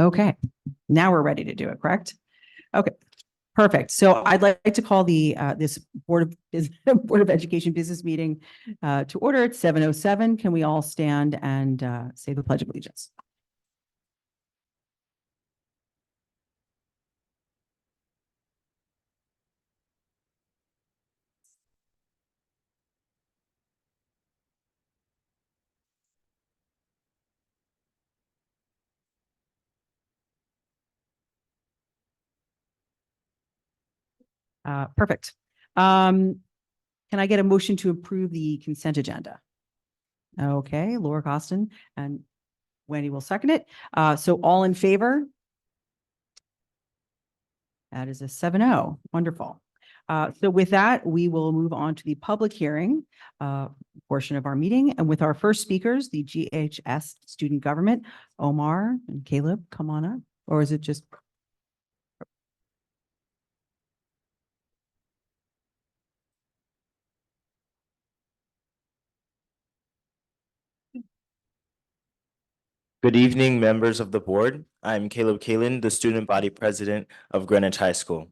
Okay, now we're ready to do it, correct? Okay, perfect. So I'd like to call the this Board of Education business meeting to order at 7:07. Can we all stand and say the Pledge of Allegiance? Perfect. Can I get a motion to approve the consent agenda? Okay, Laura Costin and Wendy will second it. So all in favor? That is a 7-0. Wonderful. So with that, we will move on to the public hearing portion of our meeting. And with our first speakers, the GHS student government, Omar and Caleb, come on up. Or is it just? Good evening, members of the board. I'm Caleb Kalin, the student body president of Greenwich High School.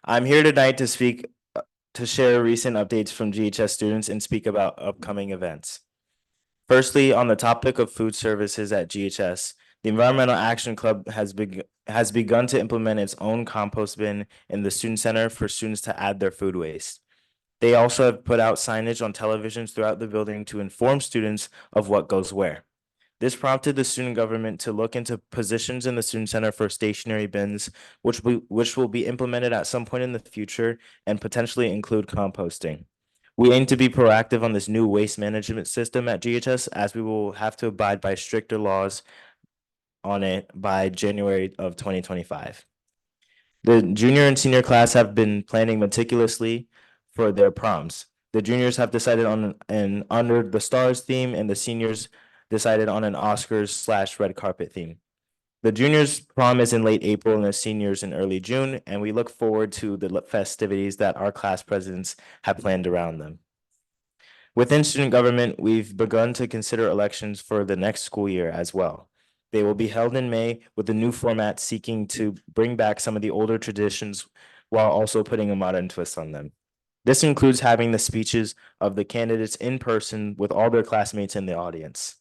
I'm here tonight to share recent updates from GHS students and speak about upcoming events. Firstly, on the topic of food services at GHS, the Environmental Action Club has begun to implement its own compost bin in the student center for students to add their food waste. They also have put out signage on televisions throughout the building to inform students of what goes where. This prompted the student government to look into positions in the student center for stationary bins, which will be implemented at some point in the future and potentially include composting. We aim to be proactive on this new waste management system at GHS, as we will have to abide by stricter laws on it by January of 2025. The junior and senior class have been planning meticulously for their proms. The juniors have decided on an Under the Stars theme, and the seniors decided on an Oscars/red carpet theme. The juniors' prom is in late April and the seniors in early June, and we look forward to the festivities that our class presidents have planned around them. Within student government, we've begun to consider elections for the next school year as well. They will be held in May with a new format seeking to bring back some of the older traditions while also putting a modern twist on them. This includes having the speeches of the candidates in person with all their classmates in the audience.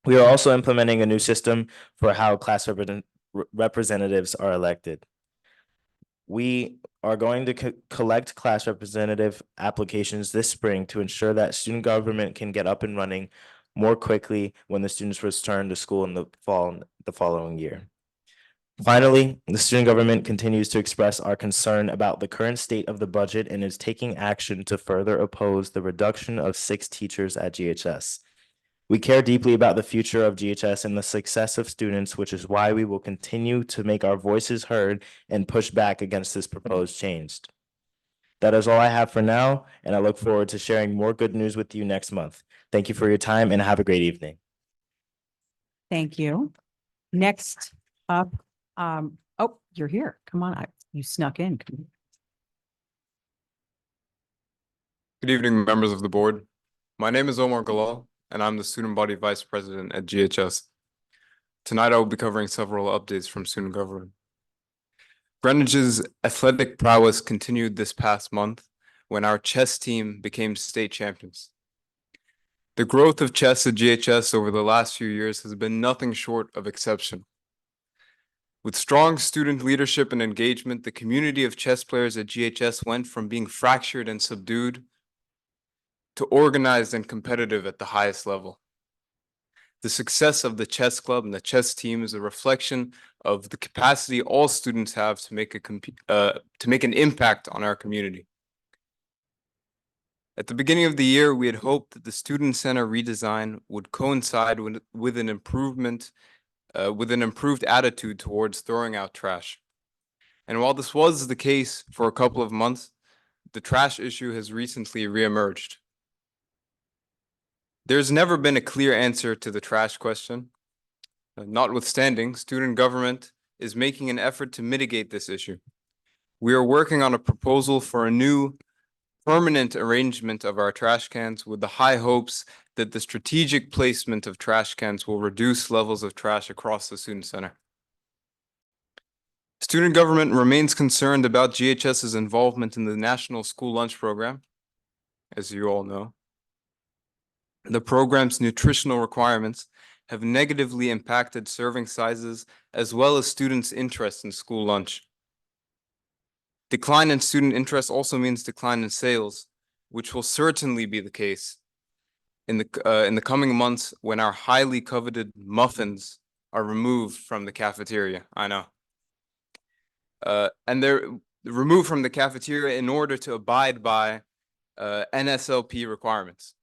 We are also implementing a new system for how class representatives are elected. We are going to collect class representative applications this spring to ensure that student government can get up and running more quickly when the students return to school in the following year. Finally, the student government continues to express our concern about the current state of the budget and is taking action to further oppose the reduction of 6 teachers at GHS. We care deeply about the future of GHS and the success of students, which is why we will continue to make our voices heard and push back against this proposed change. That is all I have for now, and I look forward to sharing more good news with you next month. Thank you for your time and have a great evening. Thank you. Next up, oh, you're here. Come on, you snuck in. Good evening, members of the board. My name is Omar Galal, and I'm the student body vice president at GHS. Tonight, I will be covering several updates from student government. Greenwich's athletic prowess continued this past month when our chess team became state champions. The growth of chess at GHS over the last few years has been nothing short of exceptional. With strong student leadership and engagement, the community of chess players at GHS went from being fractured and subdued to organized and competitive at the highest level. The success of the chess club and the chess team is a reflection of the capacity all students have to make an impact on our community. At the beginning of the year, we had hoped that the student center redesign would coincide with an improved attitude towards throwing out trash. And while this was the case for a couple of months, the trash issue has recently reemerged. There's never been a clear answer to the trash question. Notwithstanding, student government is making an effort to mitigate this issue. We are working on a proposal for a new permanent arrangement of our trash cans with the high hopes that the strategic placement of trash cans will reduce levels of trash across the student center. Student government remains concerned about GHS's involvement in the National School Lunch Program, as you all know. The program's nutritional requirements have negatively impacted serving sizes as well as students' interest in school lunch. Decline in student interest also means decline in sales, which will certainly be the case in the coming months when our highly coveted muffins are removed from the cafeteria. I know. And they're removed from the cafeteria in order to abide by NSLP requirements.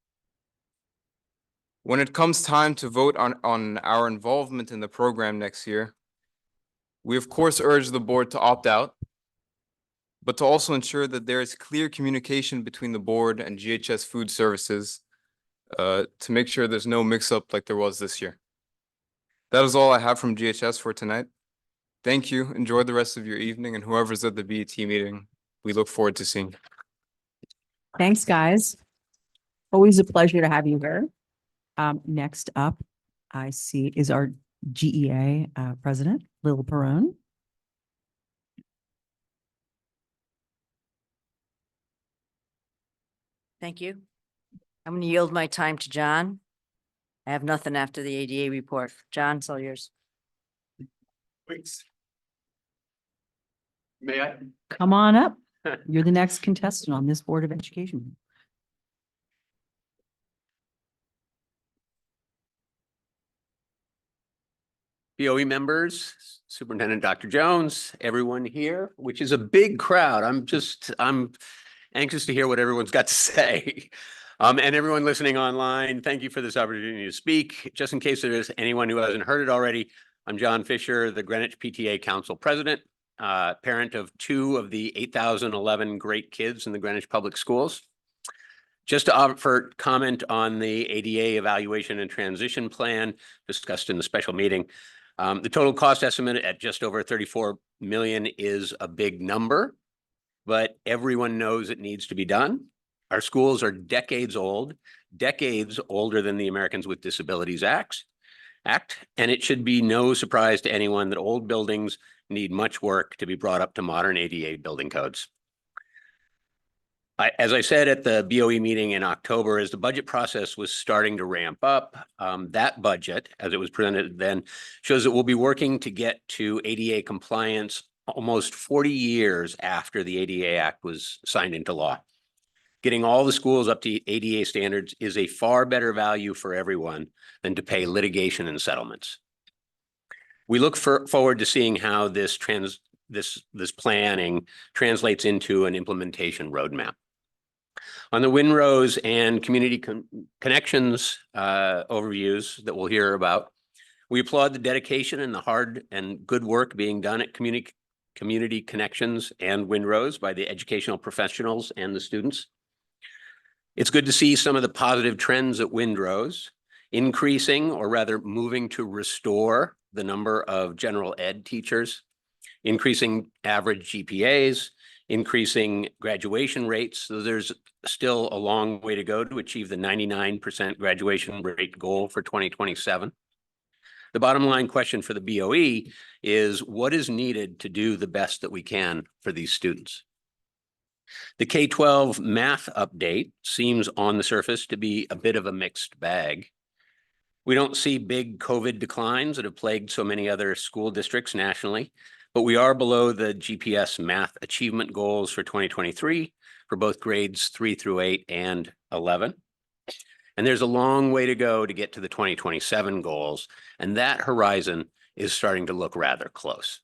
When it comes time to vote on our involvement in the program next year, we of course urge the board to opt out, but to also ensure that there is clear communication between the board and GHS Food Services to make sure there's no mix-up like there was this year. That is all I have from GHS for tonight. Thank you. Enjoy the rest of your evening, and whoever's at the BET meeting, we look forward to seeing you. Thanks, guys. Always a pleasure to have you here. Next up, I see is our GEA president, Lil Perone. Thank you. I'm going to yield my time to John. I have nothing after the ADA report. John, it's all yours. Thanks. May I? Come on up. You're the next contestant on this Board of Education. BOE members, Superintendent Dr. Jones, everyone here, which is a big crowd. I'm anxious to hear what everyone's got to say. And everyone listening online, thank you for this opportunity to speak. Just in case there is anyone who hasn't heard it already, I'm John Fisher, the Greenwich PTA Council President, parent of 2 of the 8,011 great kids in the Greenwich Public Schools. Just to offer comment on the ADA evaluation and transition plan discussed in the special meeting. The total cost estimate at just over 34 million is a big number, but everyone knows it needs to be done. Our schools are decades old, decades older than the Americans with Disabilities Act, and it should be no surprise to anyone that old buildings need much work to be brought up to modern ADA building codes. As I said at the BOE meeting in October, as the budget process was starting to ramp up, that budget, as it was presented then, shows that we'll be working to get to ADA compliance almost 40 years after the ADA Act was signed into law. Getting all the schools up to ADA standards is a far better value for everyone than to pay litigation and settlements. We look forward to seeing how this planning translates into an implementation roadmap. On the Windrose and Community Connections overviews that we'll hear about, we applaud the dedication and the hard and good work being done at Community Connections and Windrose by the educational professionals and the students. It's good to see some of the positive trends at Windrose, increasing or rather moving to restore the number of general ed teachers, increasing average GPAs, increasing graduation rates. So there's still a long way to go to achieve the 99% graduation rate goal for 2027. The bottom line question for the BOE is what is needed to do the best that we can for these students? The K-12 math update seems on the surface to be a bit of a mixed bag. We don't see big COVID declines that have plagued so many other school districts nationally, but we are below the GPS math achievement goals for 2023 for both grades 3 through 8 and 11. And there's a long way to go to get to the 2027 goals, and that horizon is starting to look rather close.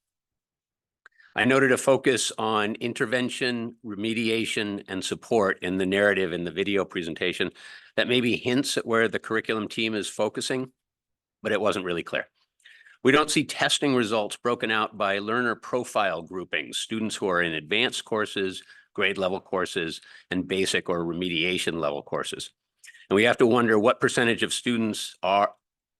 I noted a focus on intervention, remediation, and support in the narrative in the video presentation that maybe hints at where the curriculum team is focusing, but it wasn't really clear. We don't see testing results broken out by learner profile groupings, students who are in advanced courses, grade level courses, and basic or remediation level courses. And we have to wonder what percentage of students are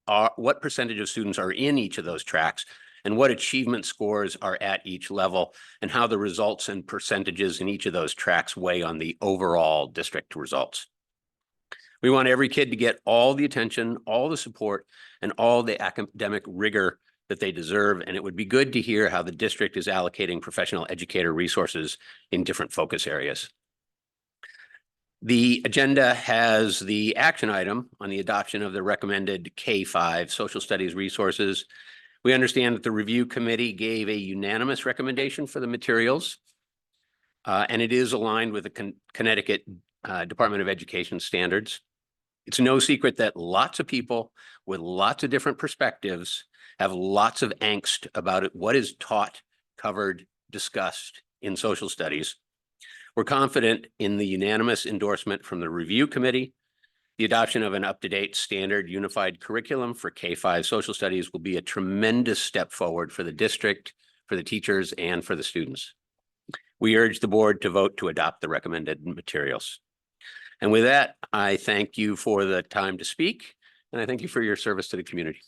in each of those tracks and what achievement scores are at each level and how the results and percentages in each of those tracks weigh on the overall district results. We want every kid to get all the attention, all the support, and all the academic rigor that they deserve, and it would be good to hear how the district is allocating professional educator resources in different focus areas. The agenda has the action item on the adoption of the recommended K-5 social studies resources. We understand that the review committee gave a unanimous recommendation for the materials, and it is aligned with the Connecticut Department of Education standards. It's no secret that lots of people with lots of different perspectives have lots of angst about it, what is taught, covered, discussed in social studies. We're confident in the unanimous endorsement from the review committee. The adoption of an up-to-date standard unified curriculum for K-5 social studies will be a tremendous step forward for the district, for the teachers, and for the students. We urge the board to vote to adopt the recommended materials. And with that, I thank you for the time to speak, and I thank you for your service to the community.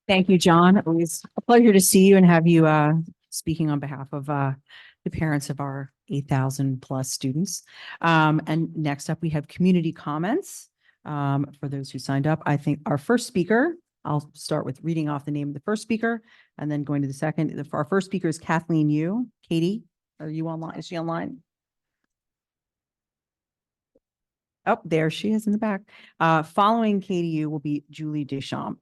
Thank you, John. Always a pleasure to see you and have you speaking on behalf of the parents of our 8,000 plus students. And next up, we have community comments for those who signed up. I think our first speaker, I'll start with reading off the name of the first speaker and then going to the second. Our first speaker is Kathleen Yu. Katie, are you online? Is she online? Oh, there she is in the back. Following Katie Yu will be Julie Deschamps.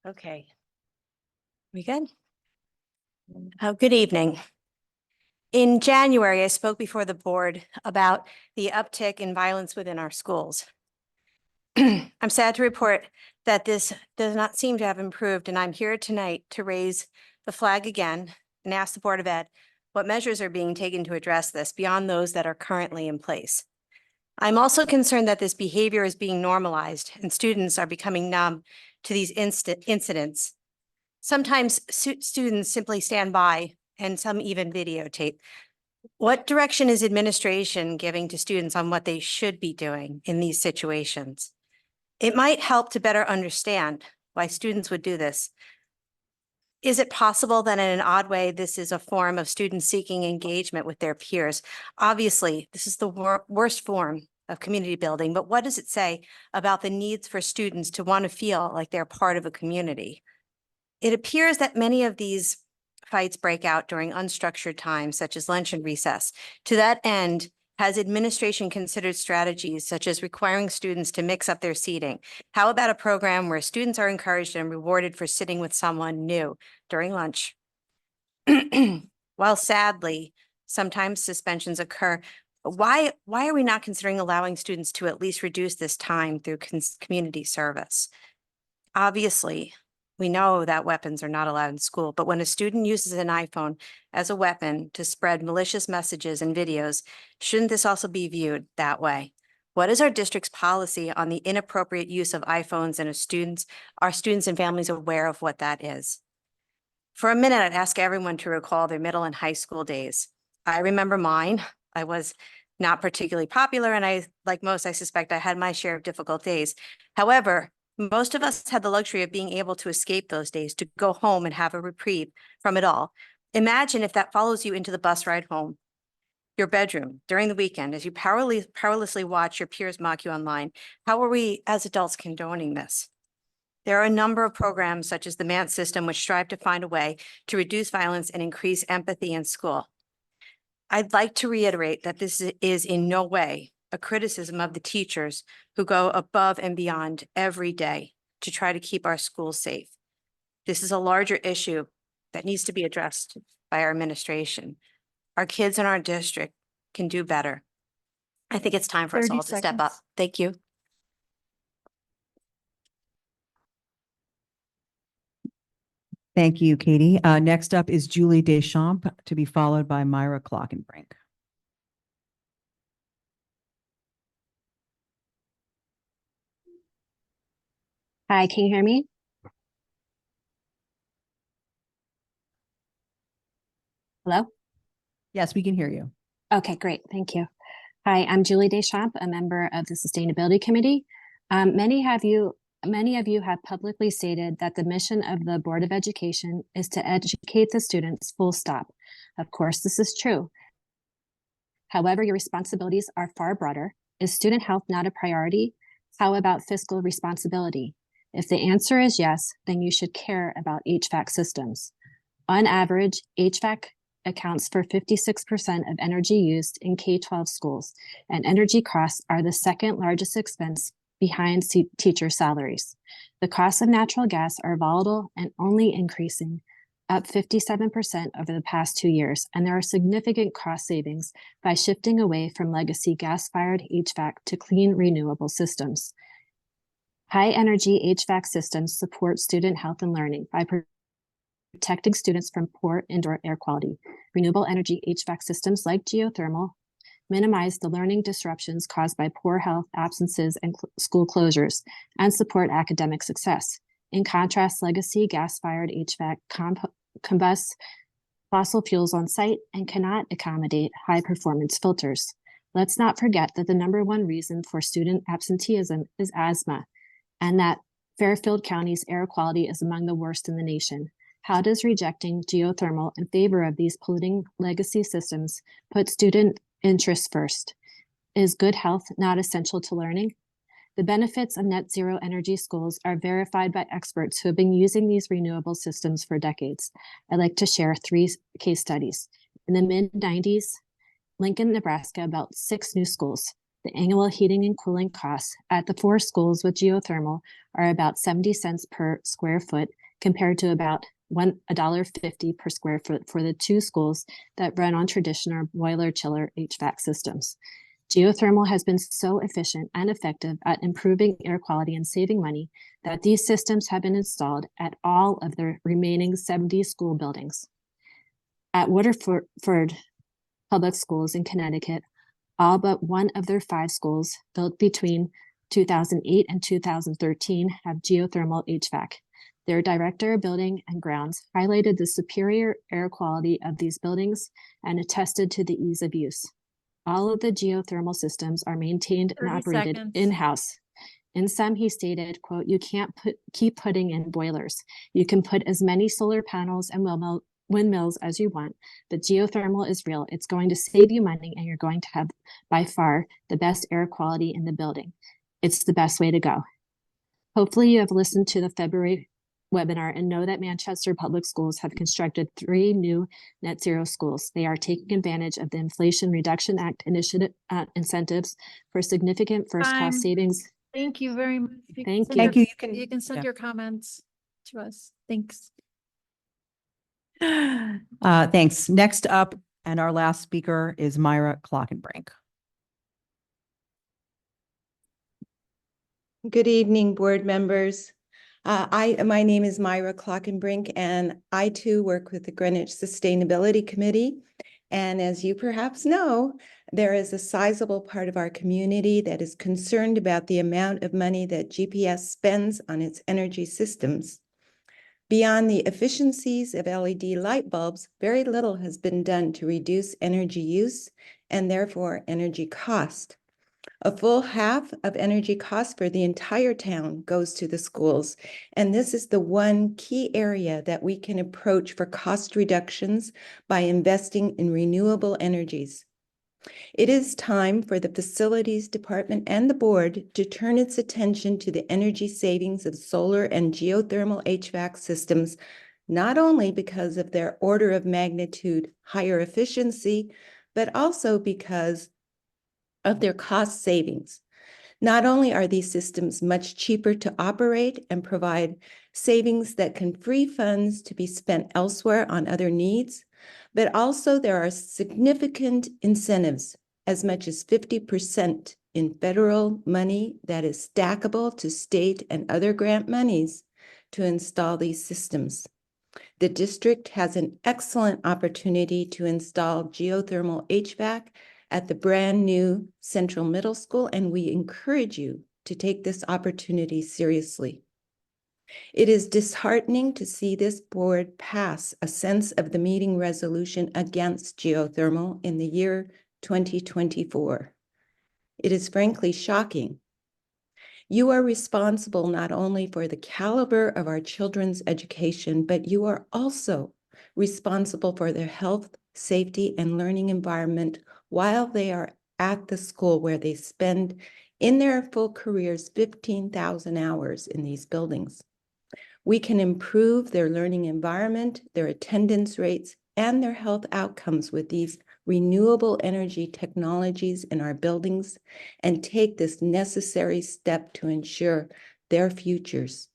Okay. We good? Good evening. In January, I spoke before the board about the uptick in violence within our schools. I'm sad to report that this does not seem to have improved, and I'm here tonight to raise the flag again and ask the Board of Ed what measures are being taken to address this beyond those that are currently in place. I'm also concerned that this behavior is being normalized and students are becoming numb to these incidents. Sometimes students simply stand by and some even videotape. What direction is administration giving to students on what they should be doing in these situations? It might help to better understand why students would do this. Is it possible that in an odd way, this is a form of students seeking engagement with their peers? Obviously, this is the worst form of community building, but what does it say about the needs for students to want to feel like they're part of a community? It appears that many of these fights break out during unstructured times, such as lunch and recess. To that end, has administration considered strategies such as requiring students to mix up their seating? How about a program where students are encouraged and rewarded for sitting with someone new during lunch? While sadly, sometimes suspensions occur, why are we not considering allowing students to at least reduce this time through community service? Obviously, we know that weapons are not allowed in school, but when a student uses an iPhone as a weapon to spread malicious messages and videos, shouldn't this also be viewed that way? What is our district's policy on the inappropriate use of iPhones, and are students and families aware of what that is? For a minute, I'd ask everyone to recall their middle and high school days. I remember mine. I was not particularly popular, and like most, I suspect I had my share of difficult days. However, most of us had the luxury of being able to escape those days, to go home and have a reprieve from it all. Imagine if that follows you into the bus ride home, your bedroom, during the weekend, as you powerlessly watch your peers mock you online. How are we as adults condoning this? There are a number of programs such as the MANT system, which strive to find a way to reduce violence and increase empathy in school. I'd like to reiterate that this is in no way a criticism of the teachers who go above and beyond every day to try to keep our schools safe. This is a larger issue that needs to be addressed by our administration. Our kids in our district can do better. I think it's time for us 30 all to step up. seconds. Thank you. Thank you, Katie. Next up is Julie Deschamps, to be followed by Myra Klockenbrink. Hi, can you hear me? Hello? Yes, we can hear you. Okay, great. Thank you. Hi, I'm Julie Deschamps, a member of the Sustainability Committee. Many of you Many of you have publicly stated that the mission of the Board of Education is to educate the students, full stop. Of course, this is true. However, your responsibilities are far broader. Is student health not a priority? How about fiscal responsibility? If the answer is yes, then you should care about HVAC systems. On average, HVAC accounts for 56% of energy used in K-12 schools, and energy costs are the second largest expense behind teacher salaries. The costs of natural gas are volatile and only increasing, up 57% over the past 2 years, and there are significant cost savings by shifting away from legacy gas-fired HVAC to clean, renewable systems. High-energy HVAC systems support student health and learning by protecting students from poor indoor air quality. Renewable energy HVAC systems like geothermal minimize the learning disruptions caused by poor health, absences, and school closures, and support academic success. In contrast, legacy gas-fired HVAC combusts fossil fuels on site and cannot accommodate high-performance filters. Let's not forget that the #1 reason for student absenteeism is asthma, and that Fairfield County's air quality is among the worst in the nation. How does rejecting geothermal in favor of these polluting legacy systems put student interests first? Is good health not essential to learning? The benefits of net zero energy schools are verified by experts who have been using these renewable systems for decades. I'd like to share 3 case studies. In the mid-90s, Lincoln, Nebraska built 6 new schools. The annual heating and cooling costs at the 4 schools with geothermal are about 70 cents per square foot compared to about $1.50 per square foot for the 2 schools that run on traditional boiler chiller HVAC systems. Geothermal has been so efficient and effective at improving air quality and saving money that these systems have been installed at all of the remaining 70 school buildings. At Waterford Public Schools in Connecticut, all but one of their 5 schools built between 2008 and 2013 have geothermal HVAC. Their director of building and grounds highlighted the superior air quality of these buildings and attested to the ease of use. All of the geothermal systems are maintained and 30 operated seconds. in-house. In some, he stated, quote, "You can't keep putting in boilers. You can put as many solar panels and windmills as you want, but geothermal is real. It's going to save you money, and you're going to have by far the best air quality in the building. It's the best way to go." Hopefully you have listened to the February webinar and know that Manchester Public Schools have constructed 3 new net zero schools. They are taking advantage of the Inflation Reduction Act initiative incentives for significant first Time. cost savings. Thank you very much. You can Thank send you. Thank your- you. You can send yeah. your comments to us. Thanks. Thanks. Next up, and our last speaker is Myra Clockenbrink. Good evening, board members. My name is Myra Clockenbrink, and I too work with the Greenwich Sustainability Committee. And as you perhaps know, there is a sizable part of our community that is concerned about the amount of money that GPS spends on its energy systems. Beyond the efficiencies of LED light bulbs, very little has been done to reduce energy use and therefore energy cost. A full half of energy costs for the entire town goes to the schools, and this is the one key area that we can approach for cost reductions by investing in renewable energies. It is time for the Facilities Department and the board to turn its attention to the energy savings of solar and geothermal HVAC systems, not only because of their order of magnitude higher efficiency, but also because of their cost savings. Not only are these systems much cheaper to operate and provide savings that can free funds to be spent elsewhere on other needs, but also there are significant incentives, as much as 50% in federal money that is stackable to state and other grant monies to install these systems. The district has an excellent opportunity to install geothermal HVAC at the brand new Central Middle School, and we encourage you to take this opportunity seriously. It is disheartening to see this board pass a sense of the meeting resolution against geothermal in the year 2024. It is frankly shocking. You are responsible not only for the caliber of our children's education, but you are also responsible for their health, safety, and learning environment while they are at the school where they spend in their full careers 15,000 hours in these buildings. We can improve their learning environment, their attendance rates, and their health outcomes with these renewable energy technologies in our buildings and take this necessary step to ensure their futures.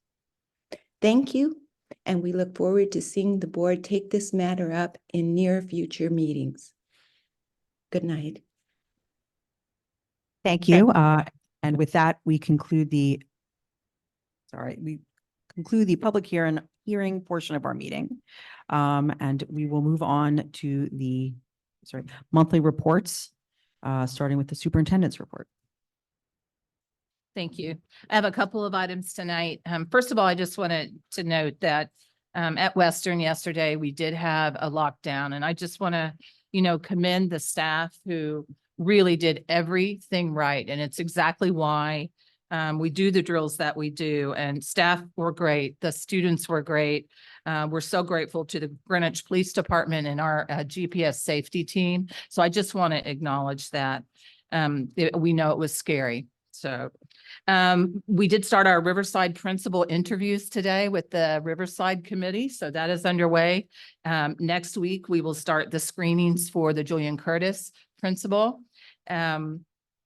Thank you, and we look forward to seeing the board take this matter up in near future meetings. Good night. Thank you. And with that, we conclude the public hearing portion of our meeting. And we will move on to the monthly reports, starting with the superintendent's report. Thank you. I have a couple of items tonight. First of all, I just wanted to note that at Western yesterday, we did have a lockdown, and I just want to, commend the staff who really did everything right. And it's exactly why we do the drills that we do, and staff were great. The students were great. We're so grateful to the Greenwich Police Department and our GPS safety team. So I just want to acknowledge that. We know it was scary. So we did start our Riverside principal interviews today with the Riverside Committee. So that is underway. Next week, we will start the screenings for the Julian Curtis principal.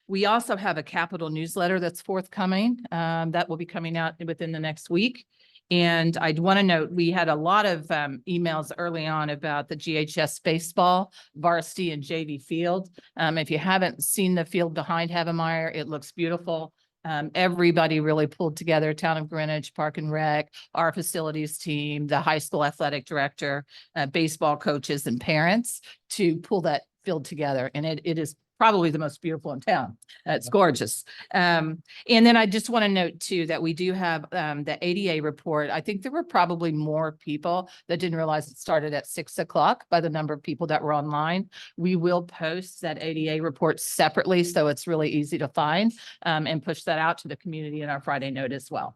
We also have a capital newsletter that's forthcoming that will be coming out within the next week. And I'd want to note, we had a lot of emails early on about the GHS baseball varsity and JV field. If you haven't seen the field behind Havemeyer, it looks beautiful. Everybody really pulled together, Town of Greenwich, Park and Rec, our facilities team, the high school athletic director, baseball coaches and parents to pull that field together. And it is probably the most beautiful in town. It's gorgeous. And then I just want to note too, that we do have the ADA report. I think there were probably more people that didn't realize it started at 6 o'clock by the number of people that were online. We will post that ADA report separately, so it's really easy to find, and push that out to the community in our Friday note as well.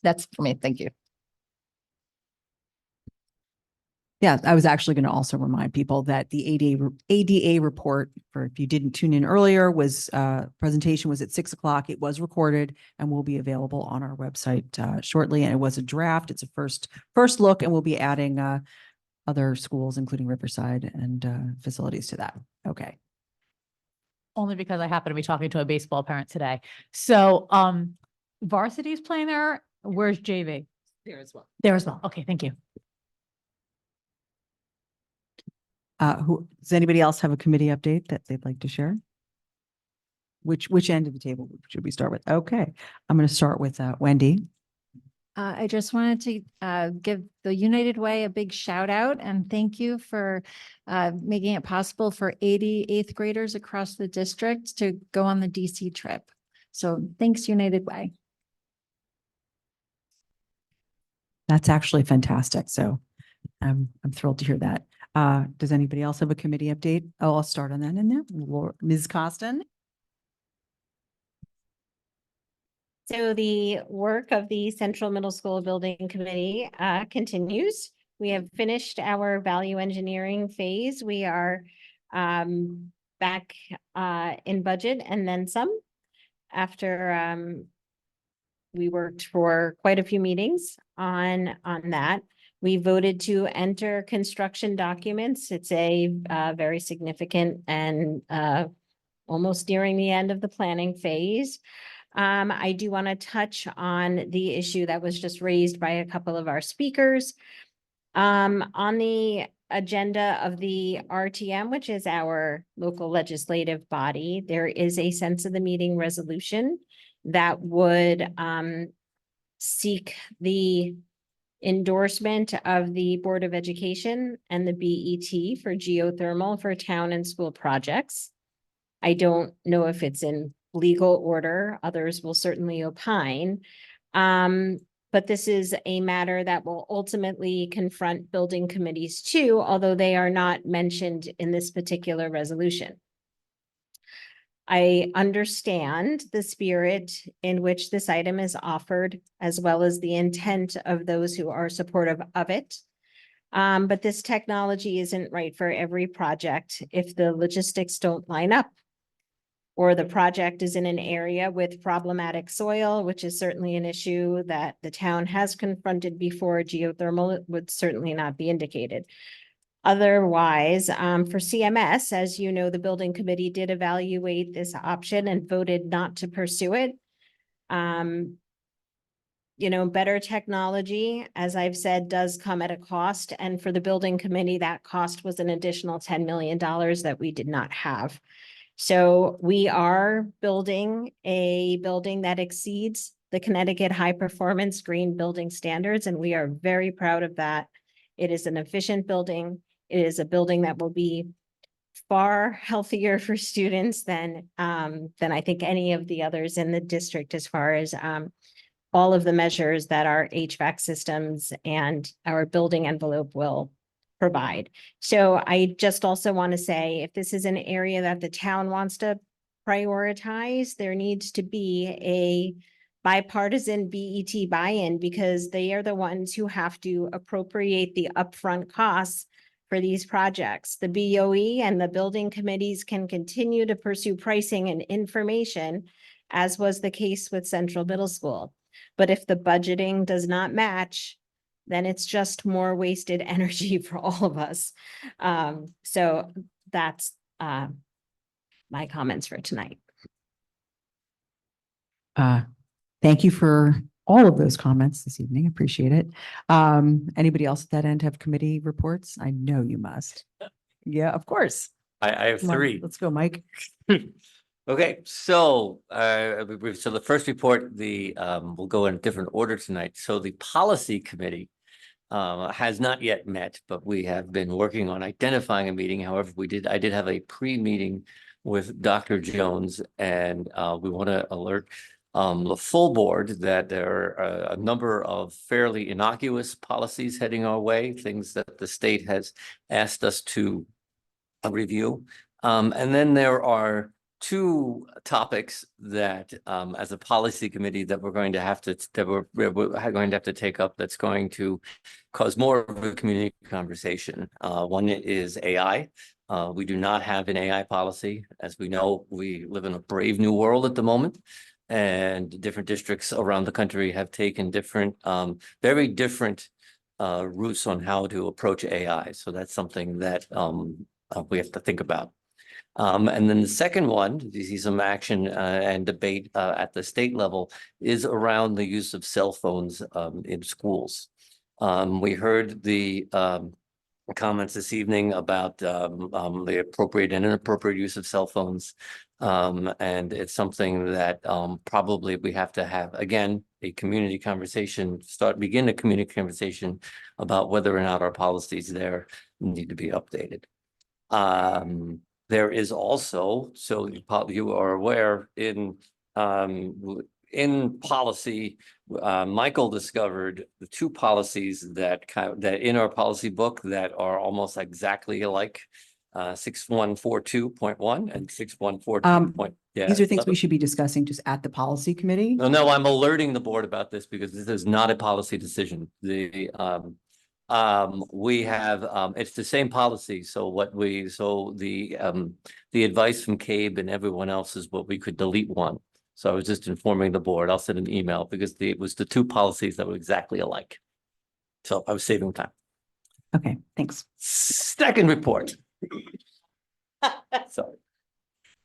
That's for me. Thank you. Yeah, I was actually going to also remind people that the ADA report, for if you didn't tune in earlier, was presentation was at 6 o'clock. It was recorded and will be available on our website shortly. And it was a draft. It's a first look, and we'll be adding other schools, including Riverside and facilities to that. Okay. Only because I happen to be talking to a baseball parent today. So varsity's playing there. Where's JV? There as well. There as well. Okay, thank you. Does anybody else have a committee update that they'd like to share? Which end of the table should we start with? Okay, I'm going to start with Wendy. I just wanted to give the United Way a big shout out and thank you for making it possible for 80 eighth graders across the district to go on the DC trip. So thanks, United Way. That's actually fantastic. So I'm thrilled to hear that. Does anybody else have a committee update? Oh, I'll start on that in there. Ms. Costin. So the work of the Central Middle School Building Committee continues. We have finished our value engineering phase. We are back in budget and then some after we worked for quite a few meetings on that. We voted to enter construction documents. It's a very significant and almost nearing the end of the planning phase. I do want to touch on the issue that was just raised by a couple of our speakers. On the agenda of the RTM, which is our local legislative body, there is a sense of the meeting resolution that would seek the endorsement of the Board of Education and the BET for geothermal for town and school projects. I don't know if it's in legal order. Others will certainly opine. But this is a matter that will ultimately confront building committees too, although they are not mentioned in this particular resolution. I understand the spirit in which this item is offered, as well as the intent of those who are supportive of it. But this technology isn't right for every project if the logistics don't line up, or the project is in an area with problematic soil, which is certainly an issue that the town has confronted before. Geothermal would certainly not be indicated. Otherwise, for CMS, as you know, the building committee did evaluate this option and voted not to pursue it. Better technology, as I've said, does come at a cost. And for the building committee, that cost was an additional $10 million that we did not have. So we are building a building that exceeds the Connecticut High Performance Green Building Standards, and we are very proud of that. It is an efficient building. It is a building that will be far healthier for students than I think any of the others in the district, as far as all of the measures that our HVAC systems and our building envelope will provide. So I just also want to say, if this is an area that the town wants to prioritize, there needs to be a bipartisan BET buy-in, because they are the ones who have to appropriate the upfront costs for these projects. The BOE and the building committees can continue to pursue pricing and information, as was the case with Central Middle School. But if the budgeting does not match, then it's just more wasted energy for all of us. So that's my comments for tonight. Thank you for all of those comments this evening. Appreciate it. Anybody else at that end have committee reports? I know you must. Yeah, of course. I have Come on, three. let's go, Mike. Okay, so so the first report, we'll go in a different order tonight. So the policy committee has not yet met, but we have been working on identifying a meeting. However, I did have a pre-meeting with Dr. Jones, and we want to alert the full board that there are a number of fairly innocuous policies heading our way, things that the state has asked us to review. And then there are two topics that, as a policy committee, that we're going to have to take up, that's going to cause more of a community conversation. One is AI. We do not have an AI policy. As we know, we live in a brave new world at the moment, and different districts around the country have taken different, very different routes on how to approach AI. So that's something that we have to think about. And then the second one, you see some action and debate at the state level, is around the use of cell phones in schools. We heard the comments this evening about the appropriate and inappropriate use of cell phones. And it's something that probably we have to have, again, a community conversation, begin a community conversation about whether or not our policies there need to be updated. There is also, so you are aware, in policy, Michael discovered the two policies that in our policy book that are almost exactly alike, 6142.1 and 6142. These are things we should be discussing just at the policy committee. No, I'm alerting the board about this because this is not a policy decision. We have, it's the same policy. So the advice from CABE and everyone else is what we could delete one. So I was just informing the board. I'll send an email because it was the two policies that were exactly alike. So I was saving time. Okay, thanks. Second report. Sorry.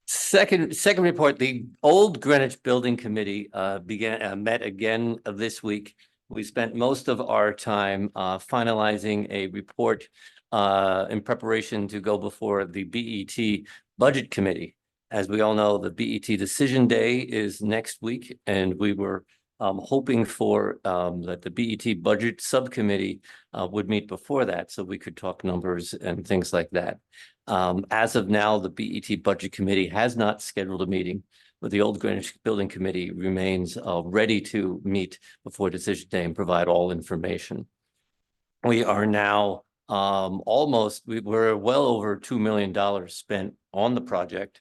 Second report, the old Greenwich Building Committee met again this week. We spent most of our time finalizing a report in preparation to go before the BET Budget Committee. As we all know, the BET decision day is next week, and we were hoping for that the BET Budget Subcommittee would meet before that, so we could talk numbers and things like that. As of now, the BET Budget Committee has not scheduled a meeting, but the old Greenwich Building Committee remains ready to meet before decision day and provide all information. We are now we're well over $2 million spent on the project.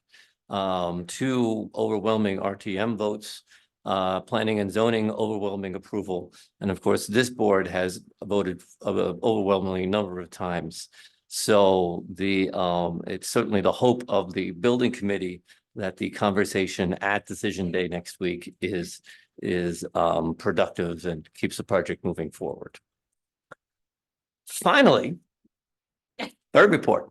2 overwhelming RTM votes, planning and zoning overwhelming approval. And of course, this board has voted overwhelmingly number of times. So it's certainly the hope of the building committee that the conversation at decision day next week is productive and keeps the project moving forward. Finally, third report,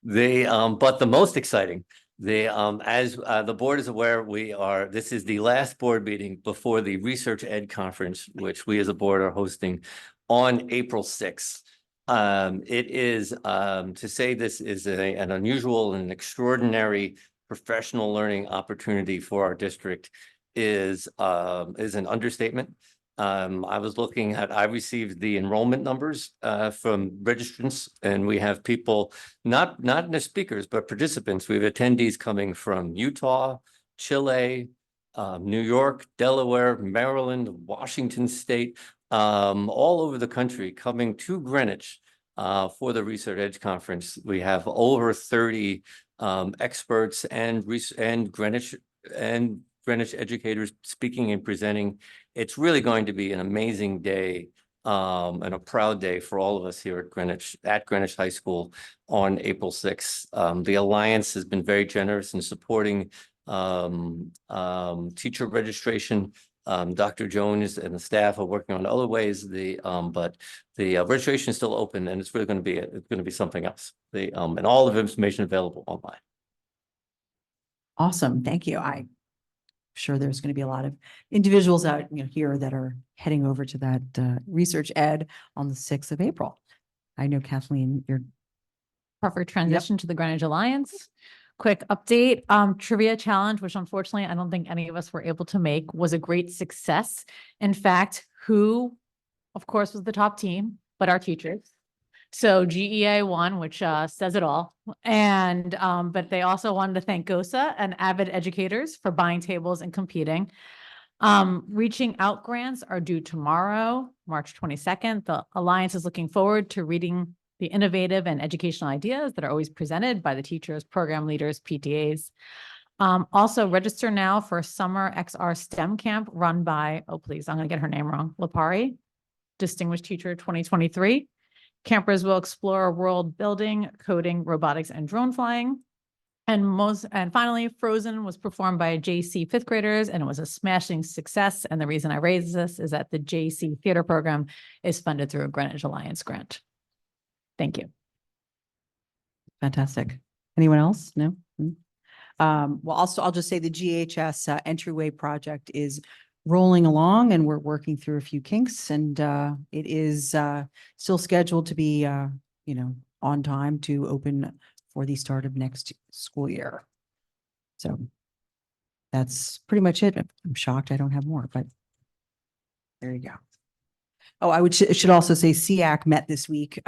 but the most exciting, as the board is aware, this is the last board meeting before the Research Ed Conference, which we as a board are hosting on April 6th. It is, to say this is an unusual and extraordinary professional learning opportunity for our district is an understatement. I received the enrollment numbers from registrants, and we have people, not the speakers, but participants. We have attendees coming from Utah, Chile, New York, Delaware, Maryland, Washington State, all over the country coming to Greenwich for the Research Edge Conference. We have over 30 experts and Greenwich educators speaking and presenting. It's really going to be an amazing day and a proud day for all of us here at Greenwich High School on April 6th. The Alliance has been very generous in supporting teacher registration. Dr. Jones and the staff are working on other ways. But the registration is still open, and it's really going to be something else. And all of the information available online. Awesome. Thank you. I'm sure there's going to be a lot of individuals out here that are heading over to that Research Ed on the 6th of April. I know Kathleen, you're Perfect transition to the Greenwich Alliance. Quick update, trivia challenge, which unfortunately I don't think any of us were able to make, was a great success. In fact, who, of course, was the top team, but our teachers. So GEA won, which says it all. And but they also wanted to thank GOSA and Avid Educators for buying tables and competing. Reaching Out grants are due tomorrow, March 22nd. The Alliance is looking forward to reading the innovative and educational ideas that are always presented by the teachers, program leaders, PTAs. Also register now for a summer XR STEM camp run by, oh please, I'm going to get her name wrong, Lapari, Distinguished Teacher 2023. Campers will explore world building, coding, robotics, and drone flying. And finally, Frozen was performed by JC fifth graders, and it was a smashing success. And the reason I raise this is that the JC theater program is funded through a Greenwich Alliance grant. Thank you. fantastic. Anyone else? No? Well, I'll just say the GHS entryway project is rolling along, and we're working through a few kinks, and it is still scheduled to be on time to open for the start of next school year. So that's pretty much it. I'm shocked I don't have more, but there you go. Oh, I should also say SEAC met this week.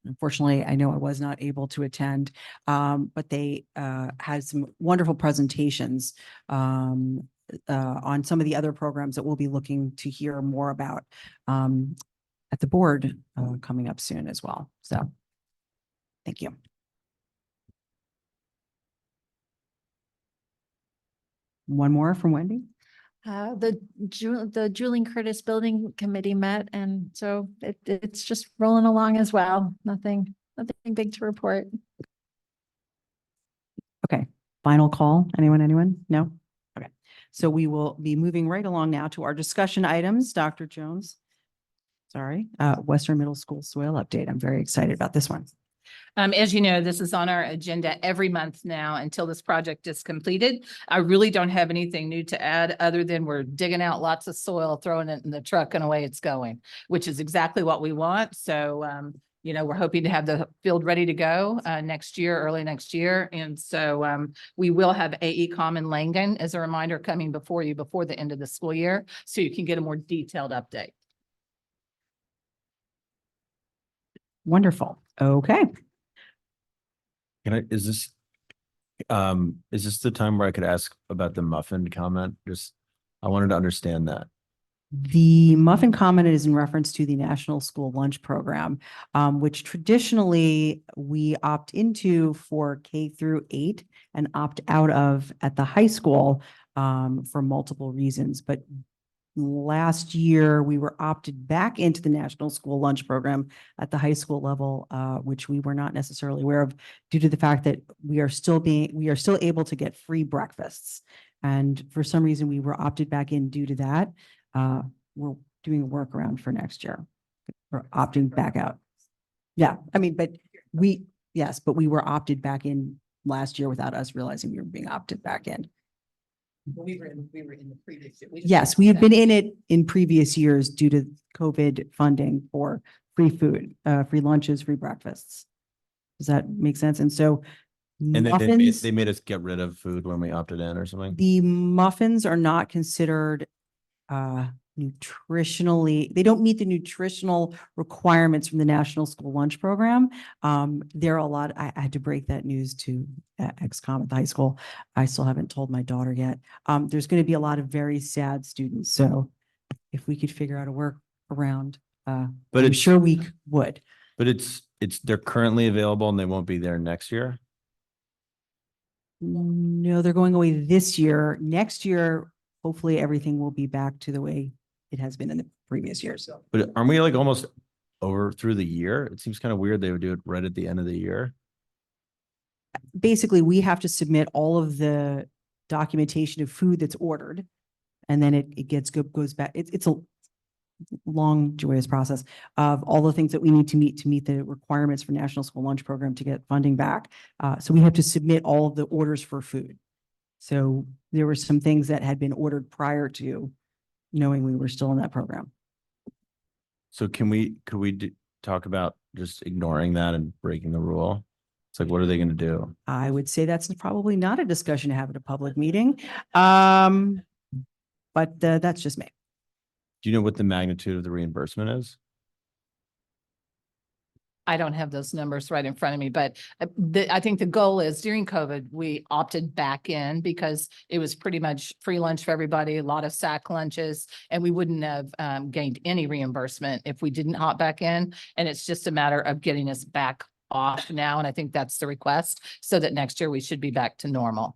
Unfortunately, I know I was not able to attend, but they had some wonderful presentations on some of the other programs that we'll be looking to hear more about at the board coming up soon as well. So thank you. One more from Wendy. The Julian Curtis Building Committee met, and so it's just rolling along as well. Nothing big to report. Okay, final call. Anyone? No? Okay, so we will be moving right along now to our discussion items. Dr. Jones. Sorry, Western Middle School soil update. I'm very excited about this one. As you know, this is on our agenda every month now until this project is completed. I really don't have anything new to add other than we're digging out lots of soil, throwing it in the truck, and away it's going, which is exactly what we want. So, we're hoping to have the field ready to go next year, early next year. And so we will have AECom in Langen, as a reminder, coming before you before the end of the school year, so you can get a more detailed update. Wonderful. Okay. Is this the time where I could ask about the muffin comment? I wanted to understand that. The muffin comment is in reference to the National School Lunch Program, which traditionally we opt into for K through 8 and opt out of at the high school for multiple reasons. But last year, we were opted back into the National School Lunch Program at the high school level, which we were not necessarily aware of due to the fact that we are still able to get free breakfasts. And for some reason, we were opted back in due to that. We're doing a workaround for next year. We're opting back out. Yeah, I mean, but yes, but we were opted back in last year without us realizing we were being opted back in. We were in the previous. Yes, we have been in it in previous years due to COVID funding for free food, free lunches, free breakfasts. Does that make sense? And so And then muffins, they made us get rid of food when we opted in or something. the muffins are not considered nutritionally, they don't meet the nutritional requirements from the National School Lunch Program. There are a lot, I had to break that news to XCOM at the high school. I still haven't told my daughter yet. There's going to be a lot of very sad students. So if we could figure out a workaround, But I'm it's- sure we would. But they're currently available and they won't be there next year. No, they're going away this year. Next year, hopefully everything will be back to the way it has been in the previous years. But aren't we like almost over through the year? It seems kind of weird they would do it right at the end of the year. Basically, we have to submit all of the documentation of food that's ordered. And then it goes back. It's a long, joyous process of all the things that we need to meet the requirements for National School Lunch Program to get funding back. So we have to submit all of the orders for food. So there were some things that had been ordered prior to knowing we were still in that program. So could we talk about just ignoring that and breaking the rule? It's like, what are they going to do? I would say that's probably not a discussion to have at a public meeting. But that's just me. Do you know what the magnitude of the reimbursement is? I don't have those numbers right in front of me, but I think the goal is during COVID, we opted back in because it was pretty much free lunch for everybody, a lot of sack lunches, and we wouldn't have gained any reimbursement if we didn't hop back in. And it's just a matter of getting us back off now. And I think that's the request so that next year we should be back to normal.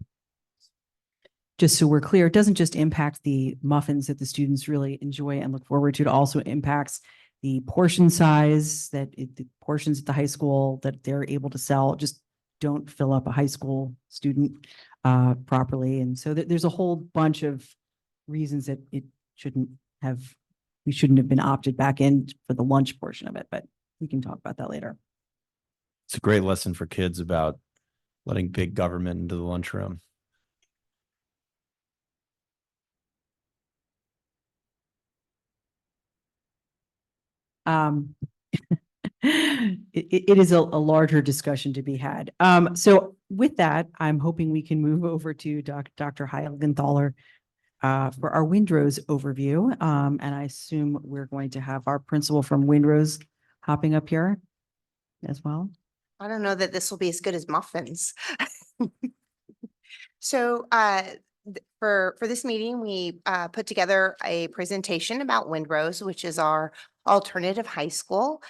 Just so we're clear, it doesn't just impact the muffins that the students really enjoy and look forward to. It also impacts the portion size the portions at the high school that they're able to sell just don't fill up a high school student properly. And so there's a whole bunch of reasons that we shouldn't have been opted back in for the lunch portion of it, but we can talk about that later. It's a great lesson for kids about letting big government into the lunchroom. It is a larger discussion to be had. So with that, I'm hoping we can move over to Dr. Heilgenthaler for our Windrose overview. And I assume we're going to have our principal from Windrose hopping up here as well. I don't know that this will be as good as muffins. So for this meeting, we put together a presentation about Windrose, which is our alternative high school.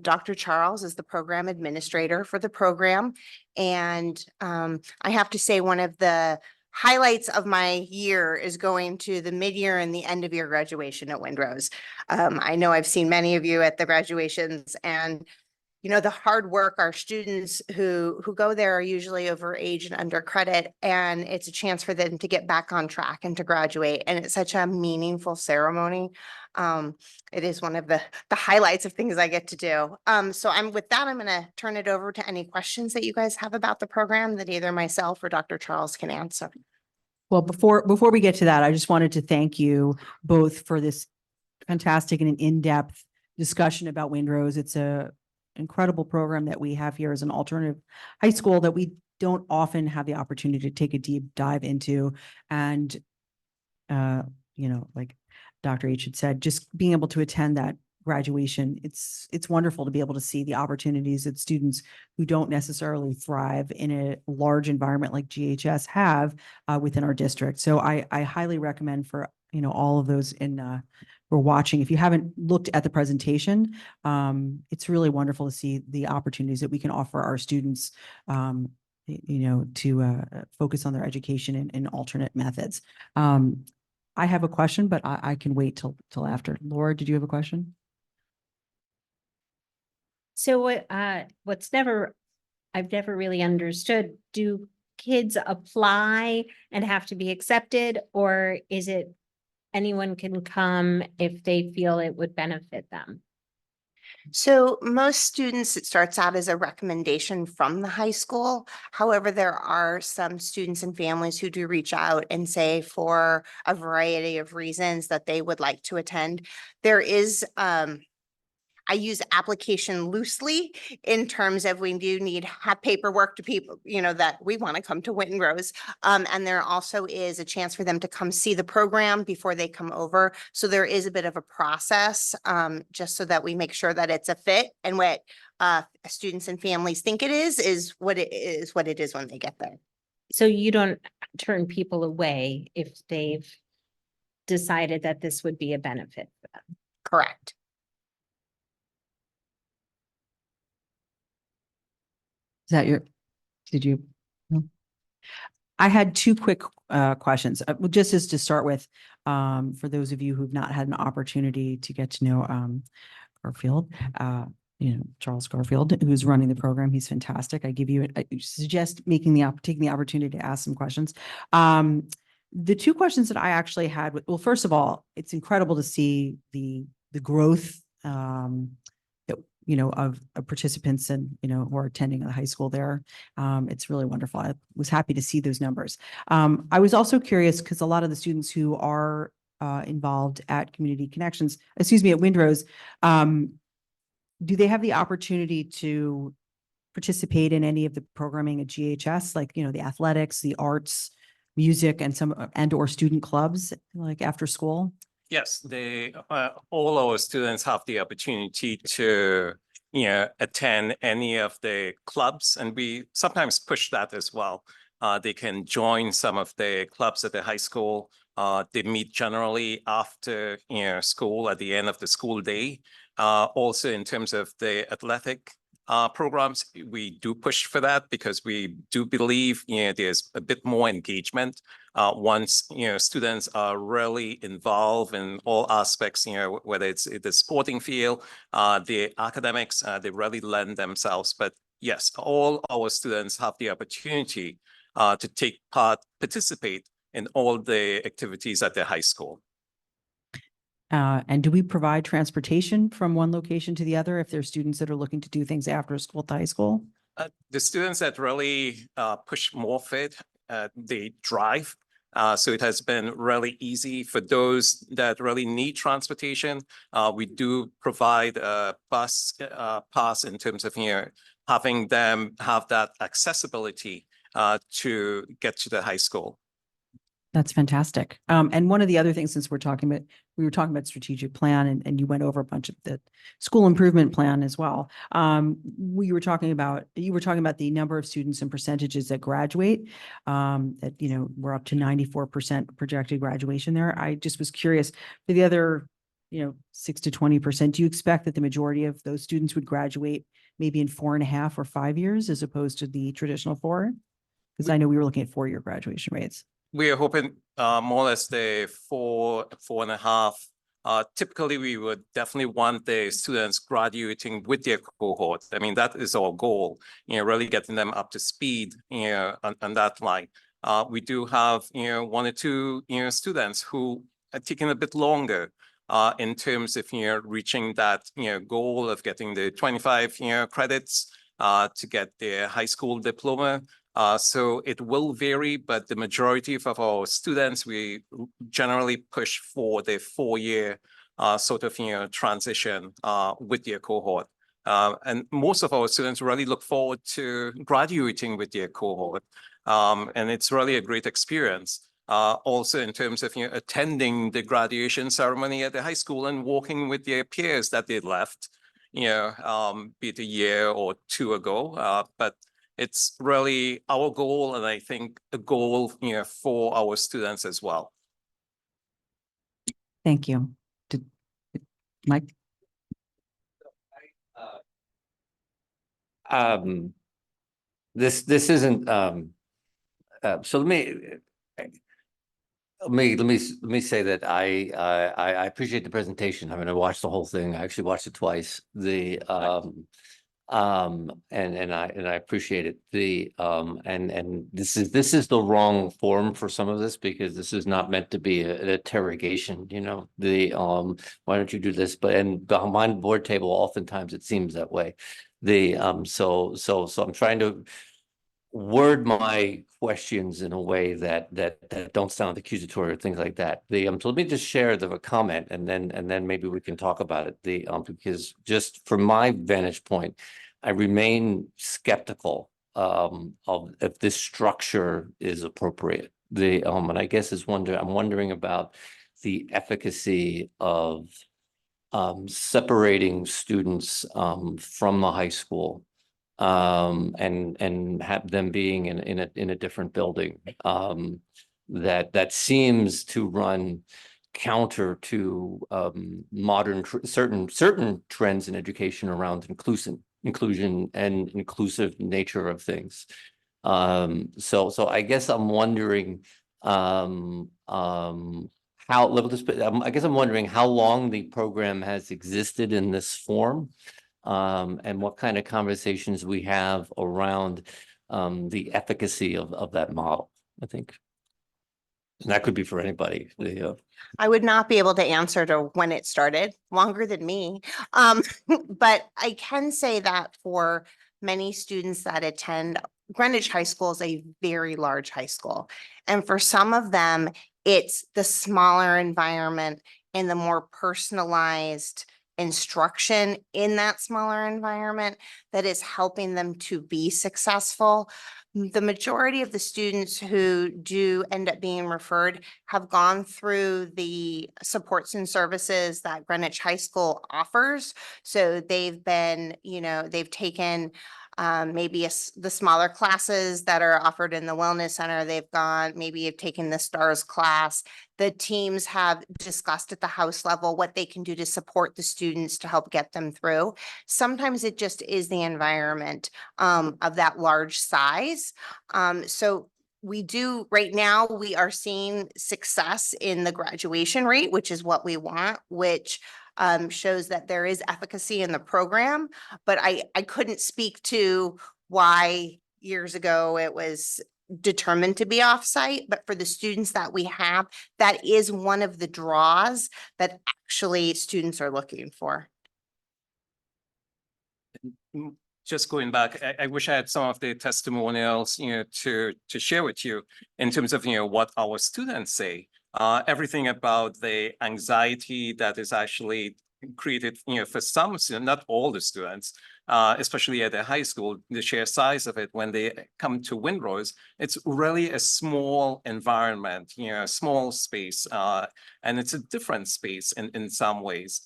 Dr. Charles is the program administrator for the program. And I have to say one of the highlights of my year is going to the mid-year and the end of year graduation at Windrose. I know I've seen many of you at the graduations, and you know, the hard work, our students who go there are usually over age and under credit, and it's a chance for them to get back on track and to graduate. And it's such a meaningful ceremony. It is one of the highlights of things I get to do. So with that, I'm going to turn it over to any questions that you guys have about the program that either myself or Dr. Charles can answer. Well, before we get to that, I just wanted to thank you both for this fantastic and an in-depth discussion about Windrose. It's a incredible program that we have here as an alternative high school that we don't often have the opportunity to take a deep dive into. And, you know, like Dr. H had said, just being able to attend that graduation, it's wonderful to be able to see the opportunities that students who don't necessarily thrive in a large environment like GHS have within our district. So I highly recommend for all of those who are watching. If you haven't looked at the presentation, it's really wonderful to see the opportunities that we can offer our students, to focus on their education in alternate methods. I have a question, but I can wait till after. Laura, did you have a question? So I've never really understood, do kids apply and have to be accepted, or is it anyone can come if they feel it would benefit them? So most students, it starts out as a recommendation from the high school. However, there are some students and families who do reach out and say for a variety of reasons that they would like to attend. There is, I use application loosely in terms of we do need have paperwork to people, that we want to come to Winton Rose. And there also is a chance for them to come see the program before they come over. So there is a bit of a process, just so that we make sure that it's a fit, and what students and families think it is what it is when they get there. So you don't turn people away if they've decided that this would be a benefit for them? Correct. Is that did you? No. I had two quick questions, just as to start with, for those of you who've not had an opportunity to get to know Garfield, Charles Garfield, who's running the program. He's fantastic. I suggest taking the opportunity to ask some questions. The two questions that I actually had, well, first of all, it's incredible to see the growth of participants and, who are attending the high school there. It's really wonderful. I was happy to see those numbers. I was also curious because a lot of the students who are involved at Community Connections, at Windrose, do they have the opportunity to participate in any of the programming at GHS, like, the athletics, the arts, music, and or student clubs, like after school? Yes, all our students have the opportunity to, attend any of the clubs, and we sometimes push that as well. They can join some of the clubs at the high school. They meet generally after, school at the end of the school day. Also in terms of the athletic programs, we do push for that because we do believe, there's a bit more engagement once, students are really involved in all aspects, whether it's the sporting field, the academics, they really lend themselves. But yes, all our students have the opportunity to participate in all the activities at the high school. And do we provide transportation from one location to the other if there's students that are looking to do things after school to high school? The students that really push more fit, they drive. So it has been really easy for those that really need transportation. We do provide a bus pass in terms of, having them have that accessibility to get to the high school. That's fantastic. And one of the other things, since we were talking about strategic plan, and you went over a bunch of the school improvement plan as well. You were talking about the number of students and percentages that graduate, that, we're up to 94% projected graduation there. I just was curious for the other, 6 to 20%, do you expect that the majority of those students would graduate maybe in 4.5 or 5 years as opposed to the traditional 4? Because I know we were looking at 4-year graduation rates. We are hoping more or less the 4.5. Typically, we would definitely want the students graduating with their cohort. I mean, that is our goal, really getting them up to speed, on that line. We do have, 1 or 2, students who are taking a bit longer in terms of, reaching that, goal of getting the 25, credits to get their high school diploma. So it will vary, but the majority of our students, we generally push for the 4-year sort of, transition with their cohort. And most of our students really look forward to graduating with their cohort. And it's really a great experience. Also in terms of, attending the graduation ceremony at the high school and walking with their peers that they left, be it a year or 2 ago. But it's really our goal, and I think a goal, for our students as well. Thank you. Mike? This isn't, so let me say that I appreciate the presentation. I mean, I watched the whole thing. I actually watched it twice. And I appreciate it. And this is the wrong forum for some of this, because this is not meant to be an interrogation, you know, why don't you do this? But, and behind the board table, oftentimes it seems that way. So I'm trying to word my questions in a way that don't sound accusatory or things like that. So let me just share the comment, and then maybe we can talk about it. Because just from my vantage point, I remain skeptical of if this structure is appropriate. And I guess I'm wondering about the efficacy of separating students from the high school, and have them being in a different building, that seems to run counter to modern certain trends in education around inclusion and inclusive nature of things. So I guess I'm wondering I guess I'm wondering how long the program has existed in this form, and what kind of conversations we have around the efficacy of that model, I think. And that could be for anybody. I would not be able to answer to when it started, longer than me. But I can say that for many students that attend, Greenwich High School is a very large high school. And for some of them, it's the smaller environment and the more personalized instruction in that smaller environment that is helping them to be successful. The majority of the students who do end up being referred have gone through the supports and services that Greenwich High School offers. So they've been, they've taken maybe the smaller classes that are offered in the Wellness Center. They've gone, maybe have taken the STARS class. The teams have discussed at the house level what they can do to support the students to help get them through. Sometimes it just is the environment of that large size. So we do right now, we are seeing success in the graduation rate, which is what we want, which shows that there is efficacy in the program. But I couldn't speak to why years ago it was determined to be offsite, but for the students that we have, that is one of the draws that actually students are looking for. Just going back, I wish I had some of the testimonials, to share with you in terms of, what our students say. Everything about the anxiety that is actually created, for some students, not all the students, especially at the high school, the sheer size of it when they come to Windrose, it's really a small environment, a small space, and it's a different space in some ways.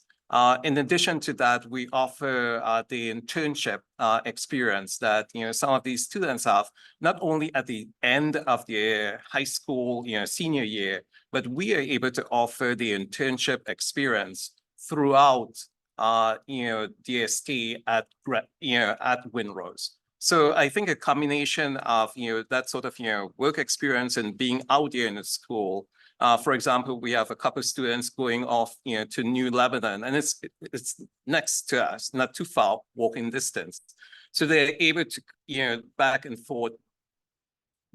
In addition to that, we offer the internship experience that some of these students have, not only at the end of their high school senior year, but we are able to offer the internship experience throughout their stay at Windrose. So I think a combination of that sort of work experience and being out there in the school. For example, we have a couple of students going off to New Lebanon, and it's next to us, not too far walking distance. So they're able to back and forth,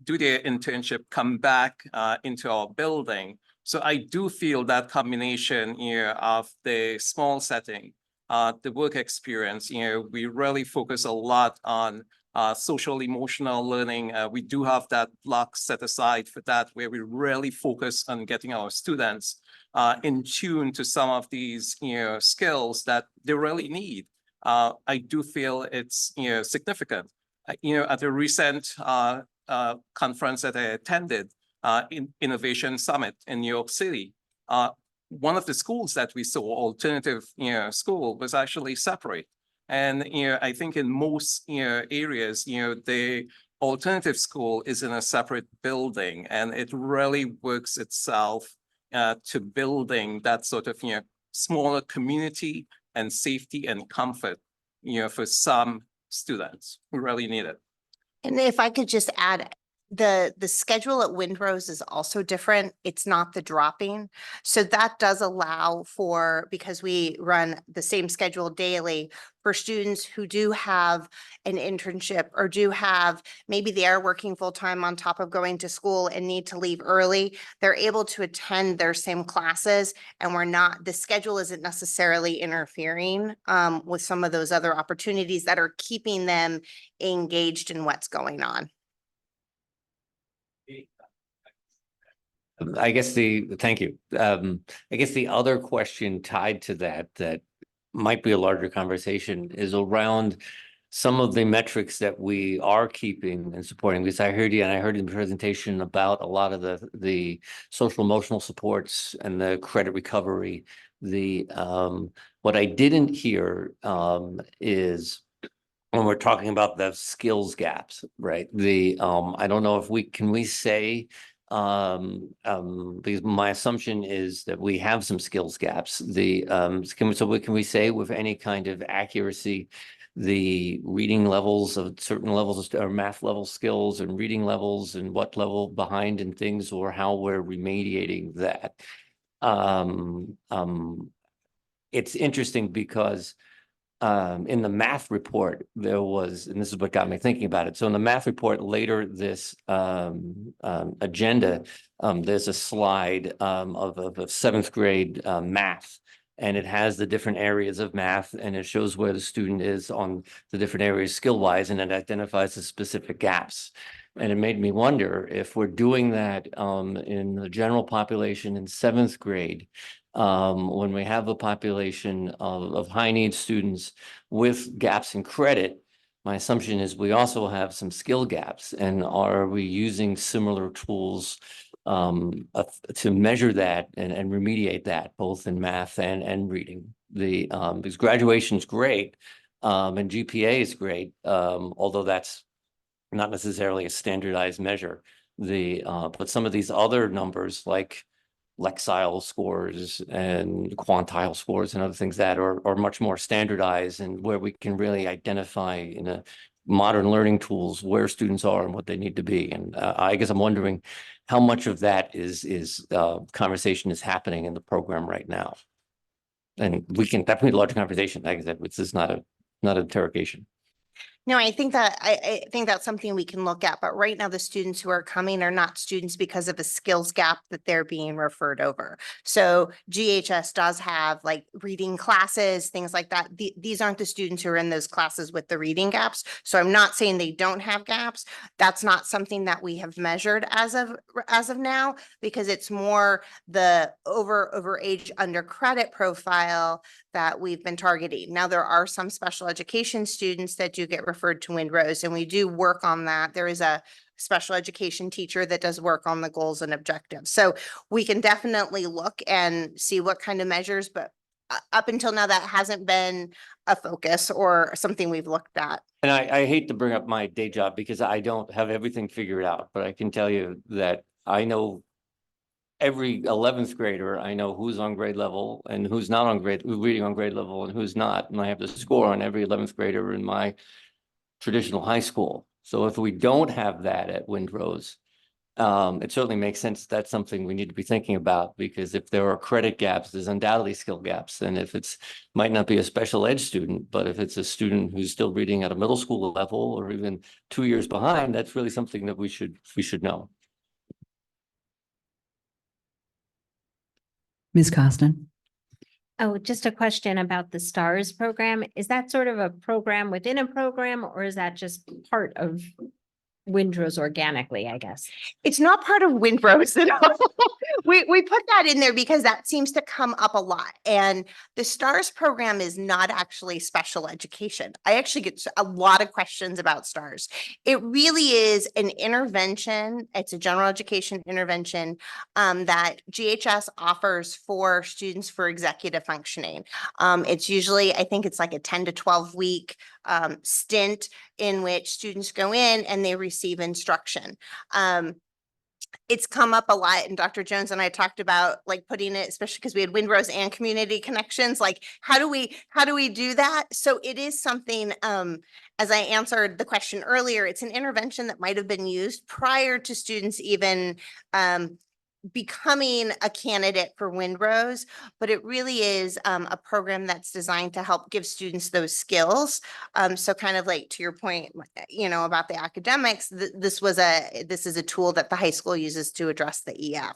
do their internship, come back into our building. So I do feel that combination of the small setting, the work experience, we really focus a lot on social emotional learning. We do have that block set aside for that, where we really focus on getting our students in tune to some of these skills that they really need. I do feel it's significant. At a recent conference that I attended, in Innovation Summit in New York City, one of the schools that we saw, alternative school, was actually separate. And I think in most areas, the alternative school is in a separate building, and it really works itself to building that sort of, smaller community and safety and comfort, for some students who really need it. And if I could just add, the schedule at Windrose is also different. It's not the dropping. So that does allow for, because we run the same schedule daily, for students who do have an internship or do have, maybe they are working full-time on top of going to school and need to leave early, they're able to attend their same classes, and the schedule isn't necessarily interfering with some of those other opportunities that are keeping them engaged in what's going on. Thank you. I guess the other question tied to that might be a larger conversation is around some of the metrics that we are keeping and supporting, because I heard you and I heard in the presentation about a lot of the social emotional supports and the credit recovery. What I didn't hear is when we're talking about the skills gaps, right? I don't know if can we say because my assumption is that we have some skills gaps. Can we say with any kind of accuracy the reading levels of certain levels or math level skills and reading levels and what level behind and things, or how we're remediating that? It's interesting because in the math report, there was, and this is what got me thinking about it. So in the math report later this agenda, there's a slide of seventh grade math, and it has the different areas of math, and it shows where the student is on the different areas skill wise, and it identifies the specific gaps. And it made me wonder if we're doing that in the general population in seventh grade, when we have a population of high need students with gaps in credit. My assumption is we also have some skill gaps, and are we using similar tools to measure that and remediate that, both in math and reading? Because graduation is great and GPA is great, although that's not necessarily a standardized measure. But some of these other numbers like Lexile scores and quantile scores and other things that are much more standardized, and where we can really identify in a modern learning tools where students are and what they need to be. And I guess I'm wondering how much of that is conversation is happening in the program right now. And we can definitely large conversation. Like I said, this is not an interrogation. No, I think that's something we can look at, but right now the students who are coming are not students because of a skills gap that they're being referred over. So GHS does have like reading classes, things like that. These aren't the students who are in those classes with the reading gaps. So I'm not saying they don't have gaps. That's not something that we have measured as of now, because it's more the over age under credit profile that we've been targeting. Now, there are some special education students that do get referred to Windrose, and we do work on that. There is a special education teacher that does work on the goals and objectives. So we can definitely look and see what kind of measures, but up until now, that hasn't been a focus or something we've looked at. And I hate to bring up my day job because I don't have everything figured out, but I can tell you that I know every 11th grader, I know who's on grade level and who's not on reading on grade level and who's not. And I have the score on every 11th grader in my traditional high school. So if we don't have that at Windrose, it certainly makes sense. That's something we need to be thinking about, because if there are credit gaps, there's undoubtedly skill gaps. And if might not be a special ed student, but if it's a student who's still reading at a middle school level or even 2 years behind, that's really something that we should know. Ms. Costin. Oh, just a question about the STARS program. Is that sort of a program within a program, or is that just part of Windrose organically, I guess? It's not part of Windrose at all. We put that in there because that seems to come up a lot. And the STARS program is not actually special education. I actually get a lot of questions about STARS. It really is an intervention. It's a general education intervention that GHS offers for students for executive functioning. It's usually, I think it's like a 10 to 12 week stint in which students go in and they receive instruction. it's come up a lot, and Dr. Jones and I talked about like putting it, especially because we had Windrose and community connections, like how do we do that? So it is something, as I answered the question earlier, it's an intervention that might have been used prior to students even becoming a candidate for Windrose, but it really is a program that's designed to help give students those skills. So kind of like to your point, about the academics, this is a tool that the high school uses to address the EF.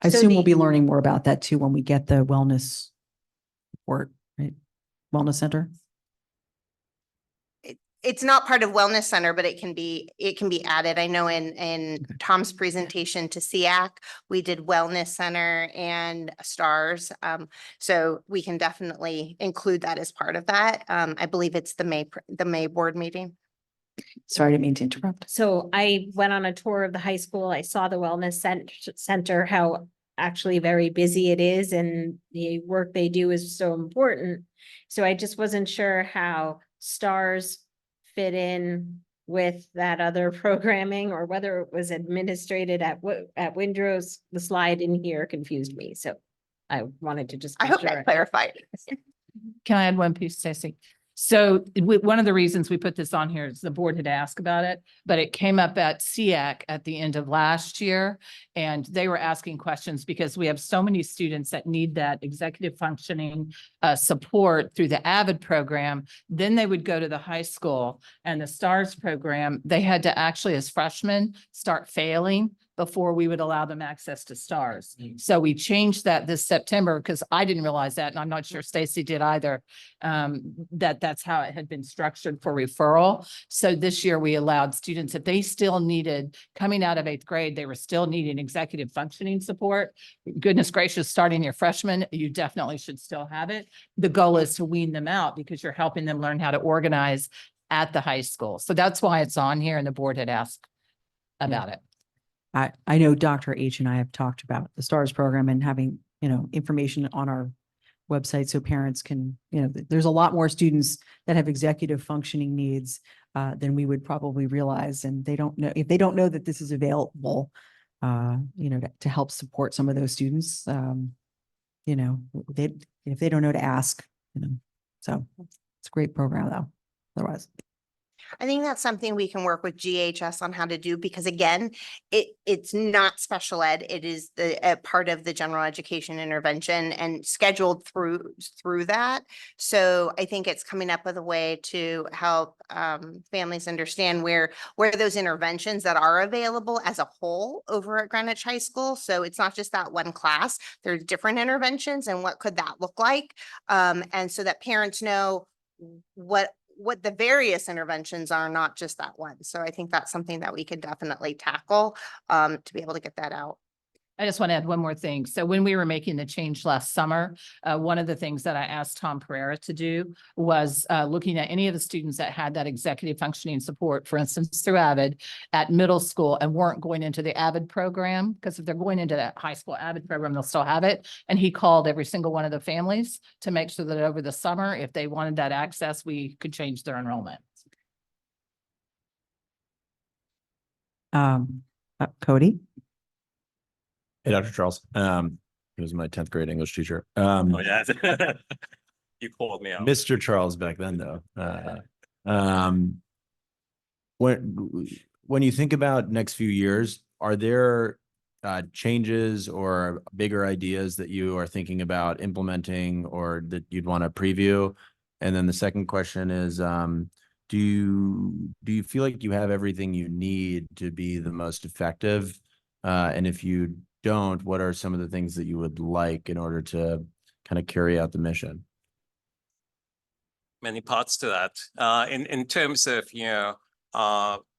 I So assume we'll the- be learning more about that too when we get the wellness report, right? Wellness center. It's not part of Wellness Center, but it can be added. I know in Tom's presentation to SEAC, we did Wellness Center and STARS. So we can definitely include that as part of that. I believe it's the May board meeting. Sorry, I didn't mean to interrupt. So I went on a tour of the high school. I saw the wellness center, how actually very busy it is and the work they do is so important. So I just wasn't sure how STARS fit in with that other programming or whether it was administrated at Windrose. The slide in here confused me. So I wanted to just. I be hope sure. that clarified. Can I add one piece, Stacy? So one of the reasons we put this on here is the board had asked about it, but it came up at SEAC at the end of last year. And they were asking questions because we have so many students that need that executive functioning support through the AVID program. Then they would go to the high school and the STARS program, they had to actually, as freshmen, start failing before we would allow them access to STARS. So we changed that this September because I didn't realize that, and I'm not sure Stacy did either, that's how it had been structured for referral. So this year we allowed students, if they still needed, coming out of 8th grade, they were still needing executive functioning support. Goodness gracious, starting your freshman, you definitely should still have it. The goal is to wean them out because you're helping them learn how to organize at the high school. So that's why it's on here and the board had asked about it. I know Dr. H and I have talked about the STARS program and having, information on our website so parents can, there's a lot more students that have executive functioning needs than we would probably realize. And they don't know, if they don't know that this is available, to help support some of those students, if they don't know to ask, so it's a great program though, otherwise. I think that's something we can work with GHS on how to do, because again, it's not special ed. It is a part of the general education intervention and scheduled through that. So I think it's coming up with a way to help families understand where those interventions that are available as a whole over at Greenwich High School. So it's not just that one class, there's different interventions and what could that look like? And so that parents know what the various interventions are, not just that one. So I think that's something that we could definitely tackle to be able to get that out. I just want to add one more thing. So when we were making the change last summer, one of the things that I asked Tom Pereira to do was looking at any of the students that had that executive functioning support, for instance, through AVID at middle school and weren't going into the AVID program, because if they're going into that high school AVID program, they'll still have it. And he called every single one of the families to make sure that over the summer, if they wanted that access, we could change their enrollment. Cody? Hey, Dr. Charles. He was my 10th grade English teacher. Oh, yeah. You called me out. Mr. Charles back then, though. When you think about next few years, are there changes or bigger ideas that you are thinking about implementing or that you'd want to preview? And then the second question is, do you feel like you have everything you need to be the most effective? And if you don't, what are some of the things that you would like in order to kind of carry out the mission? Many parts to that. In terms of,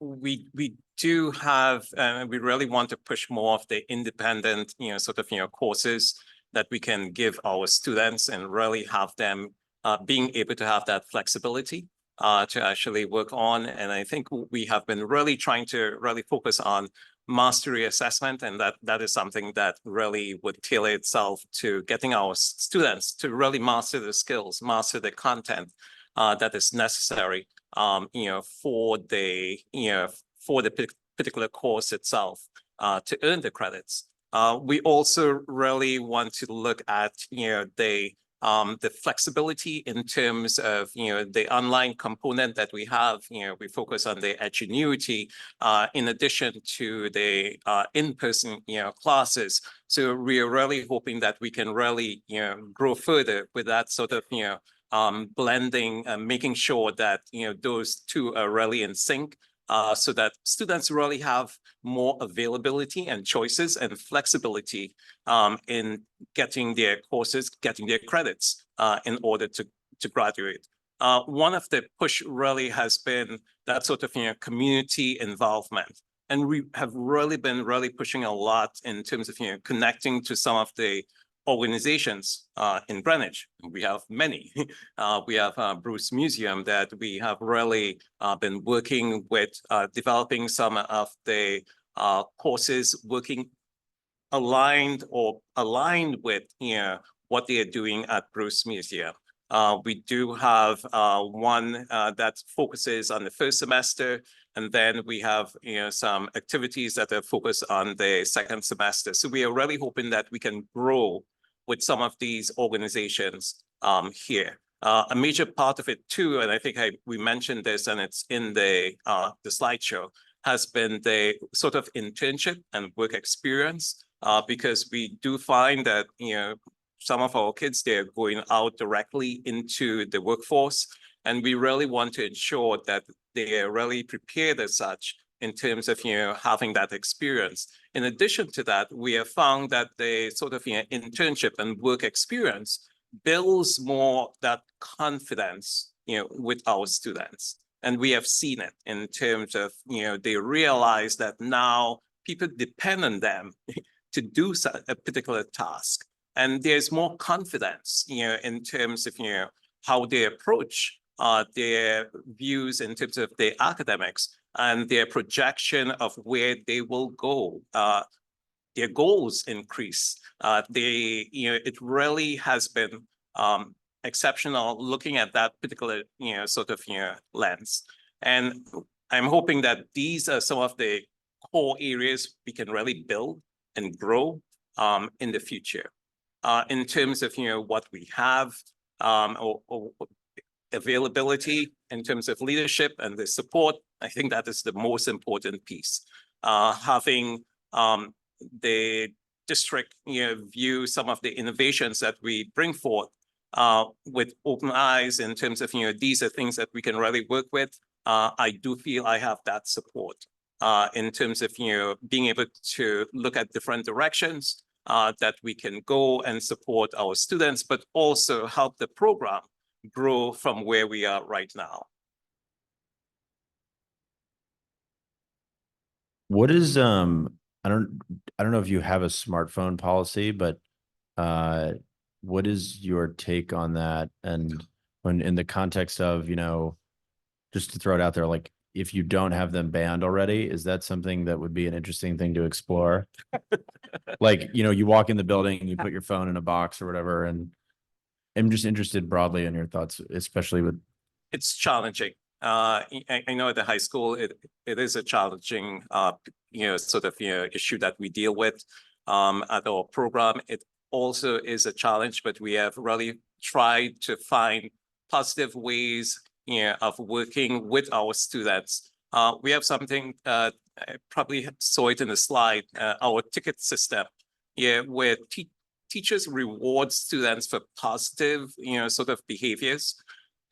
we do have, we really want to push more of the independent, courses that we can give our students and really have them being able to have that flexibility to actually work on. And I think we have been really trying to really focus on mastery assessment, and that is something that really would tailor itself to getting our students to really master the skills, master the content that is necessary, for the particular course itself. to earn the credits. We also really want to look at, the flexibility in terms of, the online component that we have. We focus on the Edgenuity in addition to the in-person, classes. So we are really hoping that we can really, grow further with that sort of, blending and making sure that, those two are really in sync. So that students really have more availability and choices and flexibility in getting their courses, getting their credits in order to graduate. One of the push really has been that sort of community involvement. And we have really been pushing a lot in terms of connecting to some of the organizations in Greenwich. We have many. We have Bruce Museum that we have really been working with, developing some of the courses, working aligned with what they are doing at Bruce Museum. We do have one that focuses on the first semester, and then we have some activities that are focused on the second semester. So we are really hoping that we can grow with some of these organizations here. A major part of it too, and I think we mentioned this and it's in the slideshow, has been the sort of internship and work experience, because we do find that some of our kids, they're going out directly into the workforce, and we really want to ensure that they are really prepared as such in terms of having that experience. In addition to that, we have found that the sort of internship and work experience builds more that confidence with our students. And we have seen it in terms of they realize that now people depend on them to do a particular task. And there's more confidence in terms of how they approach their views in terms of their academics and their projection of where they will go. Their goals increase. It really has been exceptional looking at that particular sort of lens. And I'm hoping that these are some of the core areas we can really build and grow in the future. In terms of what we have, or availability in terms of leadership and the support, I think that is the most important piece. Having the district view some of the innovations that we bring forth with open eyes in terms of these are things that we can really work with. I do feel I have that support in terms of being able to look at different directions that we can go and support our students, but also help the program grow from where we are right now. What is I don't know if you have a smartphone policy, but what is your take on that? And when in the context of, just to throw it out there, like if you don't have them banned already, is that something that would be an interesting thing to explore? Like, you walk in the building and you put your phone in a box or whatever, and I'm just interested broadly in your thoughts, especially with. It's challenging. I know at the high school, it is a challenging, sort of, issue that we deal with at our program. It also is a challenge, but we have really tried to find positive ways, of working with our students. We have something, I probably saw it in the slide, our ticket system, where teachers reward students for positive, sort of behaviors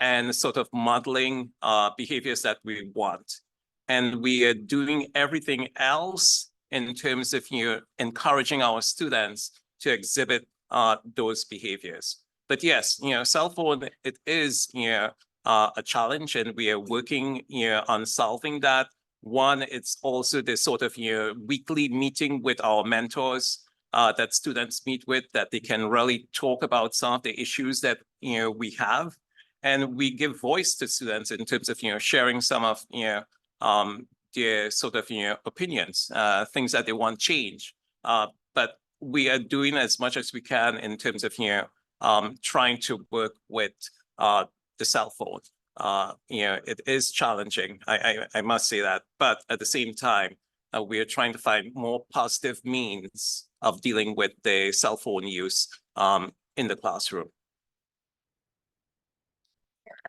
and sort of modeling behaviors that we want. And we are doing everything else in terms of encouraging our students to exhibit those behaviors. But yes, cell phone, it is a challenge, and we are working on solving that. One, it's also the sort of weekly meeting with our mentors that students meet with, that they can really talk about some of the issues that we have. And we give voice to students in terms of sharing some of their sort of opinions, things that they want change. But we are doing as much as we can in terms of trying to work with the cell phone. It is challenging. I must say that. But at the same time, we are trying to find more positive means of dealing with the cell phone use in the classroom.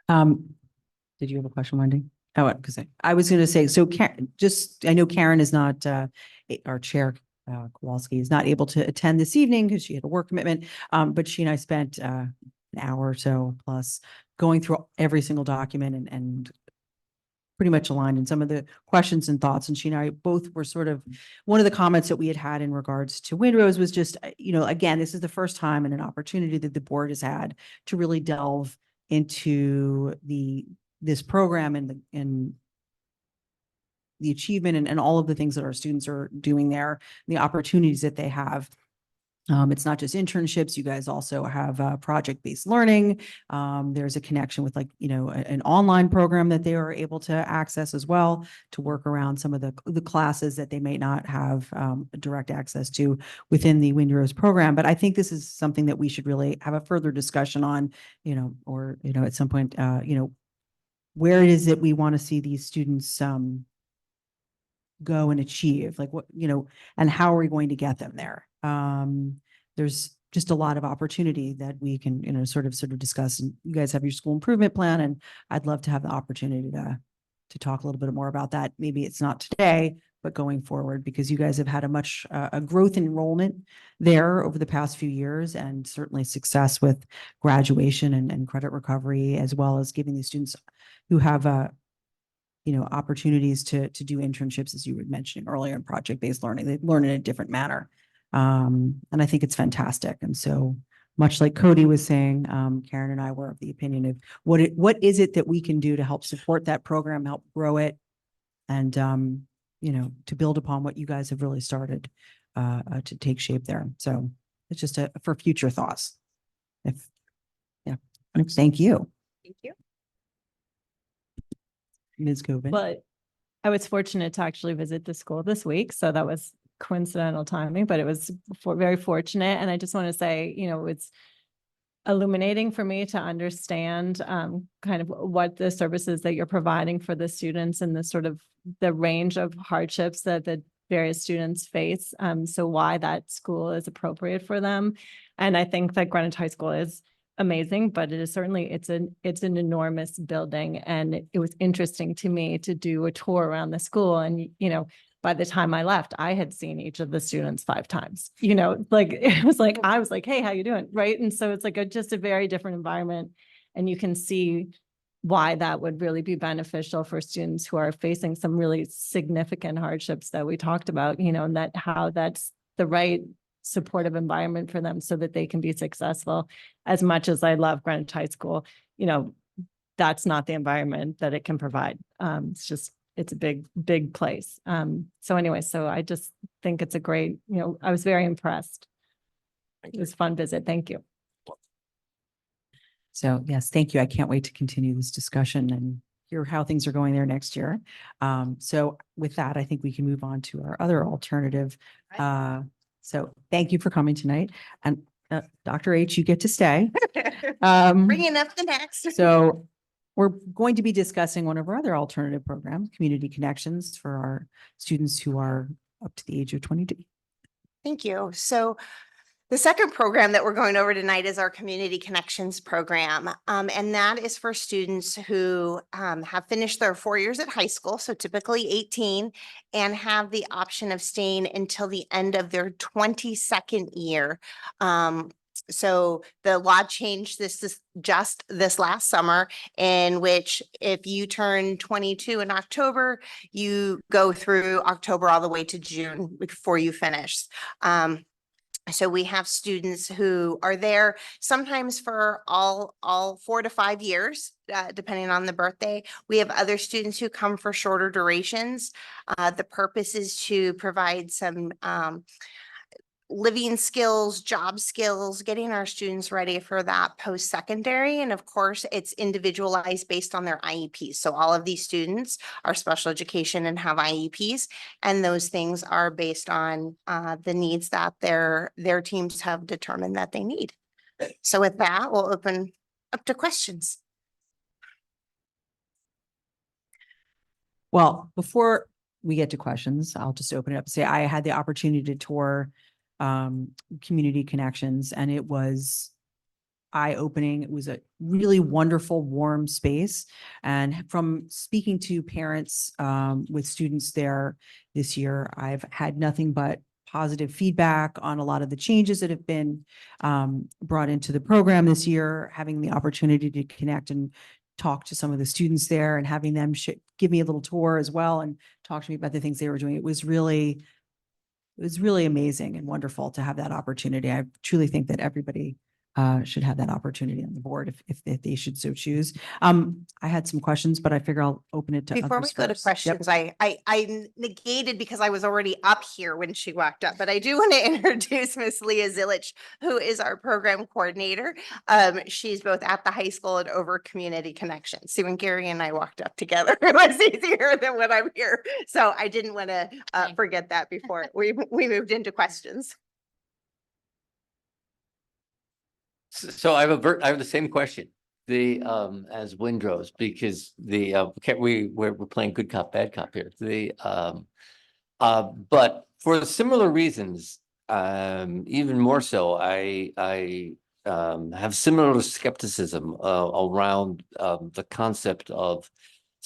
Did you have a question, Wendy? Oh, because I was going to say, so I know Karen is not, our chair, Kowalski is not able to attend this evening because she had a work commitment. But she and I spent an hour or so plus going through every single document and pretty much aligned in some of the questions and thoughts. And she and I both were sort of, one of the comments that we had in regards to Windrose was just, again, this is the first time and an opportunity that the board has had to really delve into this program and the achievement and all of the things that our students are doing there, the opportunities that they have. It's not just internships. You guys also have project-based learning. There's a connection with an online program that they are able to access as well to work around some of the classes that they may not have direct access to within the Windrose program. But I think this is something that we should really have a further discussion on, or at some point, where it is that we want to see these students go and achieve, like what, and how are we going to get them there? There's just a lot of opportunity that we can, sort of discuss, and you guys have your school improvement plan, and I'd love to have the opportunity to talk a little bit more about that. Maybe it's not today, but going forward, because you guys have had a growth in enrollment there over the past few years, and certainly success with graduation and credit recovery, as well as giving the students who have opportunities to do internships, as you were mentioning earlier, in project-based learning. They learn in a different manner. And I think it's fantastic. And so much like Cody was saying, Karen and I were of the opinion of what is it that we can do to help support that program, help grow it, and, to build upon what you guys have really started to take shape there. So it's just for future thoughts. Thank you. Thank you. Ms. Govan. But I was fortunate to actually visit the school this week, so that was coincidental timing, but it was very fortunate. And I just want to say, it's illuminating for me to understand kind of what the services that you're providing for the students and the sort of the range of hardships that the various students face. So why that school is appropriate for them. And I think that Greenwich High School is amazing, but it is certainly, it's an enormous building. And it was interesting to me to do a tour around the school. And, by the time I left, I had seen each of the students 5 times, it was like, I was like, hey, how you doing? Right. And so it's like just a very different environment. And you can see why that would really be beneficial for students who are facing some really significant hardships that we talked about, and how that's the right supportive environment for them so that they can be successful. As much as I love Greenwich High School, that's not the environment that it can provide. It's a big place. So anyway, so I just think it's a great, I was very impressed. It was a fun visit. Thank you. So yes, thank you. I can't wait to continue this discussion and hear how things are going there next year. So with that, I think we can move on to our other alternative. So thank you for coming tonight. And Dr. H, you get to stay. Bringing up the next. So we're going to be discussing one of our other alternative programs, Community Connections, for our students who are up to the age of 22. Thank you. So the second program that we're going over tonight is our Community Connections program. And that is for students who have finished their 4 years at high school, so typically 18, and have the option of staying until the end of their 22nd year. So the law changed just this last summer, in which if you turn 22 in October, you go through October all the way to June before you finish. So we have students who are there sometimes for all 4 to 5 years, depending on the birthday. We have other students who come for shorter durations. The purpose is to provide some living skills, job skills, getting our students ready for that post-secondary. And of course, it's individualized based on their IEPs. So all of these students are special education and have IEPs, and those things are based on the needs that their teams have determined that they need. So with that, we'll open up to questions. Well, before we get to questions, I'll just open it up and say, I had the opportunity to tour Community Connections, and it was eye-opening. It was a really wonderful, warm space. And from speaking to parents with students there this year, I've had nothing but positive feedback on a lot of the changes that have been brought into the program this year, having the opportunity to connect and talk to some of the students there and having them give me a little tour as well and talk to me about the things they were doing. It was really amazing and wonderful to have that opportunity. I truly think that everybody should have that opportunity on the board if they should so choose. I had some questions, but I figure I'll open it to Before we others go to first. Yep. questions, I negated because I was already up here when she walked up, but I do want to introduce Miss Leah Zilich, who is our program coordinator. She's both at the high school and over Community Connections. See, when Gary and I walked up together, it was easier than when I'm here. So I didn't want to forget that before we moved into questions. So I have the same question, as Windrose, because we're playing good cop, bad cop here. But for similar reasons, even more so, I have similar skepticism around the concept of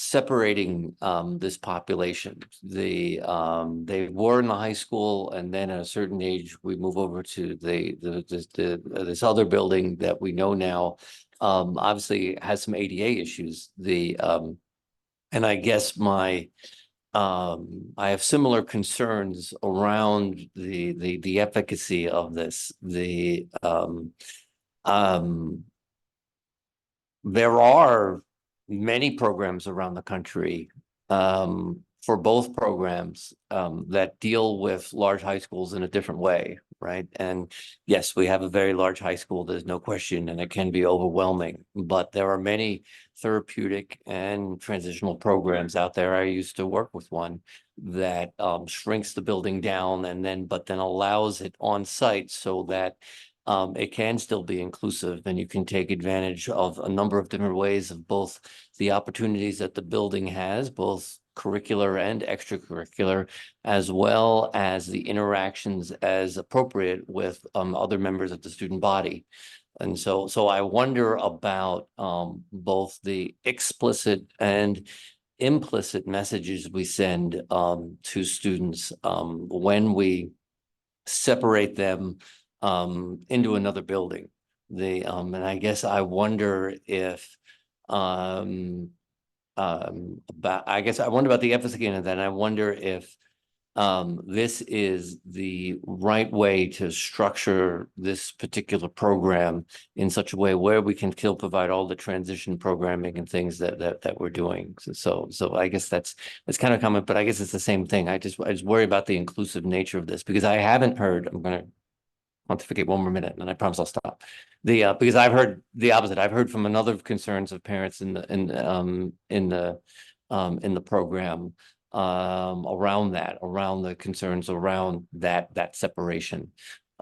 separating this population. They were in the high school, and then at a certain age, we move over to this other building that we know now obviously has some ADA issues. And I guess I have similar concerns around the efficacy of this. There are many programs around the country for both programs that deal with large high schools in a different way, right? And yes, we have a very large high school, there's no question, and it can be overwhelming, but there are many therapeutic and transitional programs out there. I used to work with one that shrinks the building down but then allows it on site so that it can still be inclusive, and you can take advantage of a number of different ways of both the opportunities that the building has, both curricular and extracurricular, as well as the interactions as appropriate with other members of the student body. And so I wonder about both the explicit and implicit messages we send to students when we separate them into another building. And I guess I wonder if I wonder about the efficacy of that. And I wonder if this is the right way to structure this particular program in such a way where we can still provide all the transition programming and things that we're doing. So I guess that's kind of common, but I guess it's the same thing. I just worry about the inclusive nature of this, because I haven't heard, I'm going to pontificate one more minute and I promise I'll stop. Because I've heard the opposite. I've heard from another concerns of parents in the program around the concerns around that separation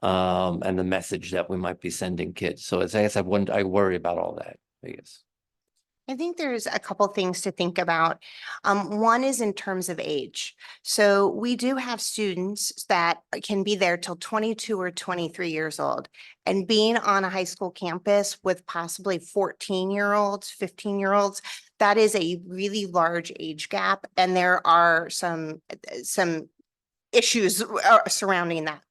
and the message that we might be sending kids. So as I guess I worry about all that, I guess. I think there's a couple things to think about. One is in terms of age. So we do have students that can be there till 22 or 23 years old. And being on a high school campus with possibly 14-year-olds, 15-year-olds, that is a really large age gap. And there are some issues surrounding that.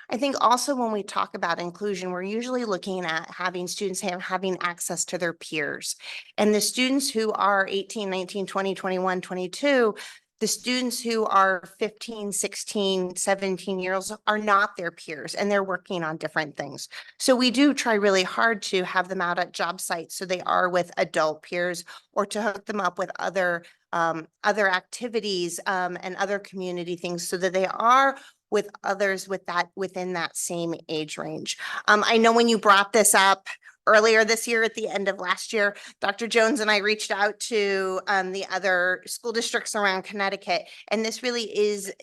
I think also when we talk about inclusion, we're usually looking at having students having access to their peers. And the students who are 18, 19, 20, 21, 22, the students who are 15, 16, 17 years old are not their peers, and they're working on different things. So we do try really hard to have them out at job sites so they are with adult peers, or to hook them up with other activities and other community things so that they are with others within that same age range. I know when you brought this up earlier this year, at the end of last year, Dr. Jones and I reached out to the other school districts around Connecticut. And this really is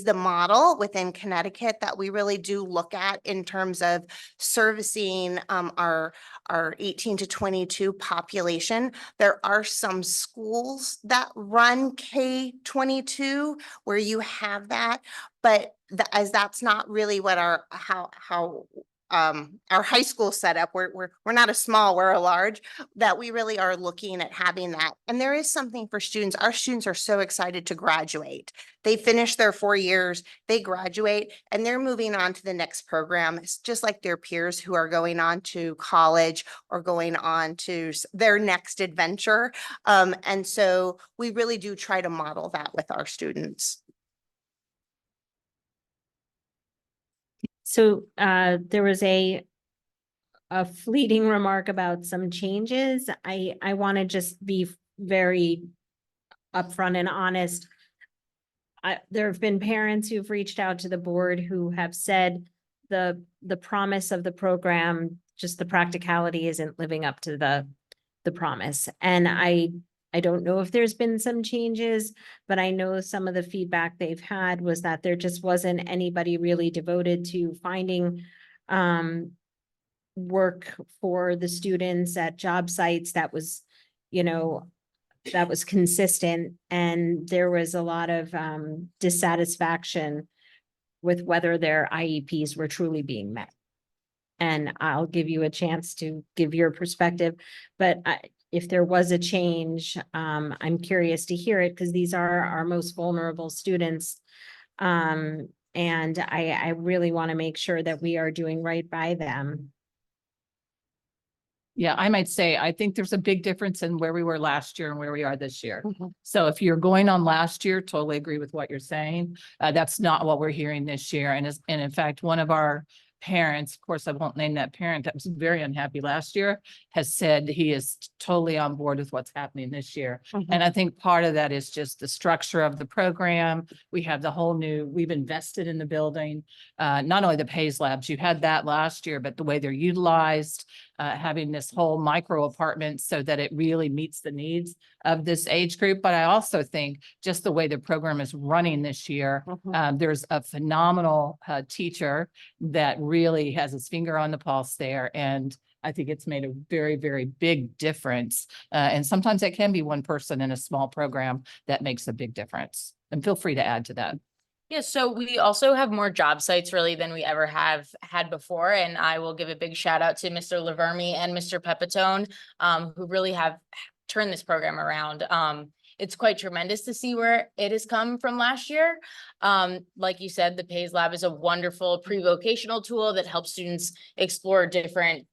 the model within Connecticut that we really do look at in terms of servicing our 18 to 22 population. There are some schools that run K-22 where you have that, but as that's not really what our high school setup, we're not a small, we're a large, that we really are looking at having that. And there is something for students. Our students are so excited to graduate. They finish their 4 years, they graduate, and they're moving on to the next program. It's just like their peers who are going on to college or going on to their next adventure. And so we really do try to model that with our students. So there was a fleeting remark about some changes. I want to just be very upfront and honest. There have been parents who've reached out to the board who have said the promise of the program, just the practicality isn't living up to the promise. And I don't know if there's been some changes, but I know some of the feedback they've had was that there just wasn't anybody really devoted to finding work for the students at job sites that was, that was consistent. And there was a lot of dissatisfaction with whether their IEPs were truly being met. And I'll give you a chance to give your perspective, but if there was a change, I'm curious to hear it because these are our most vulnerable students. And I really want to make sure that we are doing right by them. Yeah, I might say, I think there's a big difference in where we were last year and where we are this year. So if you're going on last year, totally agree with what you're saying. That's not what we're hearing this year. And in fact, one of our parents, of course, I won't name that parent, that was very unhappy last year, has said he is totally on board with what's happening this year. And I think part of that is just the structure of the program. We have the whole we've invested in the building, not only the PACE labs, you had that last year, but the way they're utilized, having this whole micro apartment so that it really meets the needs of this age group. But I also think just the way the program is running this year, there's a phenomenal teacher that really has his finger on the pulse there. And I think it's made a very, very big difference. And sometimes it can be one person in a small program that makes a big difference. And feel free to add to that. Yeah, so we also have more job sites really than we ever have had before. And I will give a big shout out to Mr. Laverme and Mr. Pepitone, who really have turned this program around. It's quite tremendous to see where it has come from last year. Like you said, the PACE Lab is a wonderful pre-vocational tool that helps students explore different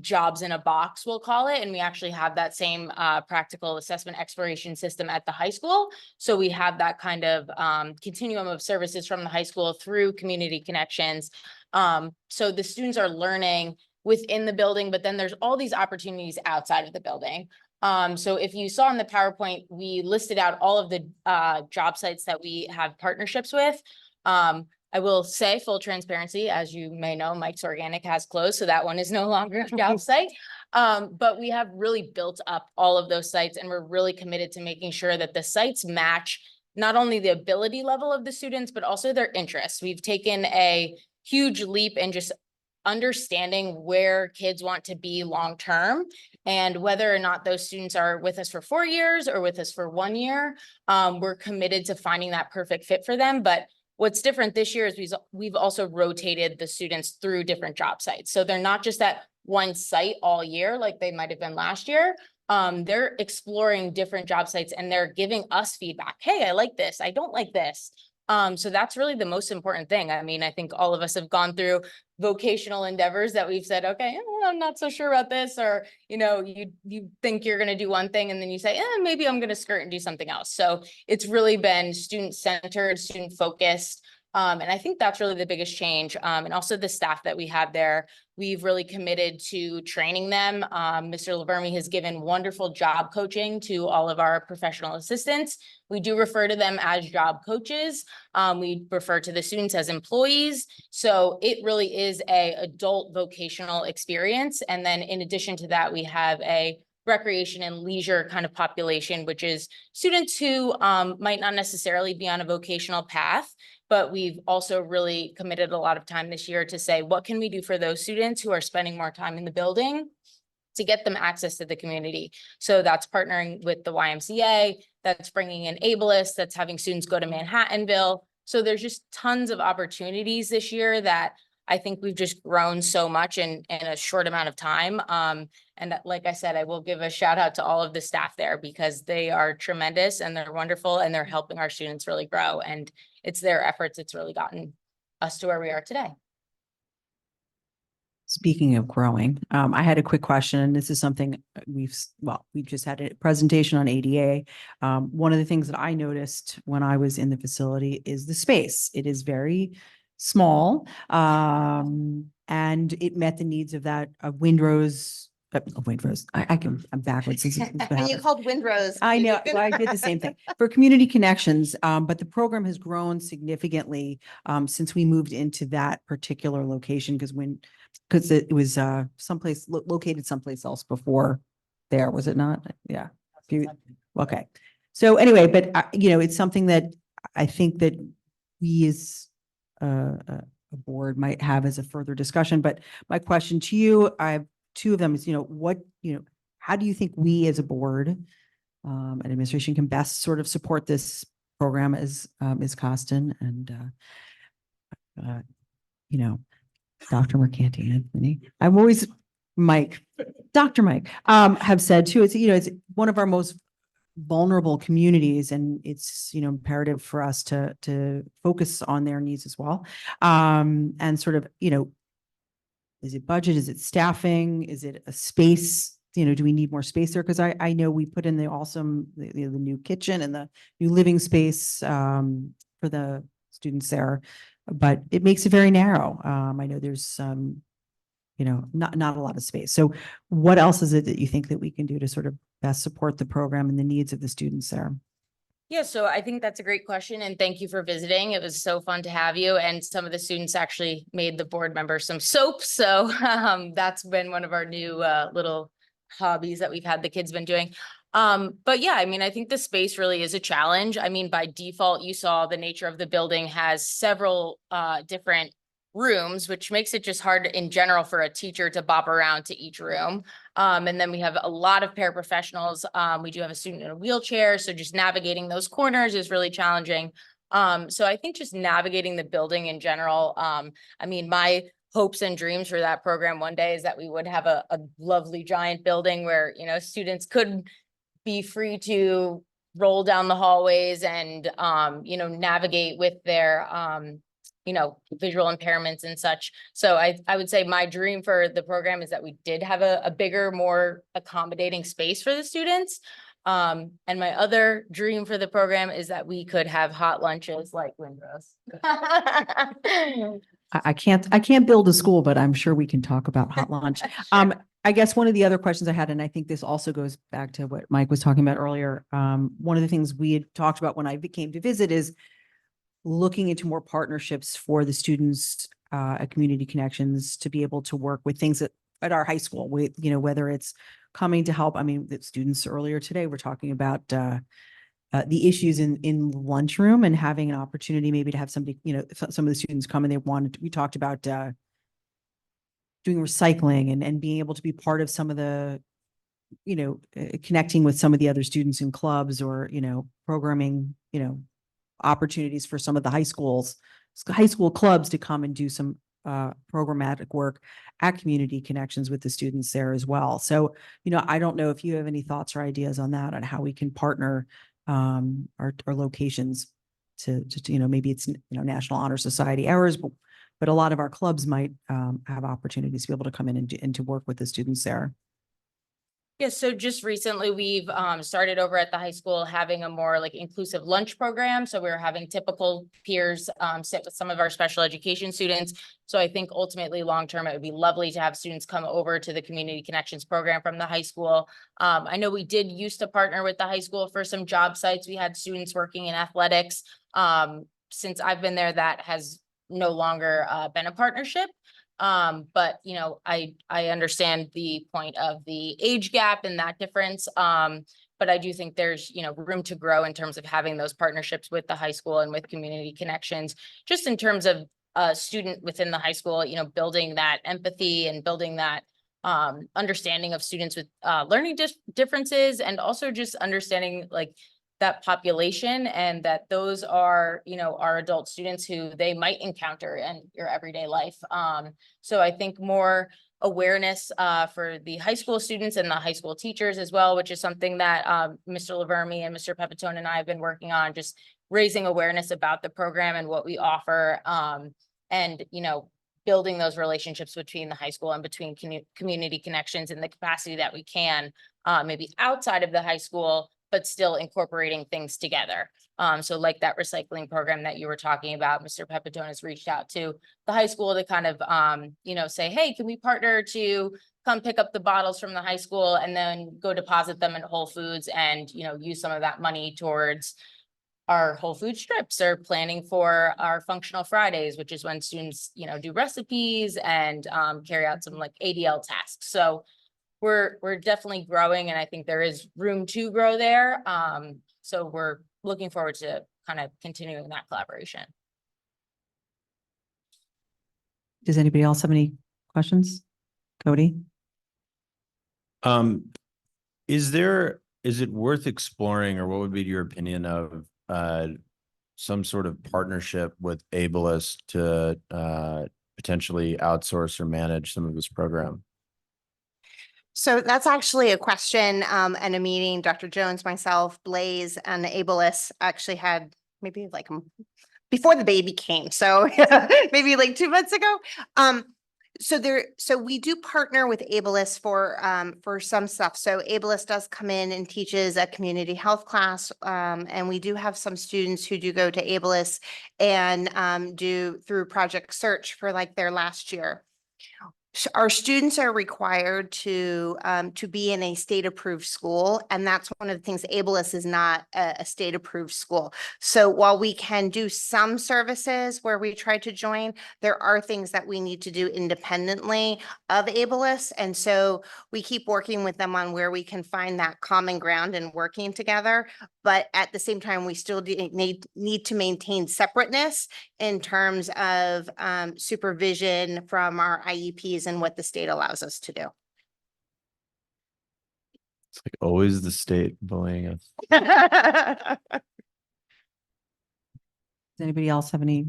jobs in a box, we'll call it. And we actually have that same practical assessment exploration system at the high school. So we have that kind of continuum of services from the high school through community connections. So the students are learning within the building, but then there's all these opportunities outside of the building. So if you saw in the PowerPoint, we listed out all of the job sites that we have partnerships with. I will say full transparency, as you may know, Mike's Organic has closed, so that one is no longer a job site. But we have really built up all of those sites, and we're really committed to making sure that the sites match not only the ability level of the students, but also their interests. We've taken a huge leap in just understanding where kids want to be long-term and whether or not those students are with us for 4 years or with us for 1 year. We're committed to finding that perfect fit for them. But what's different this year is we've also rotated the students through different job sites. So they're not just at one site all year like they might have been last year. They're exploring different job sites and they're giving us feedback. Hey, I like this. I don't like this. So that's really the most important thing. I mean, I think all of us have gone through vocational endeavors that we've said, okay, I'm not so sure about this, or, you think you're going to do one thing and then you say, maybe I'm going to skirt and do something else. So it's really been student-centered, student-focused, And I think that's really the biggest change. And also the staff that we have there, we've really committed to training them. Mr. Laverme has given wonderful job coaching to all of our professional assistants. We do refer to them as job coaches. We refer to the students as employees. So it really is a adult vocational experience. And then in addition to that, we have a recreation and leisure kind of population, which is students who might not necessarily be on a vocational path, but we've also really committed a lot of time this year to say, what can we do for those students who are spending more time in the building to get them access to the community? So that's partnering with the YMCA, that's bringing in Ableist, that's having students go to Manhattanville. So there's just tons of opportunities this year that I think we've just grown so much in a short amount of time. And like I said, I will give a shout out to all of the staff there because they are tremendous and they're wonderful and they're helping our students really grow. And it's their efforts that's really gotten us to where we are today. Speaking of growing, I had a quick question, and this is something we've just had a presentation on ADA. One of the things that I noticed when I was in the facility is the space. It is very small, and it met the needs of Windrose. I'm backwards. Since it's And you called Windrose. I know, well, I did the same thing for community connections, but the program has grown significantly since we moved into that particular location because it was someplace located someplace else before there, was it not? Yeah. Okay. So anyway, but it's something that I think that we as a board might have as a further discussion. But my question to you, I have two of them is, how do you think we as a board and administration can best sort of support this program as Ms. Costin and Dr. Mercanti, Anthony. I'm always Dr. Mike, have said too, it's one of our most vulnerable communities, and it's, imperative for us to focus on their needs as well. And sort of, is it budget? Is it staffing? Is it a space? Do we need more space there? Because I know we put in the new kitchen and the new living space for the students there, but it makes it very narrow. I know there's not a lot of space. So what else is it that you think that we can do to sort of best support the program and the needs of the students there? Yeah, so I think that's a great question, and thank you for visiting. It was so fun to have you, and some of the students actually made the board members some soap. So that's been one of our new little hobbies that we've had the kids been doing. But yeah, I think the space really is a challenge. By default, you saw the nature of the building has several different rooms, which makes it just hard in general for a teacher to bop around to each room. And then we have a lot of paraprofessionals. We do have a student in a wheelchair, so just navigating those corners is really challenging. So I think just navigating the building in general, my hopes and dreams for that program one day is that we would have a lovely giant building where, students could be free to roll down the hallways and, navigate with their, visual impairments and such. So I would say my dream for the program is that we did have a bigger, more accommodating space for the students. And my other dream for the program is that we could have hot lunches like Windrose. I can't build a school, but I'm sure we can talk about hot lunch. I guess one of the other questions I had, and I think this also goes back to what Mike was talking about earlier. One of the things we had talked about when I came to visit is looking into more partnerships for the students at Community Connections to be able to work with things at our high school, with, whether it's coming to help. The students earlier today were talking about the issues in lunchroom and having an opportunity maybe to have somebody, some of the students come and we talked about doing recycling and being able to be part of some of the, connecting with some of the other students in clubs or, programming, opportunities for some of the high school clubs to come and do some programmatic work at Community Connections with the students there as well. So, I don't know if you have any thoughts or ideas on that, on how we can partner our locations to maybe it's, National Honor Society hours, but a lot of our clubs might have opportunities to be able to come in and to work with the students there. Yeah, so just recently, we've started over at the high school having a more like inclusive lunch program. So we're having typical peers sit with some of our special education students. So I think ultimately, long-term, it would be lovely to have students come over to the Community Connections program from the high school. I know we did used to partner with the high school for some job sites. We had students working in athletics. Since I've been there, that has no longer been a partnership. But you know, I understand the point of the age gap and that difference. But I do think there's, you know, room to grow in terms of having those partnerships with the high school and with Community Connections, just in terms of a student within the high school, you know, building that empathy and building that understanding of students with learning differences, and also just understanding like that population, and that those are, you know, our adult students who they might encounter in your everyday life. So I think more awareness for the high school students and the high school teachers as well, which is something that Mr. Laverme and Mr. Pepitone and I have been working on, just raising awareness about the program and what we offer, and, you know, building those relationships between the high school and between Community Connections in the capacity that we can, maybe outside of the high school, but still incorporating things together. So like that recycling program that you were talking about, Mr. Pepitone has reached out to the high school to kind of, you know, say, hey, can we partner to come pick up the bottles from the high school and then go deposit them at Whole Foods, and, you know, use some of that money towards our Whole Food trips, or planning for our Functional Fridays, which is when students, you know, do recipes and carry out some like ADL tasks. So we're definitely growing, and I think there is room to grow there. So we're looking forward to kind of continuing that collaboration. Does anybody else have any questions? Cody? Is it worth exploring, or what would be your opinion of some sort of partnership with Ableist to potentially outsource or manage some of this program? So that's actually a question and a meeting Dr. Jones, myself, Blaze, and Ableist actually had maybe like before the baby came. So maybe like 2 months ago. So we do partner with Ableist for some stuff. So Ableist does come in and teaches a community health class. And we do have some students who do go to Ableist and do through Project Search for like their last year. Our students are required to be in a state approved school, and that's one of the things. Ableist is not a state approved school. So while we can do some services where we try to join, there are things that we need to do independently of Ableist. And so we keep working with them on where we can find that common ground and working together. But at the same time, we still need to maintain separateness in terms of supervision from our IEPs and what the state allows us to do. It's like always the state bullying us. Does anybody else have any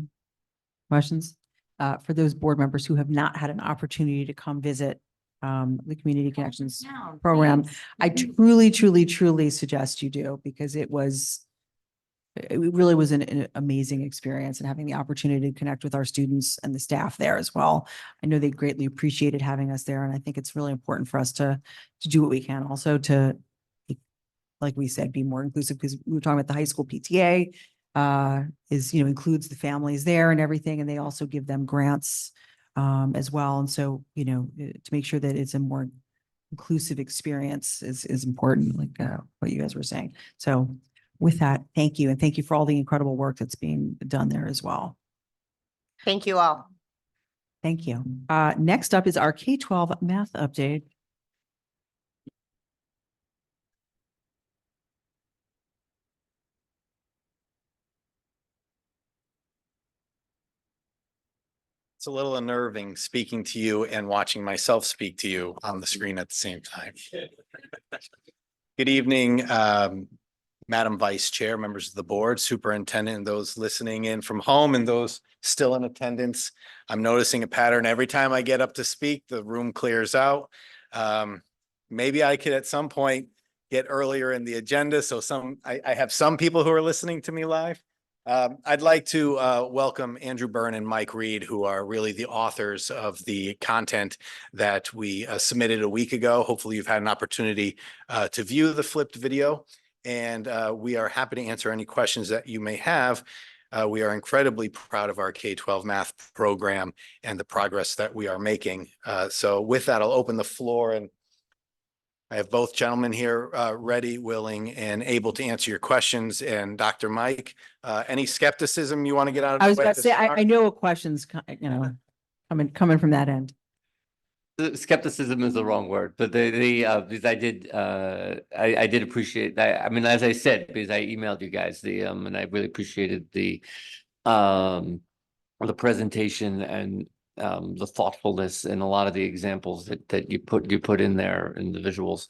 questions? For those board members who have not had an opportunity to come visit the Community Connections program, I truly suggest you do, because it really was an amazing experience, and having the opportunity to connect with our students and the staff there as well. I know they greatly appreciated having us there, and I think it's really important for us to do what we can also to, like we said, be more inclusive, because we were talking about the high school PTA includes the families there and everything, and they also give them grants as well. And so, to make sure that it's a more inclusive experience is important, like what you guys were saying. So with that, thank you. And thank you for all the incredible work that's being done there as well. Thank you all. Thank you. Next up is our K-12 math update. It's a little unnerving speaking to you and watching myself speak to you on the screen at the same time. Good evening, Madam Vice Chair, members of the board, superintendent, and those listening in from home and those still in attendance. I'm noticing a pattern. Every time I get up to speak, the room clears out. Maybe I could at some point get earlier in the agenda. So I have some people who are listening to me live. I'd like to welcome Andrew Byrne and Mike Reed, who are really the authors of the content that we submitted a week ago. Hopefully you've had an opportunity to view the flipped video, and we are happy to answer any questions that you may have. We are incredibly proud of our K-12 math program and the progress that we are making. So with that, I'll open the floor, and I have both gentlemen here ready, willing, and able to answer your questions. And Dr. Mike, any skepticism you want to get out of? I was the way about to say, I start? know a question's, coming from that end. Skepticism is the wrong word, but because I did appreciate that. I mean, as I said, because I emailed you guys and I really appreciated the presentation and the thoughtfulness and a lot of the examples that you put in there in the visuals.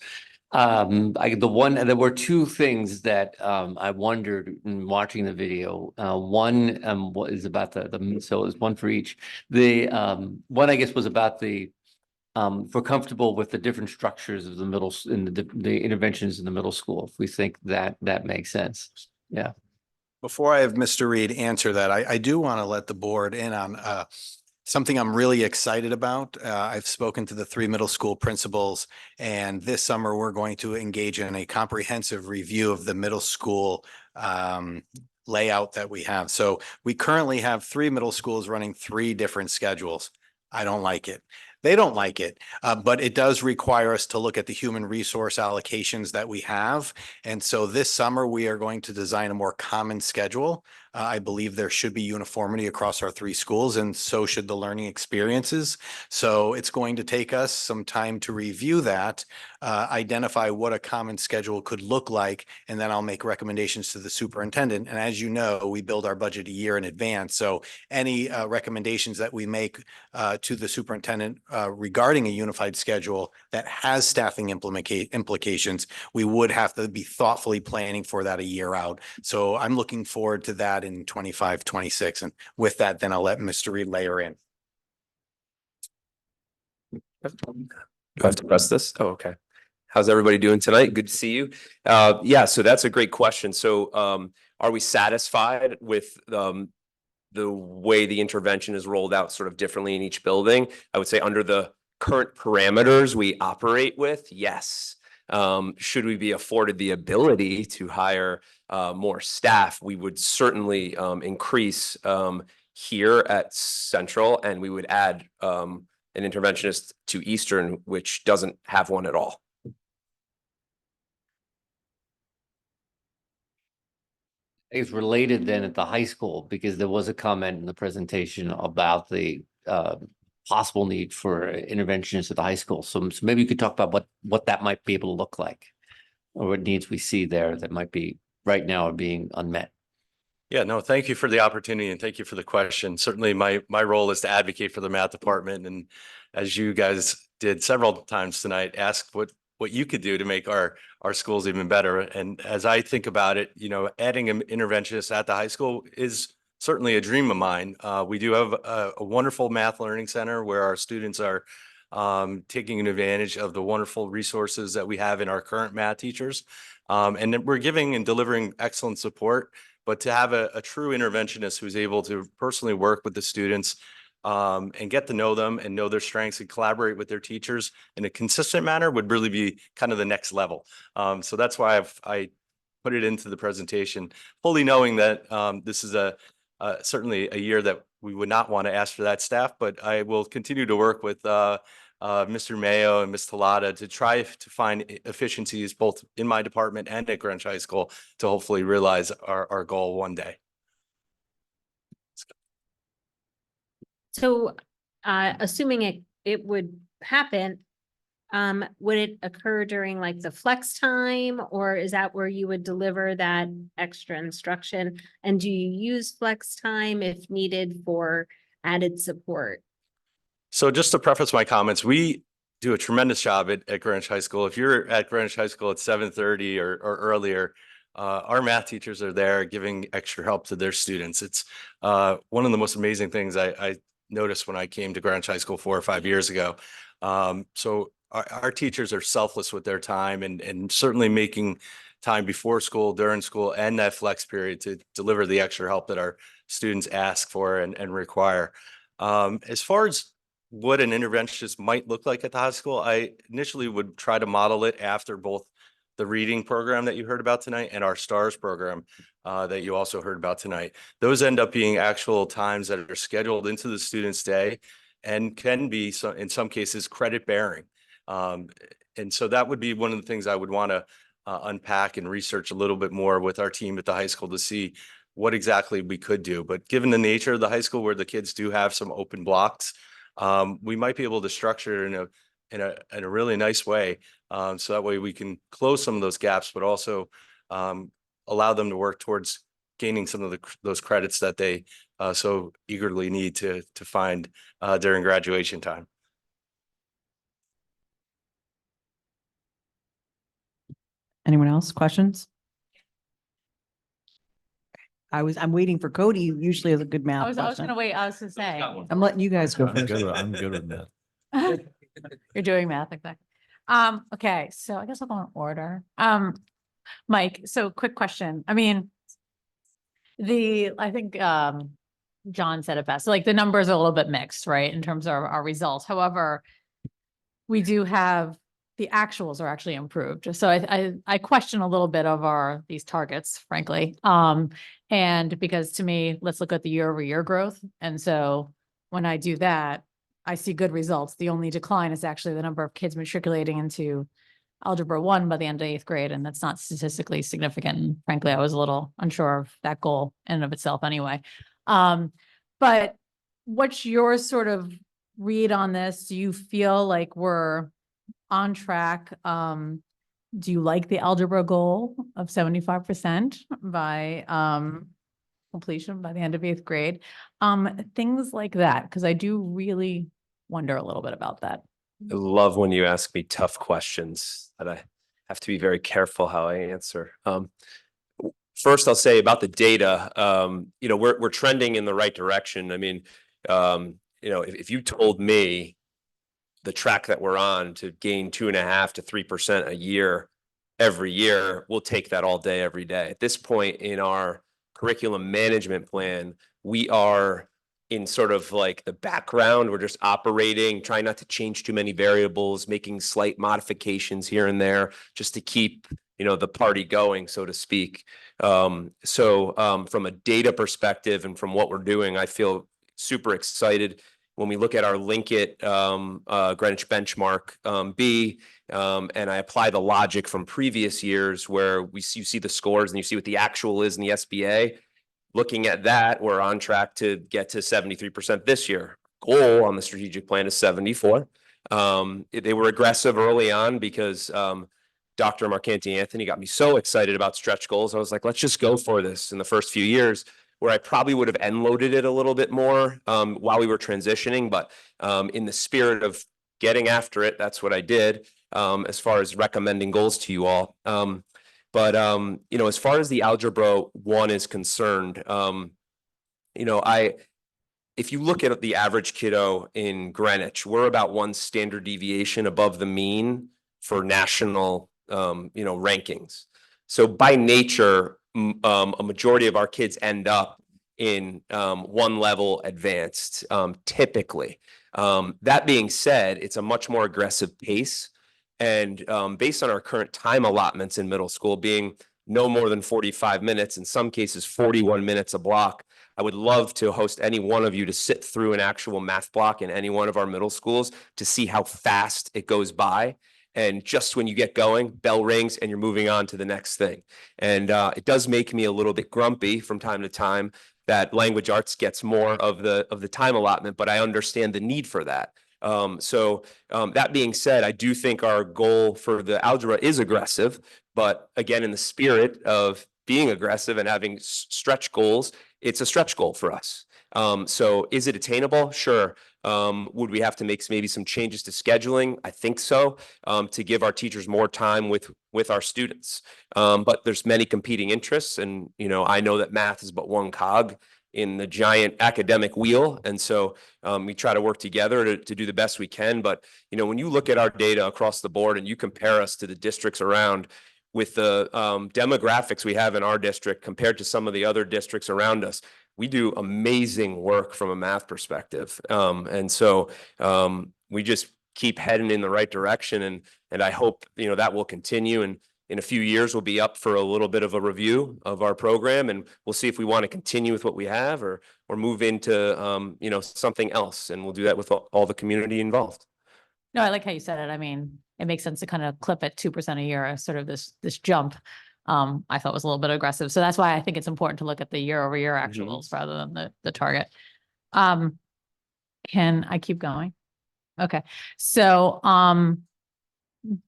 There were two things that I wondered in watching the video. One what is about so it was one for each. The one I guess was about if we're comfortable with the different structures of the interventions in the middle school, if we think that makes sense. Yeah. Before I have Mr. Reed answer that, I do want to let the board in on something I'm really excited about. I've spoken to the 3 middle school principals, and this summer we're going to engage in a comprehensive review of the middle school layout that we have. So we currently have 3 middle schools running 3 different schedules. I don't like it. They don't like it, but it does require us to look at the human resource allocations that we have. And so this summer, we are going to design a more common schedule. I believe there should be uniformity across our 3 schools, and so should the learning experiences. So it's going to take us some time to review that, identify what a common schedule could look like, and then I'll make recommendations to the superintendent. And as you know, we build our budget a year in advance. So any recommendations that we make to the superintendent regarding a unified schedule that has staffing implications, we would have to be thoughtfully planning for that a year out. So I'm looking forward to that in 25, 26. And with that, then I'll let Mr. Reed layer in. Do I have to press this? Oh, okay. How's everybody doing tonight? Good to see you. Yeah, so that's a great question. So are we satisfied with the way the intervention is rolled out sort of differently in each building? I would say under the current parameters we operate with, yes. Should we be afforded the ability to hire more staff, we would certainly increase here at Central, and we would add an interventionist to Eastern, which doesn't have one at all. It's related then at the high school, because there was a comment in the presentation about the possible need for interventionists at the high school. So maybe you could talk about what that might be able to look like, or what needs we see there that might be right now are being unmet. Yeah, no, thank you for the opportunity and thank you for the question. Certainly my role is to advocate for the math department. And as you guys did several times tonight, ask what you could do to make our schools even better. And as I think about it, adding an interventionist at the high school is certainly a dream of mine. We do have a wonderful math learning center where our students are taking advantage of the wonderful resources that we have in our current math teachers. And then we're giving and delivering excellent support, but to have a true interventionist who's able to personally work with the students and get to know them and know their strengths and collaborate with their teachers in a consistent manner would really be kind of the next level. So that's why I put it into the presentation, fully knowing that this is certainly a year that we would not want to ask for that staff, but I will continue to work with Mr. Mayo and Ms. Talata to try to find efficiencies both in my department and at Greenwich High School to hopefully realize our goal one day. So assuming it would happen, would it occur during like the flex time, or is that where you would deliver that extra instruction? And do you use flex time if needed for added support? So just to preface my comments, we do a tremendous job at Greenwich High School. If you're at Greenwich High School at 7:30 or earlier, our math teachers are there giving extra help to their students. It's one of the most amazing things I noticed when I came to Greenwich High School 4 or 5 years ago. So our teachers are selfless with their time and certainly making time before school, during school, and that flex period to deliver the extra help that our students ask for and require. As far as what an interventionist might look like at the high school, I initially would try to model it after both the reading program that you heard about tonight and our STARS program that you also heard about tonight. Those end up being actual times that are scheduled into the student's day and can be, in some cases, credit bearing. And so that would be one of the things I would want to unpack and research a little bit more with our team at the high school to see what exactly we could do. But given the nature of the high school where the kids do have some open blocks, we might be able to structure it in a really nice way. So that way we can close some of those gaps, but also allow them to work towards gaining some of those credits that they so eagerly need to find during graduation time. Anyone else? Questions? I'm waiting for Cody, who usually has a good math I was question. gonna wait, I was gonna say. I'm letting you guys go I'm first. good with, I'm good with that. You're doing math, exactly. Okay, so I guess I'll go in order. Mike, so quick question. I mean, I think, John said it best, like the numbers are a little bit mixed, right, in terms of our results. However, we do have, the actuals are actually improved. So I question a little bit of these targets, frankly. And because to me, let's look at the year over year growth. And so when I do that, I see good results. The only decline is actually the number of kids matriculating into Algebra 1 by the end of 8th grade, and that's not statistically significant. And frankly, I was a little unsure of that goal in and of itself anyway. But what's your sort of read on this? Do you feel like we're on track? Do you like the algebra goal of 75% by completion by the end of 8th grade? Things like that, because I do really wonder a little bit about that. I love when you ask me tough questions that I have to be very careful how I answer. First, I'll say about the data, we're trending in the right direction. I mean, if you told me the track that we're on to gain 2.5% to 3% a year, every year, we'll take that all day, every day. At this point in our curriculum management plan, we are in sort of like the background. We're just operating, trying not to change too many variables, making slight modifications here and there just to keep, the party going, so to speak. From a data perspective and from what we're doing, I feel super excited. When we look at our Linkit Greenwich benchmark B, and I apply the logic from previous years where you see the scores and you see what the actual is in the SBA, looking at that, we're on track to get to 73% this year. Goal on the strategic plan is 74. They were aggressive early on because Dr. Marcanti Anthony got me so excited about stretch goals. I was like, let's just go for this in the first few years, where I probably would have end loaded it a little bit more while we were transitioning. But in the spirit of getting after it, that's what I did as far as recommending goals to you all. As far as the Algebra 1 is concerned, if you look at the average kiddo in Greenwich, we're about 1 standard deviation above the mean for national, rankings. So by nature, a majority of our kids end up in 1 level advanced, typically. That being said, it's a much more aggressive pace. And based on our current time allotments in middle school being no more than 45 minutes, in some cases 41 minutes a block, I would love to host any one of you to sit through an actual math block in any one of our middle schools to see how fast it goes by. And just when you get going, bell rings and you're moving on to the next thing. And it does make me a little bit grumpy from time to time that language arts gets more of the time allotment, but I understand the need for that. That being said, I do think our goal for the algebra is aggressive, but again, in the spirit of being aggressive and having stretch goals, it's a stretch goal for us. So is it attainable? Sure. Would we have to make maybe some changes to scheduling? I think so, to give our teachers more time with our students. But there's many competing interests, and I know that math is but one cog in the giant academic wheel. And so we try to work together to do the best we can. But when you look at our data across the board and you compare us to the districts around, with the demographics we have in our district compared to some of the other districts around us, we do amazing work from a math perspective. And so we just keep heading in the right direction, and I hope, you know, that will continue. And in a few years, we'll be up for a little bit of a review of our program, and we'll see if we want to continue with what we have or move into you know, something else. And we'll do that with all the community involved. No, I like how you said it. I mean, it makes sense to kind of clip at 2% a year as sort of this jump. I thought was a little bit aggressive. So that's why I think it's important to look at the year-over-year actuals rather than the target. Can I keep going? Okay. So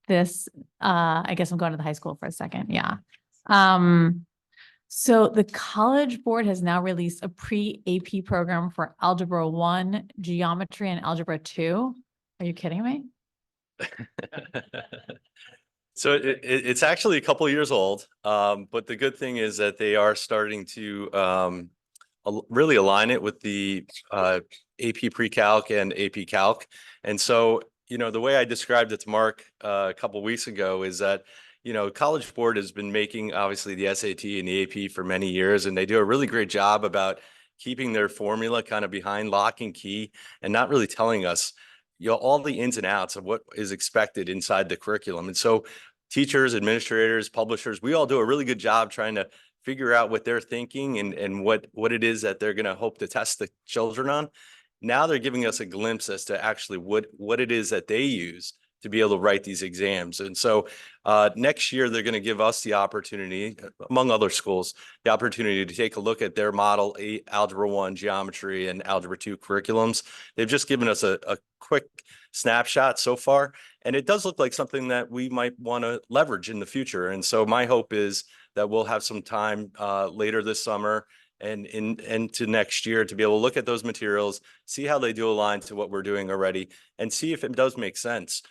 this I guess I'm going to the high school for a second. Yeah. So the College Board has now released a pre-AP program for Algebra 1, Geometry, and Algebra 2. Are you kidding me? So it's actually a couple of years old, but the good thing is that they are starting to really align it with the AP Pre-Calc and AP Calc. And so, you know, the way I described it to Mark a couple of weeks ago is that, you know, College Board has been making obviously the SAT and the AP for many years, and they do a really great job about keeping their formula kind of behind lock and key and not really telling us, you know, all the ins and outs of what is expected inside the curriculum. And so teachers, administrators, publishers, we all do a really good job trying to figure out what they're thinking and what it is that they're going to hope to test the children on. Now they're giving us a glimpse as to actually what it is that they use to be able to write these exams. And so next year, they're going to give us the opportunity, among other schools, the opportunity to take a look at their Model 8 Algebra 1 Geometry and Algebra 2 curriculums. They've just given us a quick snapshot so far, and it does look like something that we might want to leverage in the future. And so my hope is that we'll have some time later this summer and into next year to be able to look at those materials, see how they do align to what we're doing already, and see if it does make sense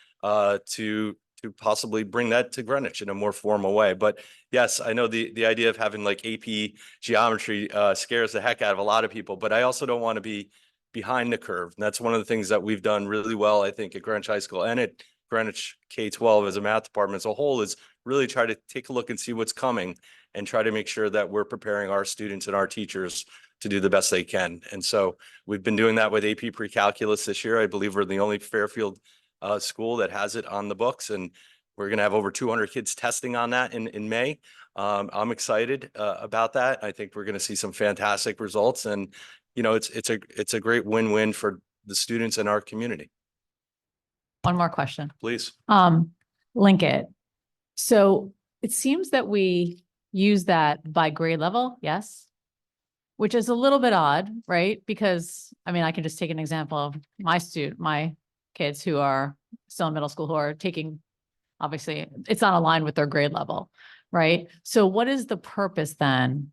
to possibly bring that to Greenwich in a more formal way. But yes, I know the idea of having like AP geometry scares the heck out of a lot of people, but I also don't want to be behind the curve. And that's one of the things that we've done really well, I think, at Greenwich High School and at Greenwich K-12 as a math department as a whole, is really try to take a look and see what's coming and try to make sure that we're preparing our students and our teachers to do the best they can. And so we've been doing that with AP Pre-Calculus this year. I believe we're the only Fairfield school that has it on the books, and we're going to have over 200 kids testing on that in May. I'm excited about that. I think we're going to see some fantastic results, and you know, it's a great win-win for the students in our community. One more question. Please. Link it. So it seems that we use that by grade level, yes? Which is a little bit odd, right? Because, I mean, I can just take an example of my kids who are still in middle school who are taking, obviously, it's not aligned with their grade level, right? So what is the purpose then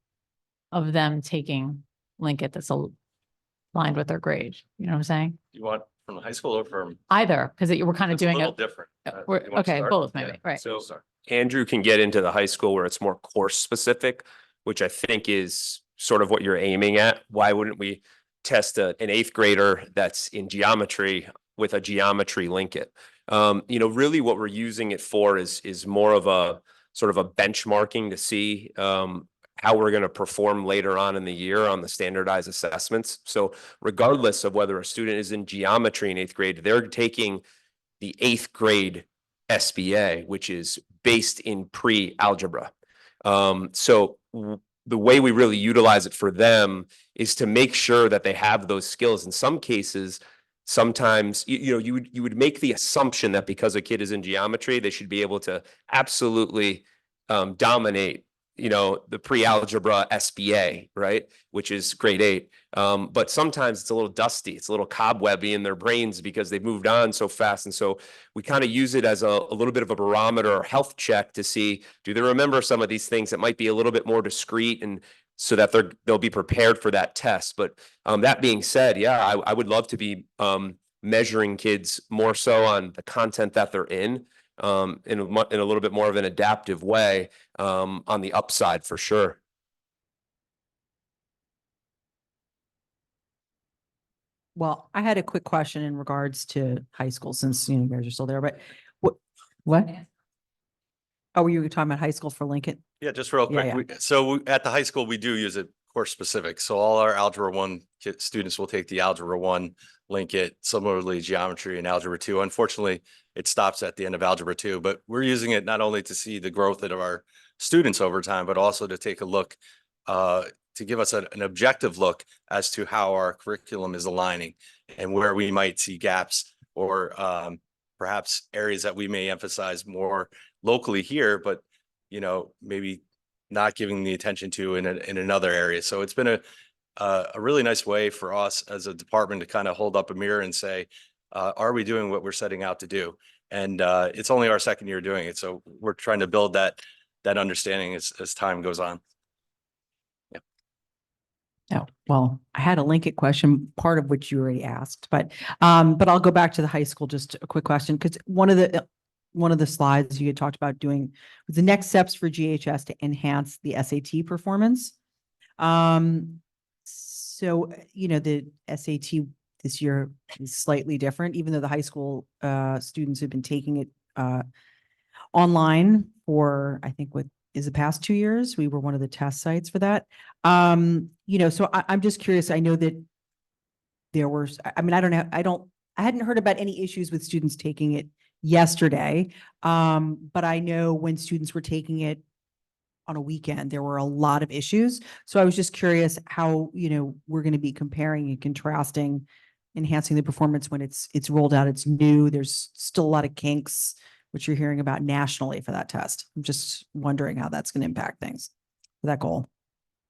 of them taking Link It that's aligned with their grade? You know what I'm saying? You want from the high school or from? Either, because we're kind of It's a doing little it. different. We're, You want to okay, start? both Yeah. maybe, right? So Andrew can get into the high school where it's more course specific, which I think is sort of what you're aiming at. Why wouldn't we test an 8th grader that's in geometry with a geometry Link It? You know, really what we're using it for is more of a sort of a benchmarking to see how we're going to perform later on in the year on the standardized assessments. So regardless of whether a student is in geometry in 8th grade, they're taking the 8th grade SBA, which is based in pre-algebra. So the way we really utilize it for them is to make sure that they have those skills. In some cases, sometimes, you know, you would make the assumption that because a kid is in geometry, they should be able to absolutely dominate, you know, the pre-algebra SBA, right? Which is grade 8. But sometimes it's a little dusty. It's a little cobwebby in their brains because they've moved on so fast. And so we kind of use it as a little bit of a barometer or health check to see, do they remember some of these things that might be a little bit more discrete, and so that they'll be prepared for that test. But that being said, yeah, I would love to be measuring kids more so on the content that they're in a little bit more of an adaptive way on the upside for sure. Well, I had a quick question in regards to high school, since you guys are still there, but what? Oh, you were talking about high school for Lincoln? Yeah, just real Yeah, quick. So at the high school, we do use it course specific. So all our Algebra 1 students will take the Algebra 1, link it, similarly geometry and Algebra 2. Unfortunately, it stops at the end of Algebra 2, but we're using it not only to see the growth of our students over time, but also to take a look, to give us an objective look as to how our curriculum is aligning and where we might see gaps or perhaps areas that we may emphasize more locally here, but maybe not giving the attention to in another area. So it's been a really nice way for us as a department to kind of hold up a mirror and say, are we doing what we're setting out to do? And it's only our second year doing it. So we're trying to build that understanding as time goes on. Oh, well, I had a Lincoln question, part of which you already asked, but I'll go back to the high school, just a quick question, because one of the slides you had talked about doing was the next steps for GHS to enhance the SAT performance. So, the SAT this year is slightly different, even though the high school students have been taking it online for, I think, the past 2 years. We were one of the test sites for that. So I'm just curious. I know that there were, I hadn't heard about any issues with students taking it yesterday. But I know when students were taking it on a weekend, there were a lot of issues. So I was just curious how, we're going to be comparing and contrasting, enhancing the performance when it's rolled out, it's new. There's still a lot of kinks, which you're hearing about nationally for that test. I'm just wondering how that's going to impact things for that goal.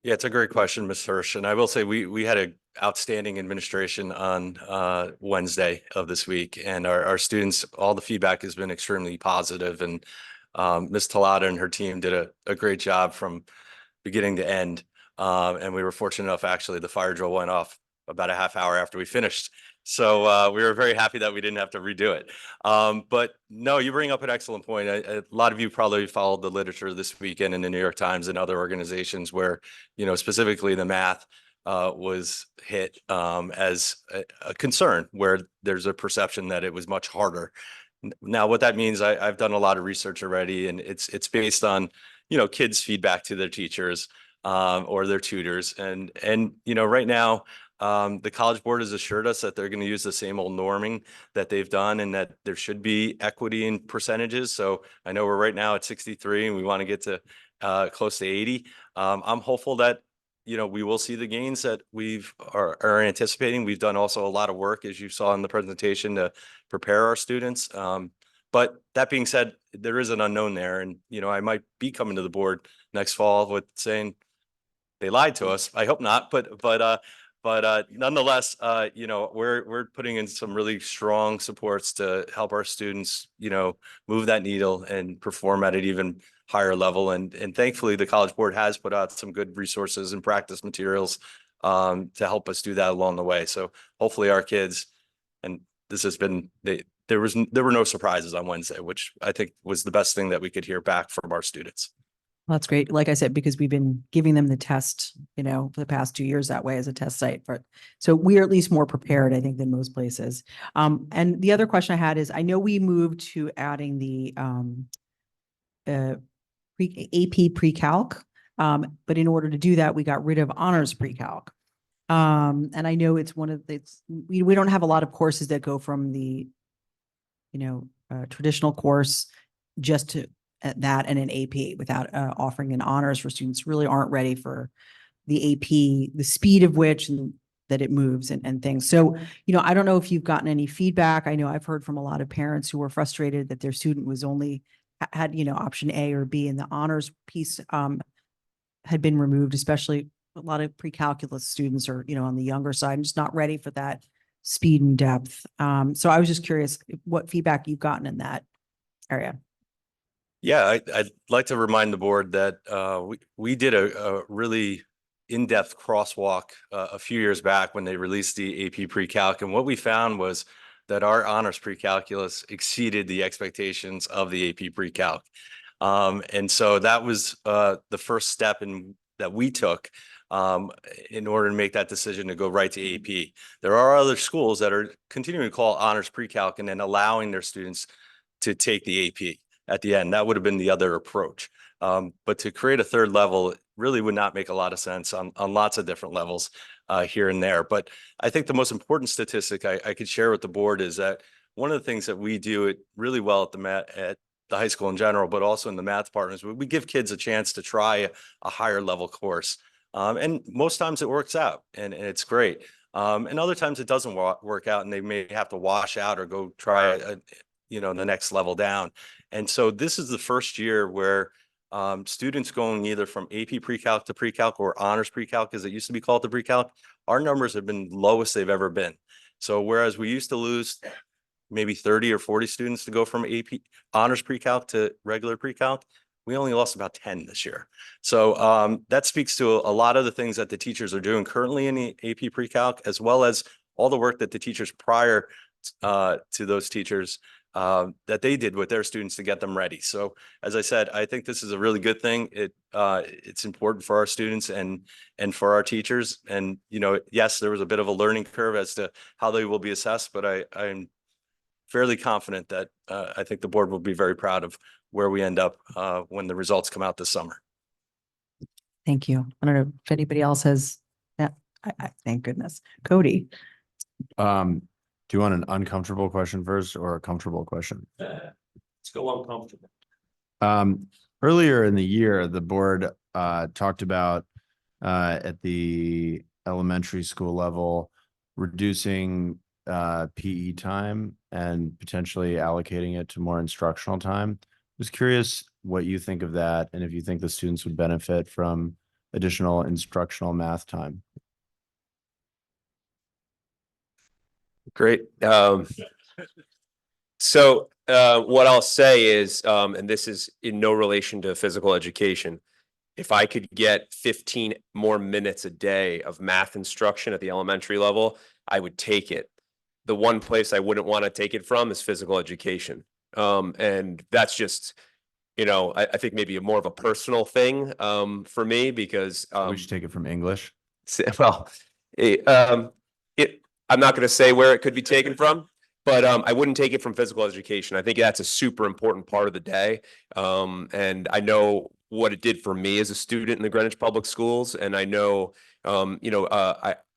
Yeah, it's a great question, Ms. Hirsch. And I will say we had an outstanding administration on Wednesday of this week, and our students, all the feedback has been extremely positive. And Ms. Talata and her team did a great job from beginning to end. And we were fortunate enough, actually, the fire drill went off about a half hour after we finished. So we were very happy that we didn't have to redo it. But no, you bring up an excellent point. A lot of you probably followed the literature this weekend in the New York Times and other organizations where, specifically the math was hit as a concern, where there's a perception that it was much harder. Now, what that means, I've done a lot of research already, and it's based on, kids' feedback to their teachers or their tutors. And right now, the College Board has assured us that they're going to use the same old norming that they've done, and that there should be equity in percentages. So I know we're right now at 63 and we want to get to close to 80. I'm hopeful that, we will see the gains that are anticipating. We've done also a lot of work, as you saw in the presentation, to prepare our students. But that being said, there is an unknown there. And, I might be coming to the board next fall with saying they lied to us. I hope not, but nonetheless, we're putting in some really strong supports to help our students, move that needle and perform at an even higher level. And thankfully, the College Board has put out some good resources and practice materials to help us do that along the way. So hopefully our kids, and this has been, there were no surprises on Wednesday, which I think was the best thing that we could hear back from our students. Well, that's great. Like I said, because we've been giving them the test, for the past 2 years that way as a test site. So we are at least more prepared, I think, than most places. And the other question I had is, I know we moved to adding the AP pre-calc, but in order to do that, we got rid of honors pre-calc. And I know it's we don't have a lot of courses that go from the, traditional course just to that and an AP without offering an honors for students really aren't ready for the AP, the speed of which and that it moves and things. So, I don't know if you've gotten any feedback. I know I've heard from a lot of parents who were frustrated that their student was only had, option A or B, and the honors piece had been removed, especially a lot of pre-calculus students are, on the younger side and just not ready for that speed and depth. So I was just curious what feedback you've gotten in that area. Yeah, I'd like to remind the board that we did a really in-depth crosswalk a few years back when they released the AP pre-calc. And what we found was that our honors pre-calculus exceeded the expectations of the AP pre-calc. And so that was the first step that we took in order to make that decision to go right to AP. There are other schools that are continuing to call honors pre-calc and then allowing their students to take the AP. at the end. That would have been the other approach. But to create a third level really would not make a lot of sense on lots of different levels here and there. But I think the most important statistic I could share with the board is that one of the things that we do it really well at the high school in general, but also in the math departments, we give kids a chance to try a higher level course. And most times it works out and it's great. And other times it doesn't work out and they may have to wash out or go try, the next level down. And so this is the first year where students going either from AP Pre-Calc to Pre-Calc or Honors Pre-Calc, as it used to be called, the Pre-Calc, our numbers have been lowest they've ever been. So whereas we used to lose maybe 30 or 40 students to go from AP Honors Pre-Calc to regular Pre-Calc, we only lost about 10 this year. So that speaks to a lot of the things that the teachers are doing currently in the AP Pre-Calc, as well as all the work that the teachers prior to those teachers that they did with their students to get them ready. So as I said, I think this is a really good thing. It's important for our students and for our teachers. And, yes, there was a bit of a learning curve as to how they will be assessed, but I'm fairly confident that I think the board will be very proud of where we end up when the results come out this summer. Thank you. I don't know if anybody else has, thank goodness. Cody. Do you want an uncomfortable question first or a comfortable question? Let's go uncomfortable. Earlier in the year, the board talked about at the elementary school level, reducing PE time and potentially allocating it to more instructional time. I was curious what you think of that and if you think the students would benefit from additional instructional math time. Great. So what I'll say is, and this is in no relation to physical education, if I could get 15 more minutes a day of math instruction at the elementary level, I would take it. The one place I wouldn't want to take it from is physical education. And that's just, I think maybe more of a personal thing for me because we should take it from English. Well, I'm not going to say where it could be taken from, but I wouldn't take it from physical education. I think that's a super important part of the day. And I know what it did for me as a student in the Greenwich Public Schools. And I know,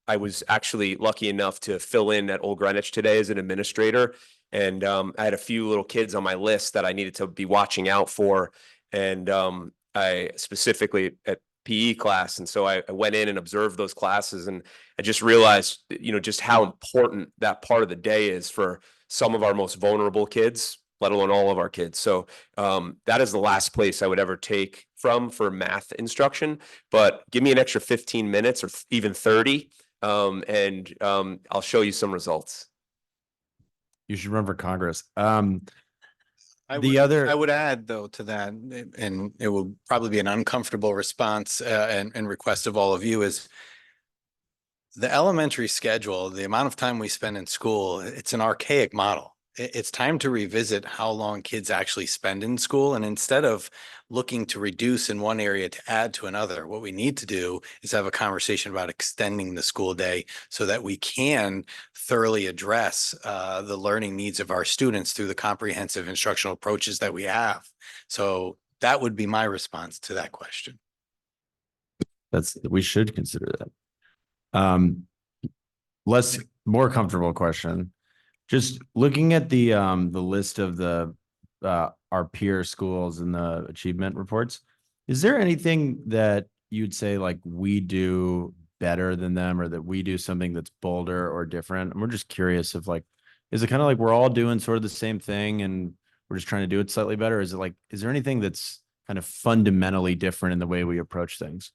I was actually lucky enough to fill in at Old Greenwich today as an administrator. And I had a few little kids on my list that I needed to be watching out for. And I specifically at PE class. And so I went in and observed those classes and I just realized, just how important that part of the day is for some of our most vulnerable kids, let alone all of our kids. So that is the last place I would ever take from for math instruction, but give me an extra 15 minutes or even 30 and I'll show you some results. You should run for Congress. I would add though to that, and it will probably be an uncomfortable response and request of all of you is the elementary schedule, the amount of time we spend in school, it's an archaic model. It's time to revisit how long kids actually spend in school. And instead of looking to reduce in one area to add to another, what we need to do is have a conversation about extending the school day so that we can thoroughly address the learning needs of our students through the comprehensive instructional approaches that we have. So that would be my response to that question. We should consider that. More comfortable question. Just looking at the list of our peer schools and the achievement reports, is there anything that you'd say like we do better than them or that we do something that's bolder or different? And we're just curious if is it kind of like we're all doing sort of the same thing and we're just trying to do it slightly better? Is there anything that's kind of fundamentally different in the way we approach things?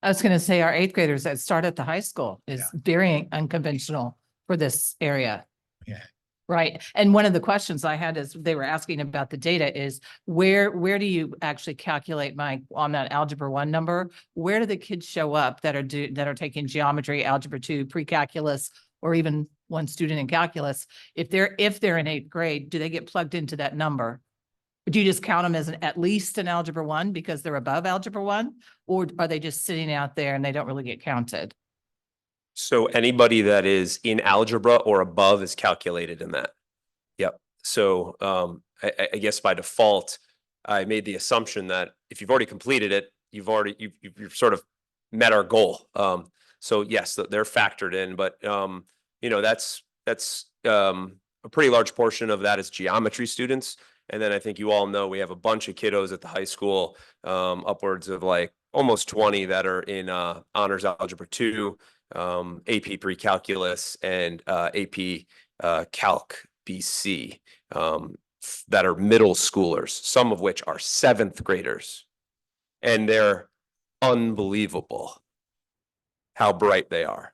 I was going to say our 8th graders that start at the high school is very unconventional for this area. Yeah. Right. And one of the questions I had is they were asking about the data is where do you actually calculate on that Algebra 1 number? Where do the kids show up that are taking geometry, Algebra 2, pre-calculus, or even one student in calculus? If they're in 8th grade, do they get plugged into that number? Do you just count them as at least an Algebra 1 because they're above Algebra 1? Or are they just sitting out there and they don't really get counted? So anybody that is in algebra or above is calculated in that. Yep. So I guess by default, I made the assumption that if you've already completed it, you've sort of met our goal. So yes, they're factored in, but that's a pretty large portion of that is geometry students. And then I think you all know we have a bunch of kiddos at the high school, upwards of like almost 20 that are in honors algebra 2, AP pre-calculus, and AP calc BC, that are middle schoolers, some of which are 7th graders. And they're unbelievable how bright they are.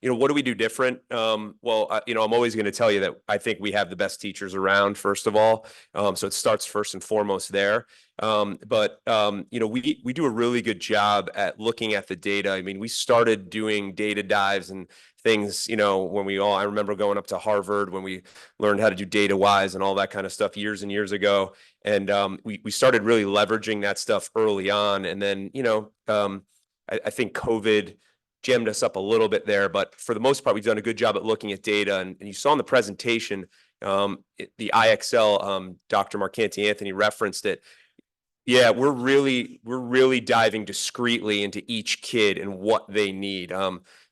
What do we do different? I'm always going to tell you that I think we have the best teachers around, first of all. So it starts first and foremost there. But we do a really good job at looking at the data. I mean, we started doing data dives and things, I remember going up to Harvard when we learned how to do DataWise and all that kind of stuff years and years ago. And we started really leveraging that stuff early on. And then, I think COVID jammed us up a little bit there, but for the most part, we've done a good job at looking at data. And you saw in the presentation, the IXL, Dr. Marcanti Anthony referenced it. Yeah, we're really diving discreetly into each kid and what they need.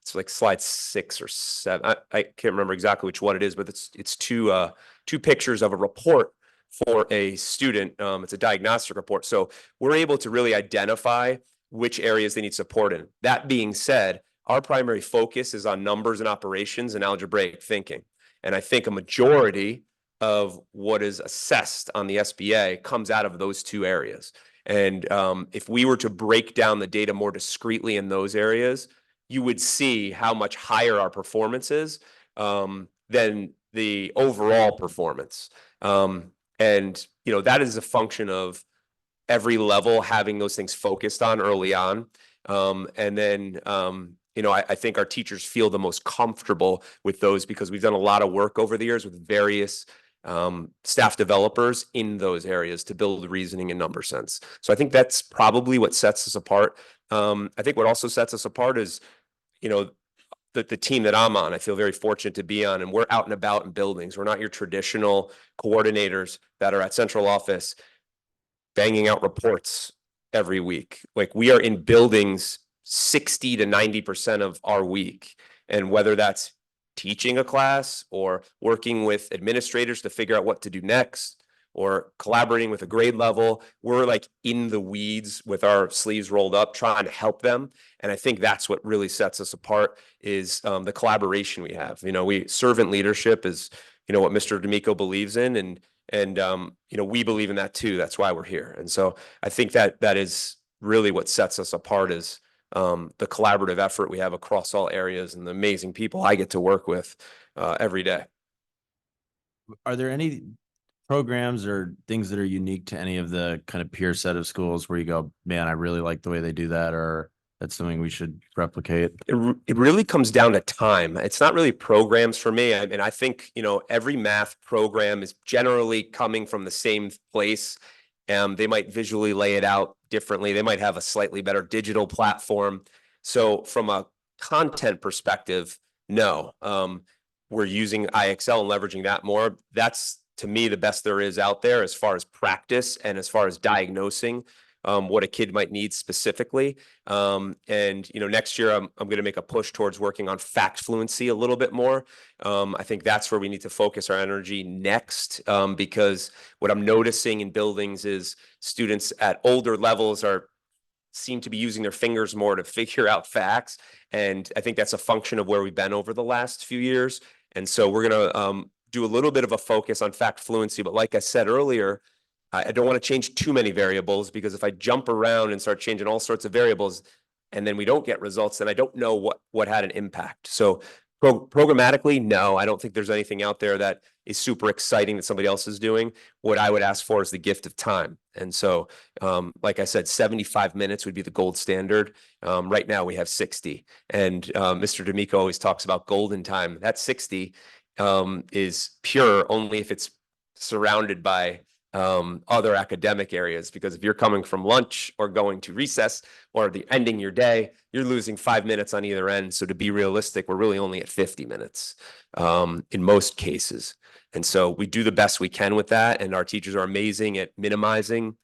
It's like slide 6 or 7. I can't remember exactly which one it is, but it's two pictures of a report for a student. It's a diagnostic report. So we're able to really identify which areas they need support in. That being said, our primary focus is on numbers and operations and algebraic thinking. And I think a majority of what is assessed on the SBA comes out of those two areas. And if we were to break down the data more discreetly in those areas, you would see how much higher our performance is than the overall performance. And that is a function of every level having those things focused on early on. And then, I think our teachers feel the most comfortable with those because we've done a lot of work over the years with various staff developers in those areas to build reasoning and number sense. So I think that's probably what sets us apart. I think what also sets us apart is, the team that I'm on, I feel very fortunate to be on, and we're out and about in buildings. We're not your traditional coordinators that are at central office banging out reports every week. Like, we are in buildings 60 to 90% of our week. And whether that's teaching a class or working with administrators to figure out what to do next or collaborating with a grade level, we're like in the weeds with our sleeves rolled up trying to help them. And I think that's what really sets us apart is the collaboration we have. Servant leadership is, what Mr. D'Amico believes in. And we believe in that too. That's why we're here. And so I think that is really what sets us apart is the collaborative effort we have across all areas and the amazing people I get to work with every day. Are there any programs or things that are unique to any of the kind of peer set of schools where you go, man, I really like the way they do that, or that's something we should replicate? It really comes down to time. It's not really programs for me. I mean, I think, every math program is generally coming from the same place. They might visually lay it out differently. They might have a slightly better digital platform. So from a content perspective, no, we're using IXL and leveraging that more. That's, to me, the best there is out there as far as practice and as far as diagnosing what a kid might need specifically. Next year, I'm going to make a push towards working on fact fluency a little bit more. I think that's where we need to focus our energy next, because what I'm noticing in buildings is students at older levels seem to be using their fingers more to figure out facts. And I think that's a function of where we've been over the last few years. And so we're going to do a little bit of a focus on fact fluency. But like I said earlier, I don't want to change too many variables, because if I jump around and start changing all sorts of variables and then we don't get results, then I don't know what had an impact. So programmatically, no, I don't think there's anything out there that is super exciting that somebody else is doing. What I would ask for is the gift of time. And so, like I said, 75 minutes would be the gold standard. Right now we have 60. And Mr. D'Amico always talks about golden time. That 60 is pure only if it's surrounded by other academic areas, because if you're coming from lunch or going to recess or the ending your day, you're losing 5 minutes on either end. So to be realistic, we're really only at 50 minutes in most cases. And so we do the best we can with that. And our teachers are amazing at minimizing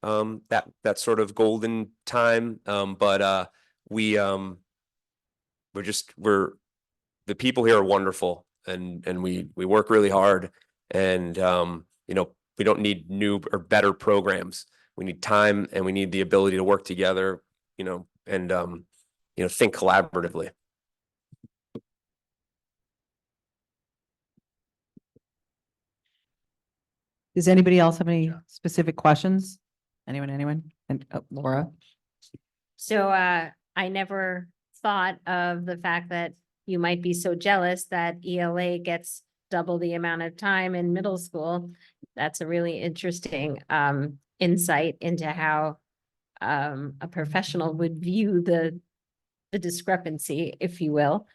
that sort of golden time. The people here are wonderful, and we work really hard, and we don't need new or better programs. We need time, and we need the ability to work together, and think collaboratively. Does anybody else have any specific questions? Anyone? And Laura? So I never thought of the fact that you might be so jealous that ELA gets double the amount of time in middle school. That's a really interesting insight into how a professional would view the discrepancy, if you will.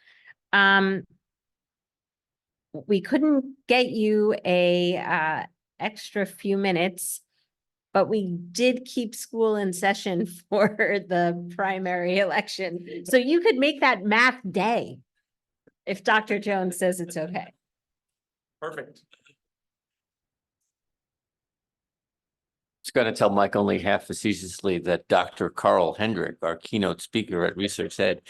We couldn't get you a extra few minutes, but we did keep school in session for the primary election. So you could make that math day if Dr. Jones says it's okay. Perfect. Just going to tell Mike only half facetiously that Dr. Carl Hendrick, our keynote speaker at Research Ed,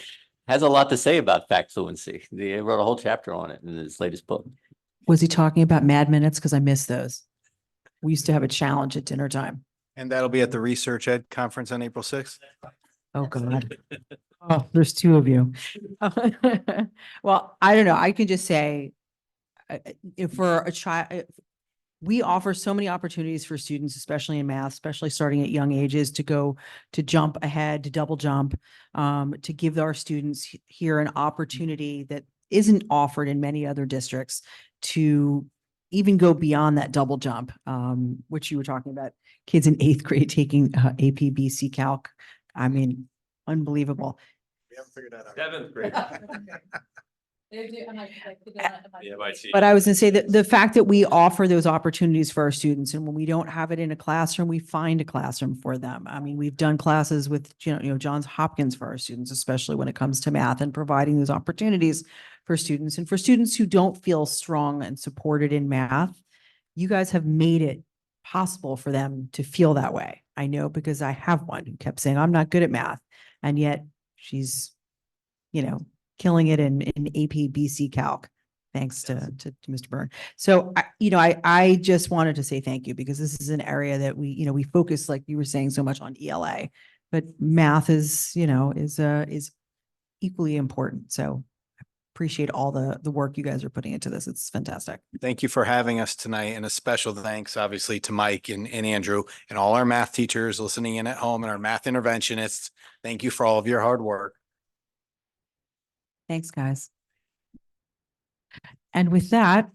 has a lot to say about fact fluency. He wrote a whole chapter on it in his latest book. Was he talking about Mad Minutes? Because I missed those. We used to have a challenge at dinner time. And that'll be at the Research Ed Conference on April 6th. Oh, God. Oh, there's two of you. Well, I don't know. I can just say, if for a child, we offer so many opportunities for students, especially in math, especially starting at young ages, to jump ahead, to double jump, to give our students here an opportunity that isn't offered in many other districts to even go beyond that double jump, which you were talking about, kids in 8th grade taking AP BC Calc. I mean, unbelievable. We haven't figured that out. 7th grade. But I was gonna say that the fact that we offer those opportunities for our students, and when we don't have it in a classroom, we find a classroom for them. I mean, we've done classes with, Johns Hopkins for our students, especially when it comes to math, and providing those opportunities for students. And for students who don't feel strong and supported in math, you guys have made it possible for them to feel that way. I know, because I have one who kept saying, I'm not good at math. And yet she's, killing it in AP BC Calc, thanks to Mr. Byrne. So, I just wanted to say thank you, because this is an area that we focus, like you were saying, so much on ELA, but math is equally important. So I appreciate all the work you guys are putting into this. It's fantastic. Thank you for having us tonight, and a special thanks, obviously, to Mike and Andrew and all our math teachers listening in at home and our math interventionists. Thank you for all of your hard work. Thanks, guys. And with that,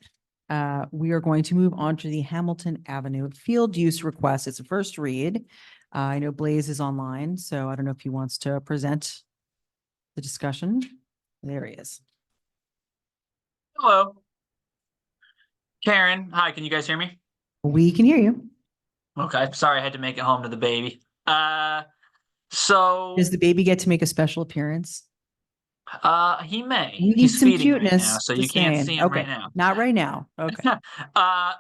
we are going to move on to the Hamilton Avenue field use request. It's a first read. I know Blaze is online, so I don't know if he wants to present the discussion. There he is. Hello. Karen, hi, can you guys hear me? We can hear you. Okay, sorry, I had to make it home to the baby. So Does the baby get to make a special appearance? he may. We need He's some feeding right cuteness. now, so you just can't saying. see him Okay, right now. not right now. Okay.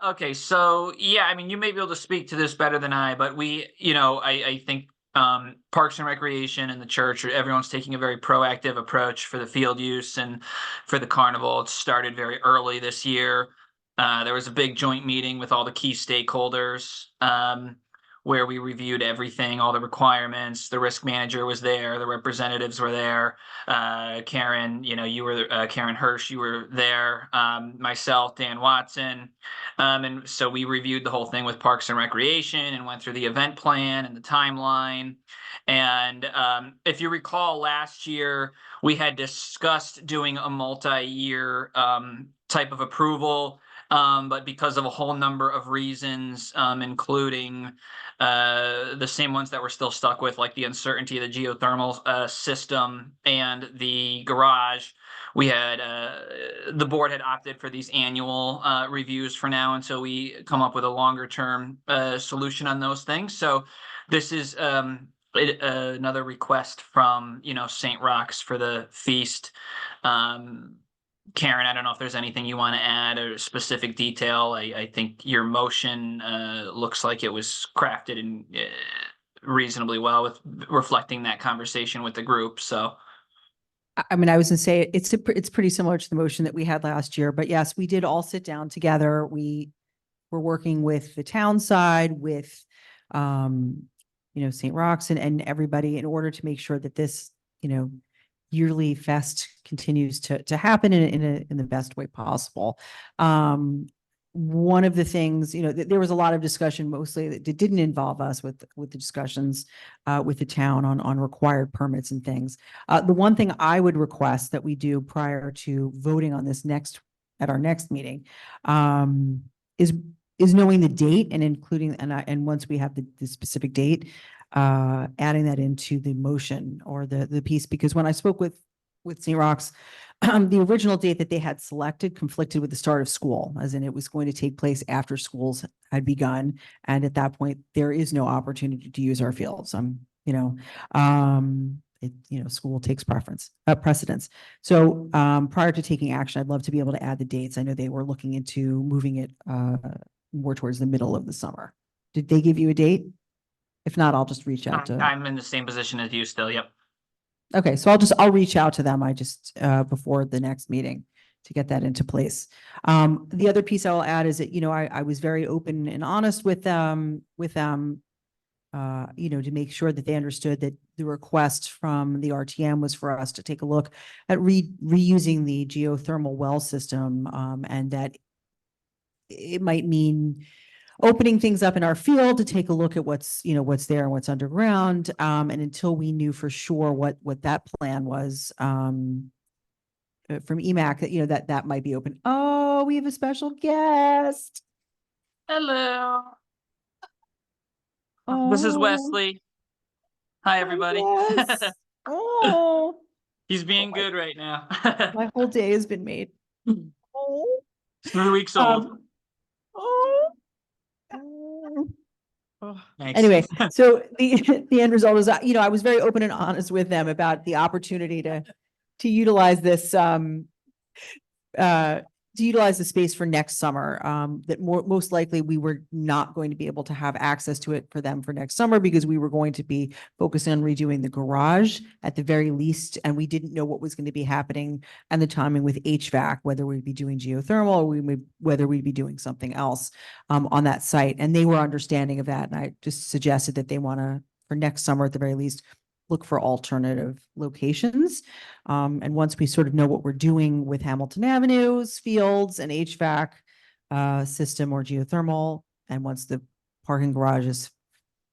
Okay, so yeah, I mean, you may be able to speak to this better than I, but I think Parks and Recreation and the church, everyone's taking a very proactive approach for the field use and for the carnival. It started very early this year. There was a big joint meeting with all the key stakeholders, where we reviewed everything, all the requirements. The risk manager was there, the representatives were there. Karen, you were Karen Hirsch, you were there. Myself, Dan Watson. And so we reviewed the whole thing with Parks and Recreation and went through the event plan and the timeline. And if you recall, last year, we had discussed doing a multi-year type of approval. But because of a whole number of reasons, including the same ones that we're still stuck with, like the uncertainty of the geothermal system and the garage, we had the board had opted for these annual reviews for now until we come up with a longer term solution on those things. So this is another request from, you know, St. Roch's for the feast. Karen, I don't know if there's anything you want to add or specific detail. I think your motion looks like it was crafted and reasonably well with reflecting that conversation with the group. So I mean, I was gonna say, it's pretty similar to the motion that we had last year, but yes, we did all sit down together. We were working with the town side, with, St. Roch's and everybody in order to make sure that this, yearly fest continues to happen in the best way possible. One of the things, there was a lot of discussion mostly that didn't involve us with the discussions with the town on required permits and things. The one thing I would request that we do prior to voting on this at our next meeting is knowing the date and including, and once we have the specific date, adding that into the motion or the piece, because when I spoke with St. Roch's, the original date that they had selected conflicted with the start of school, as in it was going to take place after schools had begun. And at that point, there is no opportunity to use our fields. School takes precedence. So prior to taking action, I'd love to be able to add the dates. I know they were looking into moving it more towards the middle of the summer. Did they give you a date? If not, I'll just reach out to. I'm in the same position as you still. Yep. Okay, so I'll reach out to them. I just before the next meeting to get that into place. The other piece I'll add is that, I was very open and honest with them, to make sure that they understood that the request from the RTM was for us to take a look at reusing the geothermal well system, and that it might mean opening things up in our field to take a look at what's there and what's underground. And until we knew for sure what that plan was, from EMAC, that might be open. Oh, we have a special guest. Hello. This is Oh. Wesley. Hi, everybody. Yes. Oh, He's being good right now. my whole day has been made. Oh. 3 weeks old. Thanks. Anyway, so the end result is, I was very open and honest with them about the opportunity to utilize this, to utilize the space for next summer. That most likely we were not going to be able to have access to it for them for next summer because we were going to be focusing on redoing the garage at the very least, and we didn't know what was going to be happening and the timing with HVAC, whether we'd be doing geothermal or whether we'd be doing something else on that site. And they were understanding of that, and I just suggested that they want to, for next summer at the very least, look for alternative locations. And once we sort of know what we're doing with Hamilton Avenue's fields and HVAC system or geothermal, and once the parking garage is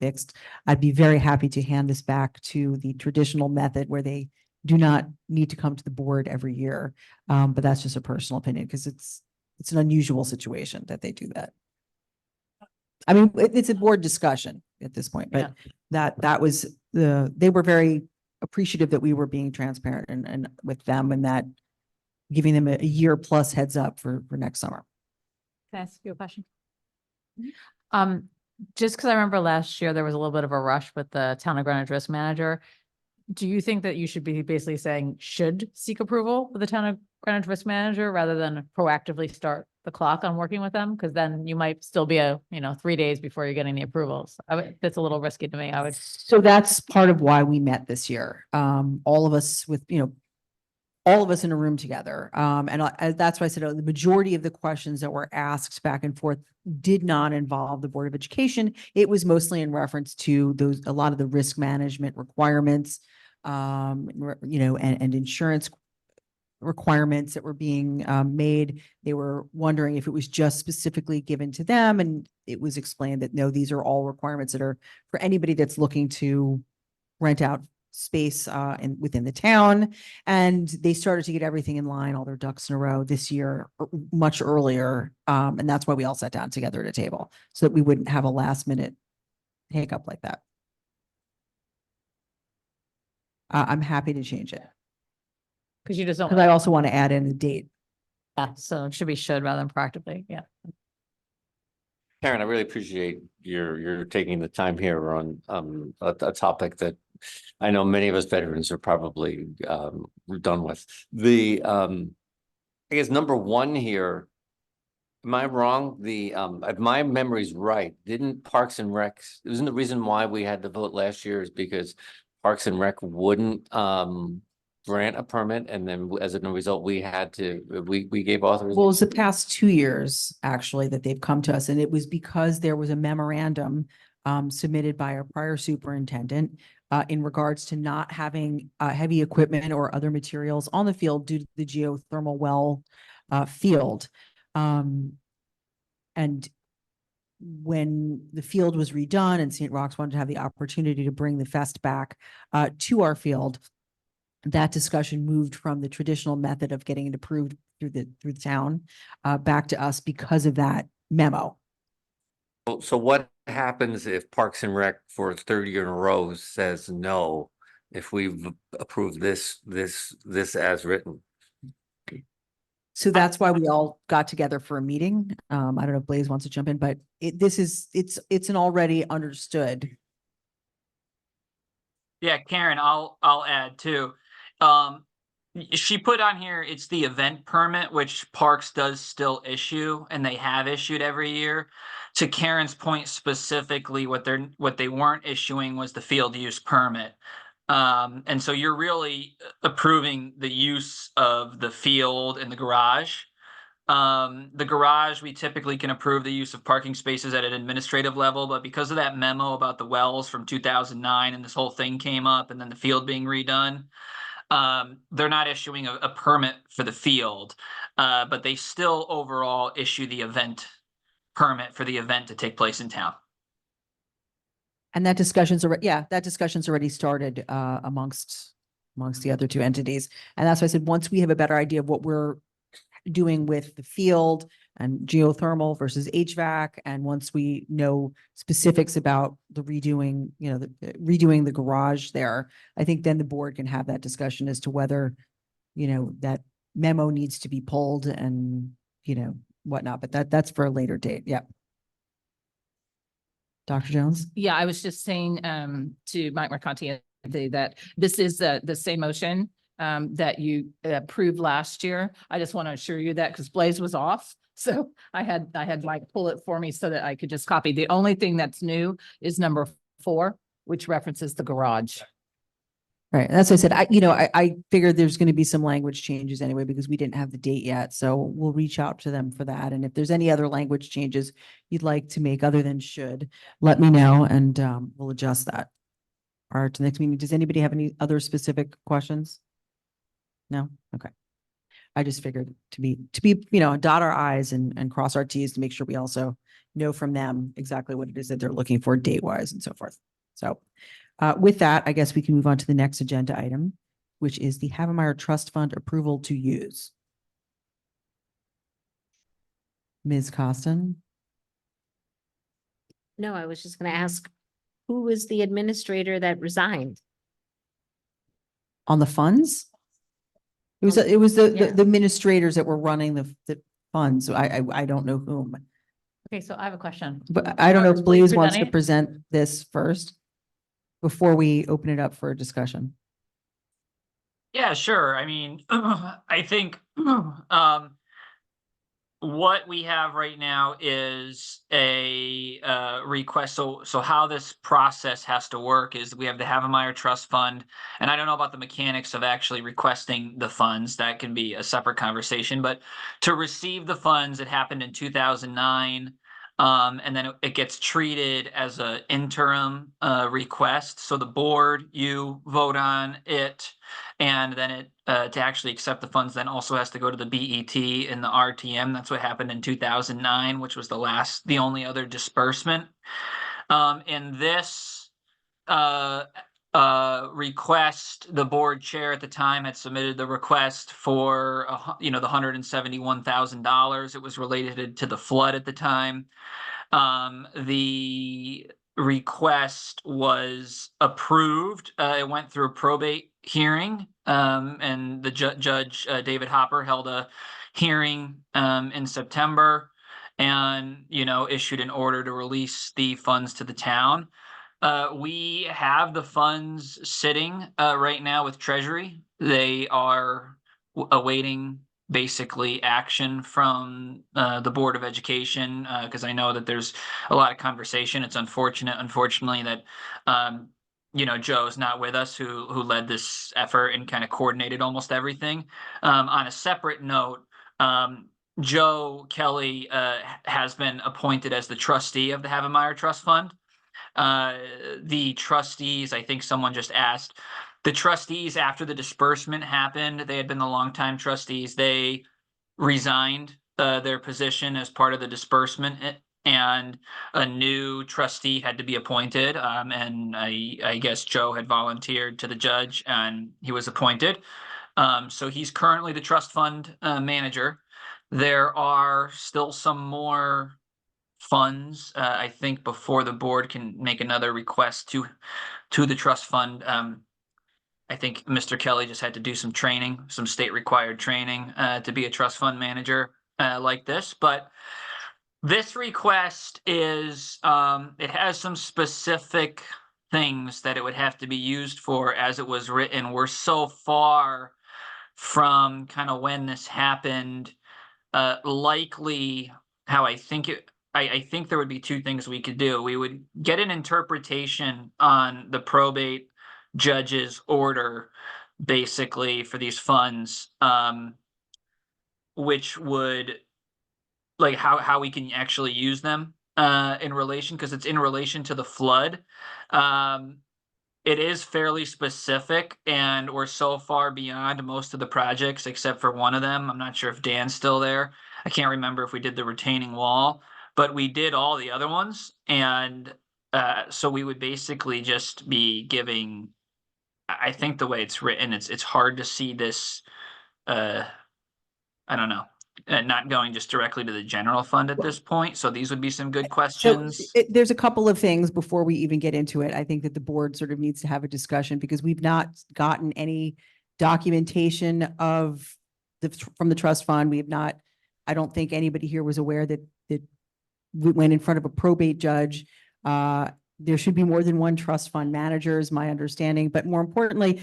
fixed, I'd be very happy to hand this back to the traditional method where they do not need to come to the board every year. But that's just a personal opinion because it's an unusual situation that they do that. I mean, it's a board discussion at this point, but that was they were very appreciative that we were being transparent and with them, and that giving them a year plus heads up for next summer. Can I ask you a question? Just because I remember last year, there was a little bit of a rush with the Town of Greenwich Risk Manager. Do you think that you should be basically saying should seek approval with the Town of Greenwich Risk Manager rather than proactively start the clock on working with them? Because then you might still be 3 days before you're getting the approvals. That's a little risky to me. So that's part of why we met this year. All of us in a room together. And that's why I said the majority of the questions that were asked back and forth did not involve the Board of Education. It was mostly in reference to a lot of the risk management requirements, and insurance requirements that were being made. They were wondering if it was just specifically given to them. And it was explained that no, these are all requirements that are for anybody that's looking to rent out space within the town. And they started to get everything in line, all their ducks in a row this year, much earlier. And that's why we all sat down together at a table so that we wouldn't have a last minute hiccup like that. I'm happy to change it Because you just don't. because I also want to add in a date. Yeah, so it should be should rather than practically, yeah. Karen, I really appreciate your taking the time here on a topic that I know many of us veterans are probably done with. The I guess number one here, am I wrong? The if my memory's right, didn't Parks and Rec, isn't the reason why we had to vote last year is because Parks and Rec wouldn't grant a permit, and then as a result, we had to, we gave authorization? Well, it was the past 2 years, actually, that they've come to us, and it was because there was a memorandum submitted by our prior superintendent in regards to not having heavy equipment or other materials on the field due to the geothermal well field. And when the field was redone and St. Roch's wanted to have the opportunity to bring the fest back to our field, that discussion moved from the traditional method of getting it approved through the town back to us because of that memo. So what happens if Parks and Rec for a third year in a row says no, if we've approved this as written? So that's why we all got together for a meeting. I don't know if Blaze wants to jump in, but it's an already understood. Yeah, Karen, I'll add too. She put on here, it's the event permit, which Parks does still issue, and they have issued every year. To Karen's point specifically, what they weren't issuing was the field use permit. And so you're really approving the use of the field and the garage. The garage, we typically can approve the use of parking spaces at an administrative level, but because of that memo about the wells from 2009 and this whole thing came up and then the field being redone, they're not issuing a permit for the field, but they still overall issue the event permit for the event to take place in town. And that discussion's already started amongst the other two entities. And that's why I said, once we have a better idea of what we're doing with the field and geothermal versus HVAC, and once we know specifics about the redoing, redoing the garage there, I think then the board can have that discussion as to whether, that memo needs to be pulled and, whatnot, but that's for a later date. Yep. Dr. Jones? Yeah, I was just saying to Mike Mercanti that this is the same motion that you approved last year. I just want to assure you that because Blaze was off. So I had Mike pull it for me so that I could just copy. The only thing that's new is number 4, which references the garage. Right. That's what I said. I figured there's going to be some language changes anyway, because we didn't have the date yet. So we'll reach out to them for that. And if there's any other language changes you'd like to make other than should, let me know and we'll adjust that prior to the next meeting. Does anybody have any other specific questions? No? Okay. I just figured to be, dot our I's and cross our T's to make sure we also know from them exactly what it is that they're looking for date wise and so forth. So with that, I guess we can move on to the next agenda item, which is the Havemeyer Trust Fund approval to use. Ms. Costin? No, I was just going to ask, who was the administrator that resigned? On the funds? It was the administrators that were running the funds. So I don't know whom, Okay, so I have a question. but I don't know if Will you Blaze wants to present it? present this first before we open it up for discussion. Yeah, sure. I mean, I think what we have right now is a request. So how this process has to work is we have the Havemeyer Trust Fund, and I don't know about the mechanics of actually requesting the funds. That can be a separate conversation. But to receive the funds, it happened in 2009. And then it gets treated as an interim request. So the board, you vote on it, and then it to actually accept the funds then also has to go to the BET and the RTM. That's what happened in 2009, which was the only other disbursement. And this request. The board chair at the time had submitted the request for, the $171,000. It was related to the flood at the time. The request was approved. It went through a probate hearing, and the judge, David Hopper, held a hearing in September and, issued an order to release the funds to the town. We have the funds sitting right now with Treasury. They are awaiting basically action from the Board of Education, because I know that there's a lot of conversation. It's unfortunately, that Joe's not with us, who led this effort and kind of coordinated almost everything. On a separate note, Joe Kelly has been appointed as the trustee of the Havemeyer Trust Fund. The trustees, I think someone just asked, the trustees, after the disbursement happened, they had been the longtime trustees. They resigned their position as part of the disbursement, and a new trustee had to be appointed. And I guess Joe had volunteered to the judge, and he was appointed. So he's currently the trust fund manager. There are still some more funds, I think, before the board can make another request to the trust fund. I think Mr. Kelly just had to do some training, some state required training to be a trust fund manager like this. But this request is, it has some specific things that it would have to be used for as it was written. We're so far from kind of when this happened. Likely how I think I think there would be two things we could do. We would get an interpretation on the probate judge's order, basically, for these funds, which would, like, how we can actually use them in relation, because it's in relation to the flood. It is fairly specific, and we're so far beyond most of the projects except for one of them. I'm not sure if Dan's still there. I can't remember if we did the retaining wall, but we did all the other ones. And so we would basically just be giving, I think the way it's written, it's hard to see this, I don't know, not going just directly to the general fund at this point. So these would be some good questions. So there's a couple of things before we even get into it. I think that the board sort of needs to have a discussion, because we've not gotten any documentation of from the trust fund. We have not, I don't think anybody here was aware that we went in front of a probate judge. There should be more than one trust fund manager, is my understanding. But more importantly,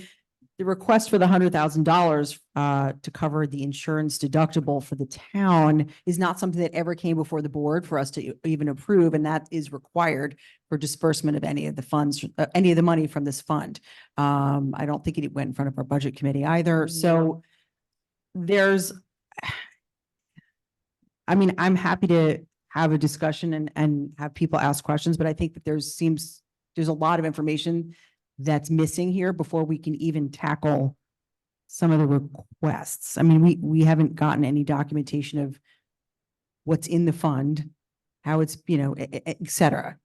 the request for the $100,000 to cover the insurance deductible for the town is not something that ever came before the board for us to even approve, and that is required for disbursement of any of the funds, any of the money from this fund. I don't think it went in front of our budget committee either. So there's, I mean, I'm happy to have a discussion and have people ask questions, but I think that there's a lot of information that's missing here before we can even tackle some of the requests. I mean, we haven't gotten any documentation of what's in the fund, how it's, et cetera.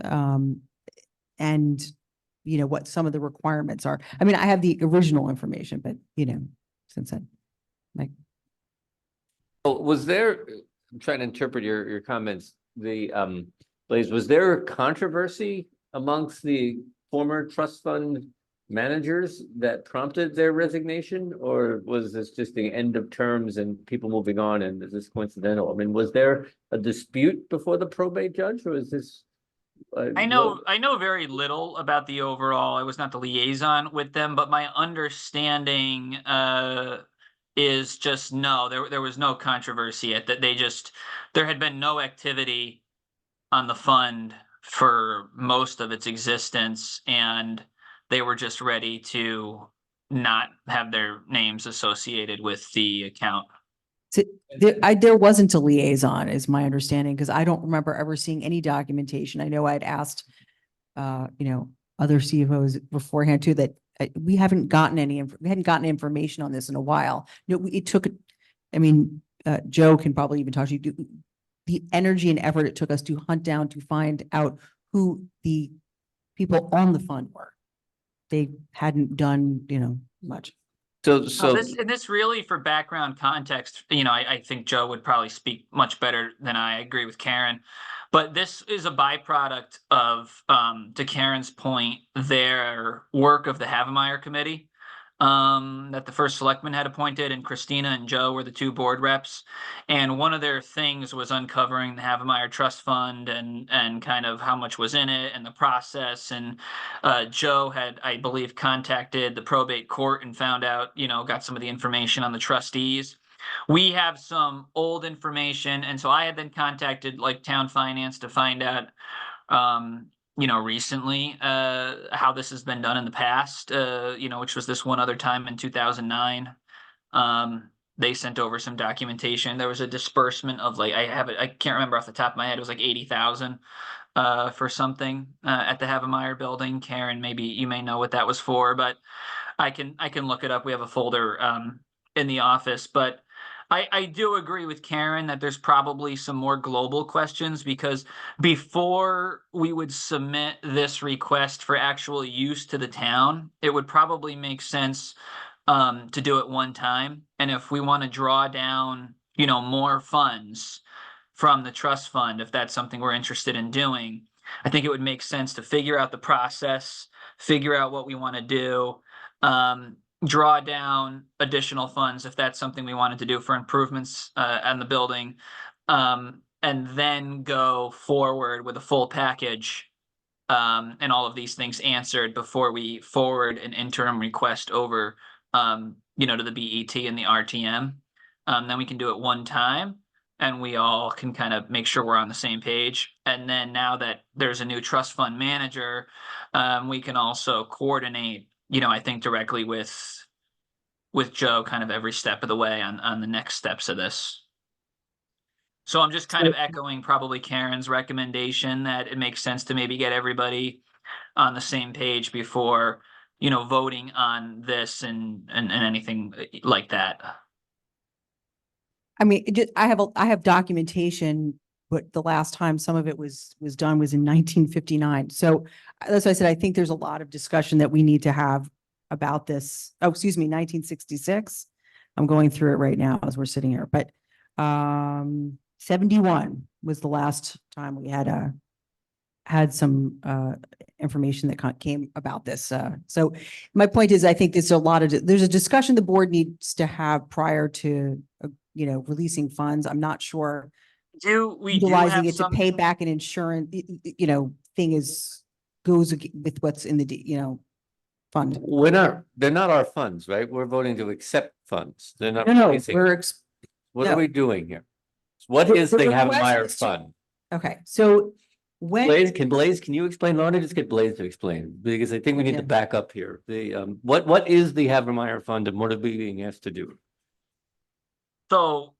And, what some of the requirements are. I mean, I have the original information, but, since then, like. Was there, I'm trying to interpret your comments, Blaise, was there controversy amongst the former trust fund managers that prompted their resignation, or was this just the end of terms and people moving on, and is this coincidental? I mean, was there a dispute before the probate judge, or is this? I know very little about the overall. I was not the liaison with them, but my understanding is just no, there was no controversy at that. There had been no activity on the fund for most of its existence, and they were just ready to not have their names associated with the account. There wasn't a liaison, is my understanding, because I don't remember ever seeing any documentation. I know I'd asked, other CFOs beforehand too, that we hadn't gotten information on this in a while. It took, Joe can probably even talk to you, the energy and effort it took us to hunt down to find out who the people on the fund were. they hadn't done, much. So, This really, for background context, I think Joe would probably speak much better than I agree with Karen. But this is a byproduct of, to Karen's point, their work of the Havemeyer Committee that the first selectman had appointed, and Christina and Joe were the two board reps. And one of their things was uncovering the Havemeyer Trust Fund and kind of how much was in it and the process. And Joe had, I believe, contacted the probate court and found out, got some of the information on the trustees. We have some old information, and so I had then contacted like town finance to find out recently, how this has been done in the past, which was this one other time in 2009. They sent over some documentation. There was a disbursement of like, I can't remember off the top of my head. It was like 80,000 for something at the Havemeyer building. Karen, maybe you may know what that was for, but I can look it up. We have a folder in the office, but I do agree with Karen that there's probably some more global questions, because before we would submit this request for actual use to the town, it would probably make sense to do it one time. And if we want to draw down, more funds from the trust fund, if that's something we're interested in doing, I think it would make sense to figure out the process, figure out what we want to do, draw down additional funds if that's something we wanted to do for improvements on the building, and then go forward with a full package and all of these things answered before we forward an interim request over to the BET and the RTM. Then we can do it one time and we all can kind of make sure we're on the same page. And then now that there's a new trust fund manager, we can also coordinate, I think directly with Joe kind of every step of the way on the next steps of this. So I'm just kind of echoing probably Karen's recommendation that it makes sense to maybe get everybody on the same page before, voting on this and anything like that. I mean, I have documentation, but the last time some of it was done was in 1959. So that's why I said, I think there's a lot of discussion that we need to have about this. Oh, excuse me, 1966. I'm going through it right now as we're sitting here, but 71 was the last time we had some information that came about this. So my point is, I think there's a discussion the board needs to have prior to, releasing funds. I'm not sure utilizing it to pay back an insurance, thing goes with what's in the, fund. They're not our funds, right? We're voting to accept funds. They're not. No, releasing them. What are we doing here? What is the Havemeyer fund? Okay, so Blaze, can you explain? I want to just get Blaze to explain, because I think we need to back up here. What is the Havemeyer fund and what are we being asked to do? So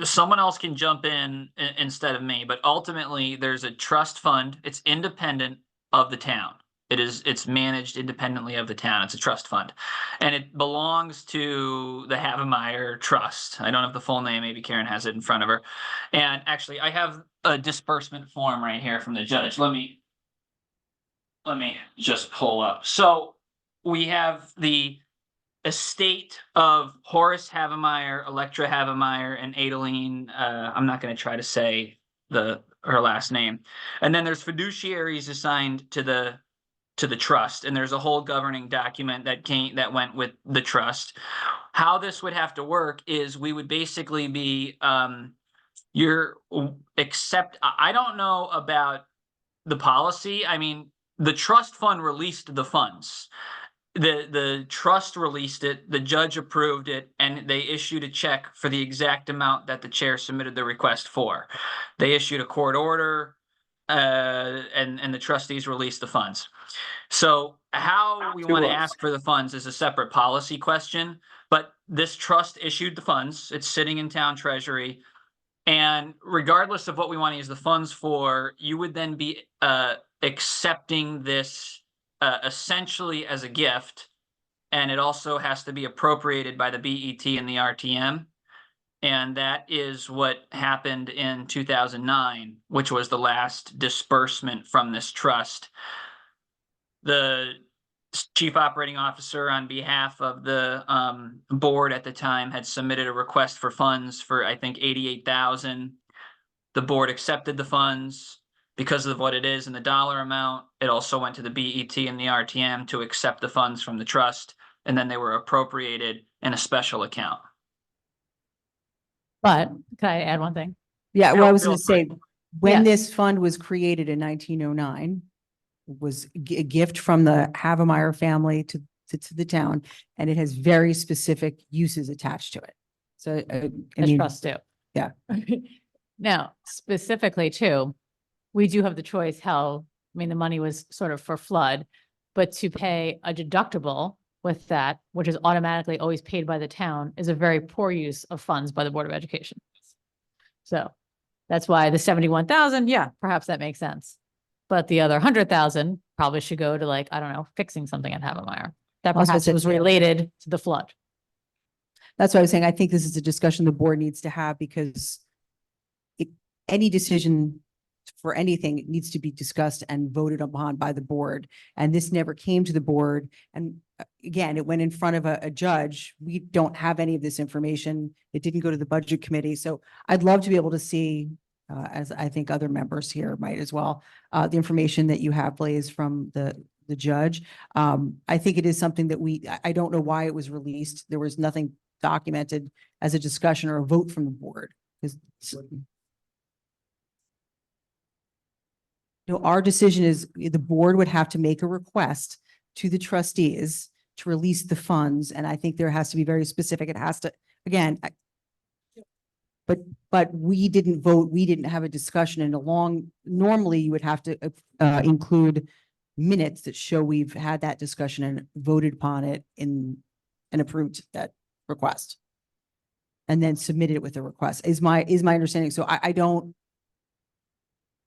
someone else can jump in instead of me, but ultimately there's a trust fund. It's independent of the town. It's managed independently of the town. It's a trust fund, and it belongs to the Havemeyer Trust. I don't have the full name. Maybe Karen has it in front of her. And actually, I have a disbursement form right here from the judge. Let me just pull up. So we have the estate of Horace Havemeyer, Electra Havemeyer, and Adeline. I'm not going to try to say her last name. And then there's fiduciaries assigned to the trust, and there's a whole governing document that went with the trust. How this would have to work is we would basically be I don't know about the policy. I mean, the trust fund released the funds. The trust released it, the judge approved it, and they issued a check for the exact amount that the chair submitted the request for. They issued a court order, and the trustees released the funds. So how we want to ask for the funds is a separate policy question, but this trust issued the funds. It's sitting in town treasury. And regardless of what we want to use the funds for, you would then be accepting this essentially as a gift. And it also has to be appropriated by the BET and the RTM. And that is what happened in 2009, which was the last disbursement from this trust. The chief operating officer on behalf of the board at the time had submitted a request for funds for, I think, 88,000. The board accepted the funds because of what it is and the dollar amount. It also went to the BET and the RTM to accept the funds from the trust, and then they were appropriated in a special account. But can I add one thing? Yeah, well, I was Feel going to say, free. when Yes. this fund was created in 1909, was a gift from the Havemeyer family to the town, and it has very specific uses attached to it. So, I I mean, trust too. yeah. Now, specifically too, we do have the choice how, I mean, the money was sort of for flood, but to pay a deductible with that, which is automatically always paid by the town, is a very poor use of funds by the Board of Education. So that's why the 71,000, yeah, perhaps that makes sense. But the other 100,000 probably should go to, like, I don't know, fixing something at Havemeyer that Also perhaps said- was related to the flood. That's why I was saying, I think this is a discussion the board needs to have, because any decision for anything needs to be discussed and voted upon by the board. And this never came to the board. And again, it went in front of a judge. We don't have any of this information. It didn't go to the budget committee. So I'd love to be able to see, as I think other members here might as well, the information that you have, Blaze, from the judge. I think it is something that I don't know why it was released. There was nothing documented as a discussion or a vote from the board. Because our decision is the board would have to make a request to the trustees to release the funds. And I think there has to be very specific. It has to, again, but we didn't vote. We didn't have a discussion in normally you would have to include minutes that show we've had that discussion and voted upon it and approved that request. And then submitted it with a request is my understanding. So I don't,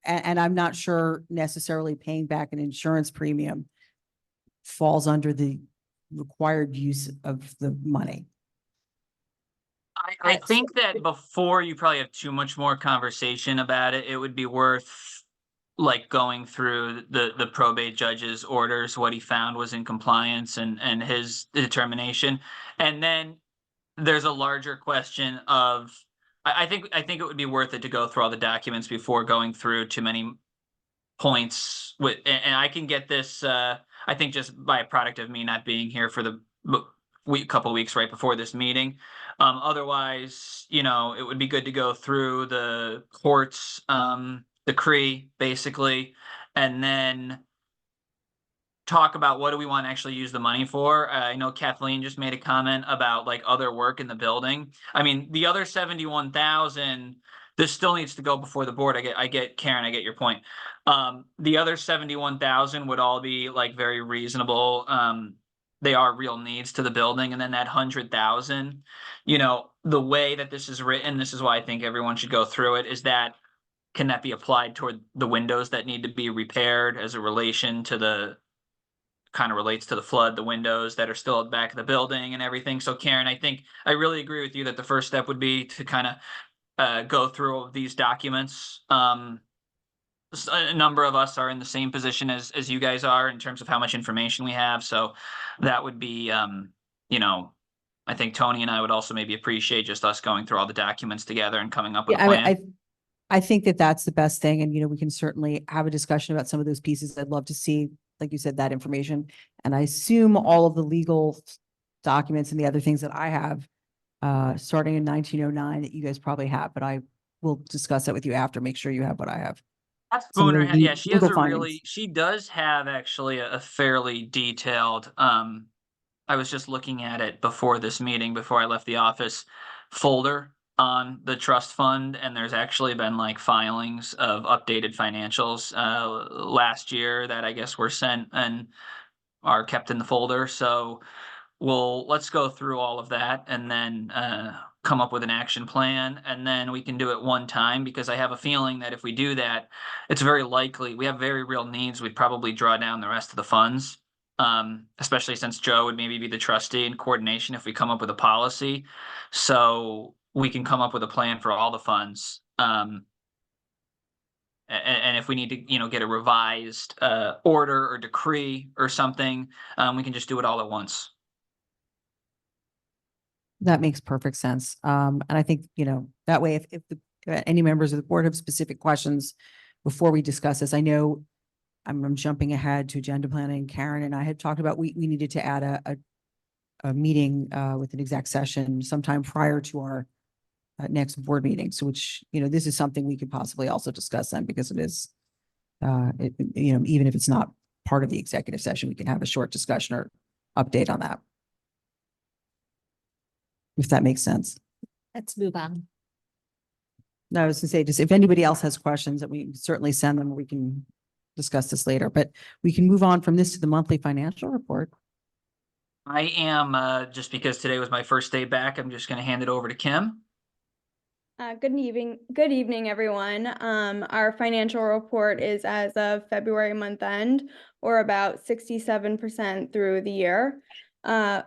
and I'm not sure necessarily paying back an insurance premium falls under the required use of the money. I think that before you probably have too much more conversation about it, it would be worth like going through the probate judge's orders, what he found was in compliance and his determination. And then there's a larger question of, I think it would be worth it to go through all the documents before going through too many points with, and I can get this, I think just by a product of me not being here for the couple weeks right before this meeting. Otherwise, it would be good to go through the court's decree basically, and then talk about what do we want to actually use the money for. I know Kathleen just made a comment about like other work in the building. I mean, the other 71,000, this still needs to go before the board. I get Karen, I get your point. The other 71,000 would all be like very reasonable. They are real needs to the building. And then that 100,000, the way that this is written, this is why I think everyone should go through it, is that can that be applied toward the windows that need to be repaired as a relation to the kind of relates to the flood, the windows that are still at the back of the building and everything. So Karen, I think I really agree with you that the first step would be to kind of go through all of these documents. A number of us are in the same position as you guys are in terms of how much information we have. So that would be, I think Tony and I would also maybe appreciate just us going through all the documents together and coming up with a plan. I think that that's the best thing. And, we can certainly have a discussion about some of those pieces. I'd love to see, like you said, that information. And I assume all of the legal documents and the other things that I have, starting in 1909 that you guys probably have, but I will discuss that with you after, make sure you have what I have. Spooner, yeah, she has she does have actually a fairly detailed, I was just looking at it before this meeting, before I left the office, folder on the trust fund, and there's actually been like filings of updated financials last year that I guess were sent and are kept in the folder. So let's go through all of that and then come up with an action plan, and then we can do it one time, because I have a feeling that if we do that, it's very likely we have very real needs. We'd probably draw down the rest of the funds, especially since Joe would maybe be the trustee in coordination if we come up with a policy. So we can come up with a plan for all the funds. And and if we need to, get a revised order or decree or something, we can just do it all at once. That makes perfect sense. And I think, that way, if any members of the board have specific questions before we discuss this, I know I'm jumping ahead to agenda planning. Karen and I had talked about, we needed to add a meeting with an exec session sometime prior to our next board meeting. So which, this is something we could possibly also discuss then, because it is, even if it's not part of the executive session, we can have a short discussion or update on that. If that makes sense. Let's move on. No, I was gonna say, just if anybody else has questions, that we can certainly send them, we can discuss this later, but we can move on from this to the monthly financial report. I am, just because today was my first day back, I'm just gonna hand it over to Kim. Good evening, everyone. Our financial report is as of February month end, or about 67% through the year.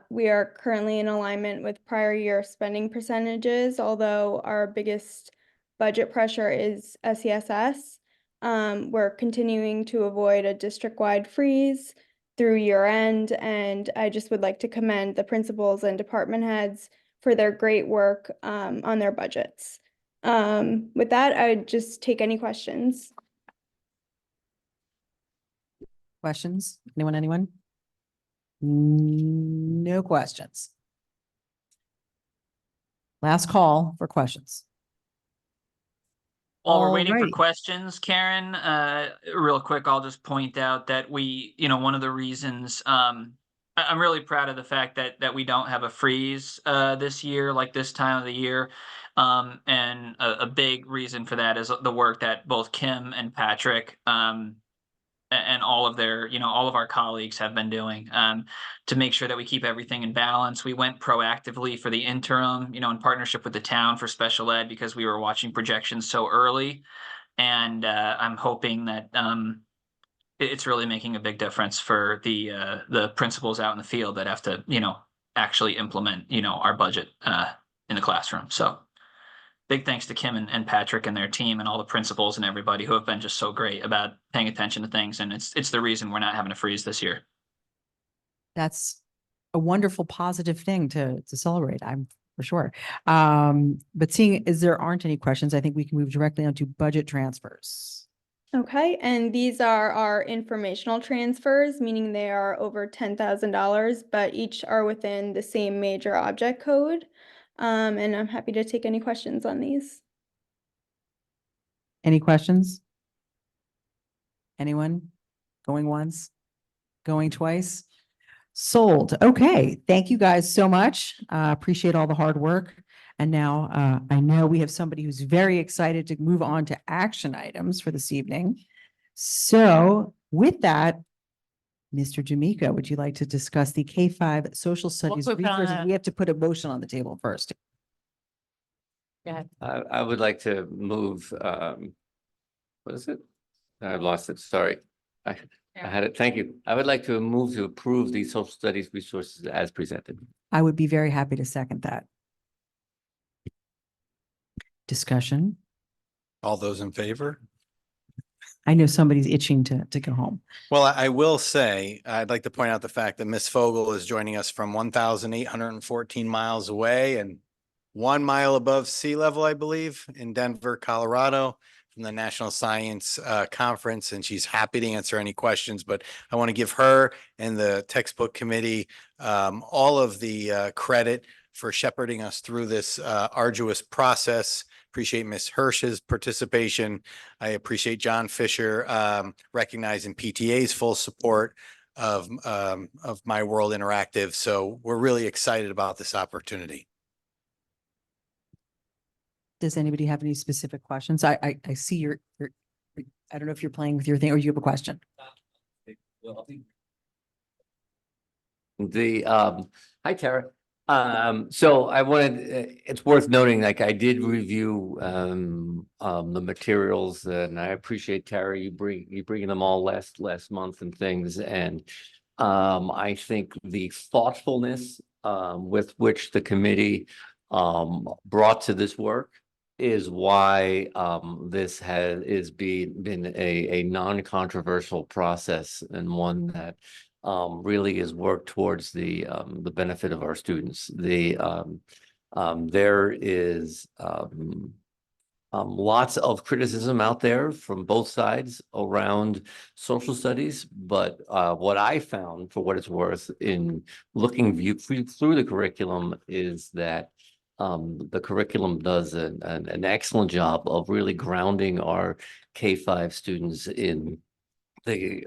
We are currently in alignment with prior year spending percentages, although our biggest budget pressure is SESS. We're continuing to avoid a district-wide freeze through year end, and I just would like to commend the principals and department heads for their great work on their budgets. With that, I would just take any questions. Questions? Anyone? No questions. Last call for questions. While we're waiting for Alrighty. questions, Karen, real quick, I'll just point out that we, one of the reasons, I'm really proud of the fact that we don't have a freeze this year, like this time of the year. And a big reason for that is the work that both Kim and Patrick and all of their, all of our colleagues have been doing to make sure that we keep everything in balance. We went proactively for the interim, in partnership with the town for special ed, because we were watching projections so early. And I'm hoping that it's really making a big difference for the principals out in the field that have to, actually implement, our budget in the classroom. So big thanks to Kim and Patrick and their team and all the principals and everybody who have been just so great about paying attention to things. And it's the reason we're not having a freeze this year. That's a wonderful, positive thing to celebrate, I'm for sure. But seeing as there aren't any questions, I think we can move directly on to budget transfers. Okay, and these are our informational transfers, meaning they are over $10,000, but each are within the same major object code. And I'm happy to take any questions on these. Any questions? Anyone? Going once? Going twice? Sold. Okay, thank you guys so much. Appreciate all the hard work. And now I know we have somebody who's very excited to move on to action items for this evening. So with that, Mr. Jamika, would you like to discuss the K-5 social studies we put on resources? a- We have to put a motion on the table first. Go ahead. I would like to move, what is it? I lost it, sorry. I had it, thank you. I would like to move to approve the social studies resources as presented. I would be very happy to second that. Discussion. All those in favor? I know somebody's itching to go home. Well, I will say, I'd like to point out the fact that Miss Fogel is joining us from 1,814 miles away and 1 mile above sea level, I believe, in Denver, Colorado, from the National Science Conference, and she's happy to answer any questions. But I want to give her and the textbook committee all of the credit for shepherding us through this arduous process. Appreciate Ms. Hirsch's participation. I appreciate John Fisher recognizing PTA's full support of My World Interactive. So we're really excited about this opportunity. Does anybody have any specific questions? I see your, I don't know if you're playing with your thing or you have a question. Hi, Tara. So I wanted, it's worth noting, like I did review the materials, and I appreciate, Tara, you bringing them all last month and things. And I think the thoughtfulness with which the committee brought to this work is why this has been a non-controversial process and one that really is worked towards the benefit of our students. There is lots of criticism out there from both sides around social studies, but what I found, for what it's worth, in looking through the curriculum, is that the curriculum does an excellent job of really grounding our K-5 students in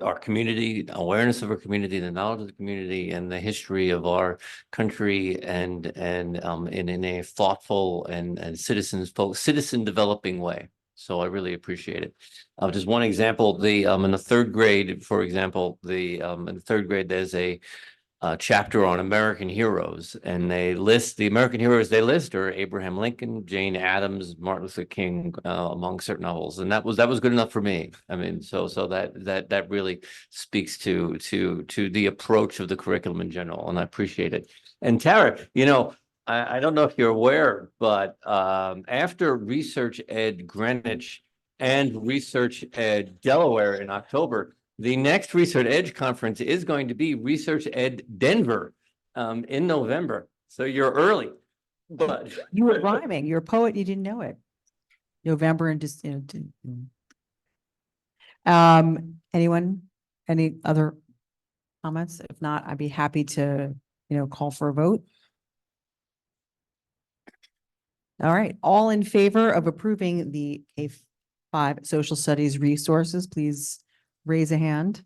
our community, awareness of our community, the knowledge of the community, and the history of our country, and in a thoughtful and citizen developing way. So I really appreciate it. Just one example, in the third grade, for example, in the third grade, there's a chapter on American heroes, and they list the American heroes they list are Abraham Lincoln, Jane Addams, Martin Luther King, among certain novels, and that was good enough for me. I mean, so that really speaks to the approach of the curriculum in general, and I appreciate it. And Tara, I don't know if you're aware, but after Research Ed Greenwich and Research Ed Delaware in October, the next Research Edge conference is going to be Research Ed Denver in November. So you're early, but You were rhyming. You're a poet. You didn't know it. November and just, anyone, any other comments? If not, I'd be happy to, call for a vote. All right, all in favor of approving the K-5 social studies resources, please raise a hand.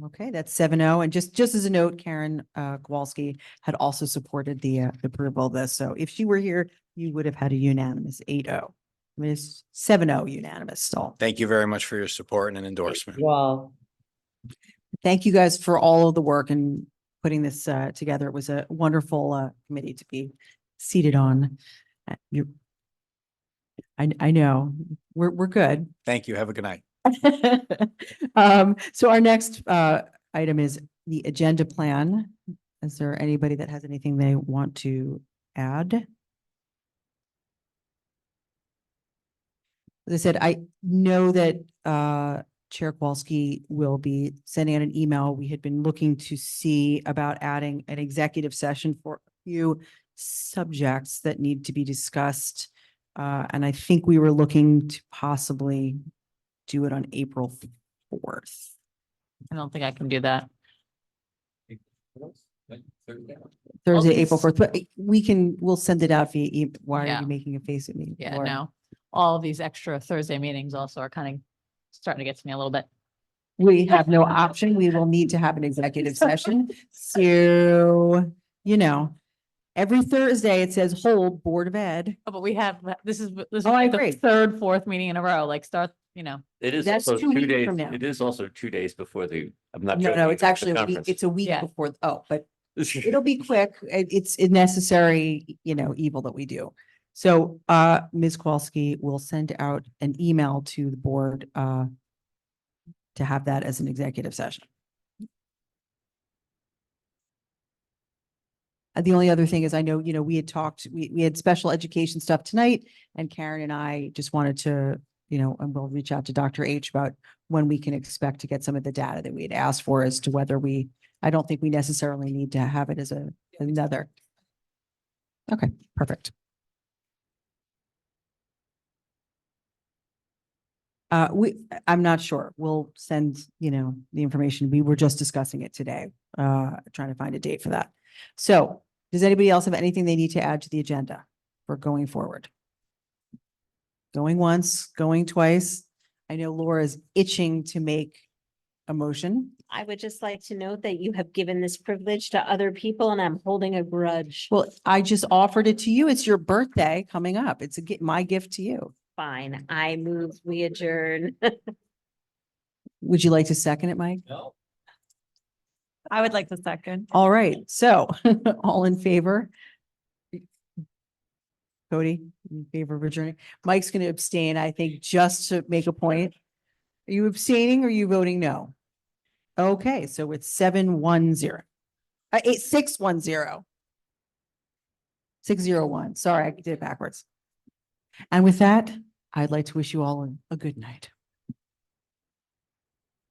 Okay, that's 7-0. And just as a note, Karen Kowalski had also supported the approval of this. So if she were here, you would have had a unanimous 8-0. I mean, it's 7-0 unanimous still. Thank you very much for your support and an endorsement. Well, thank you guys for all of the work and putting this together. It was a wonderful committee to be seated on. I know we're good. Thank you. Have a good night. So our next item is the agenda plan. Is there anybody that has anything they want to add? As I said, I know that Chair Kowalski will be sending out an email. We had been looking to see about adding an executive session for a few subjects that need to be discussed. And I think we were looking to possibly do it on April 4th. I don't think I can do that. Thursday, April 4th, but we'll send it out via email. Why are Yeah. you making a face at me? Yeah, Laura? no. All of these extra Thursday meetings also are kind of starting to get to me a little bit. We have no option. We will need to have an executive session. So, every Thursday it says hold Board of Ed. Oh, but we have, this is Oh, I like the agree. third, fourth meeting in a row, like start, it is That's also 2 weeks 2 days. from now. It is also 2 days before I'm not No, joking. it's the actually a week. conference. It's a week Yeah. before. Oh, but it'll be quick. It's a necessary, evil that we do. So, Ms. Kowalski will send out an email to the board, to have that as an executive session. The only other thing is I know, we had talked, we had special education stuff tonight, and Karen and I just wanted to, and we'll reach out to Dr. H about when we can expect to get some of the data that we had asked for as to whether I don't think we necessarily need to have it as another. Okay, perfect. I'm not sure. We'll send, the information. We were just discussing it today, trying to find a date for that. So does anybody else have anything they need to add to the agenda for going forward? Going once, going twice. I know Laura is itching to make a motion. I would just like to note that you have given this privilege to other people and I'm holding a grudge. Well, I just offered it to you. It's your birthday coming up. It's my gift to you. Fine, I move, we adjourn. Would you like to second it, Mike? No. I would like to second. All right. So all in favor? Cody, in favor of adjourning? Mike's going to abstain, I think, just to make a point. Are you abstaining or are you voting no? Okay, so it's 7-1-0. 6-1-0. 601. Sorry, I did it backwards. And with that, I'd like to wish you all a good night.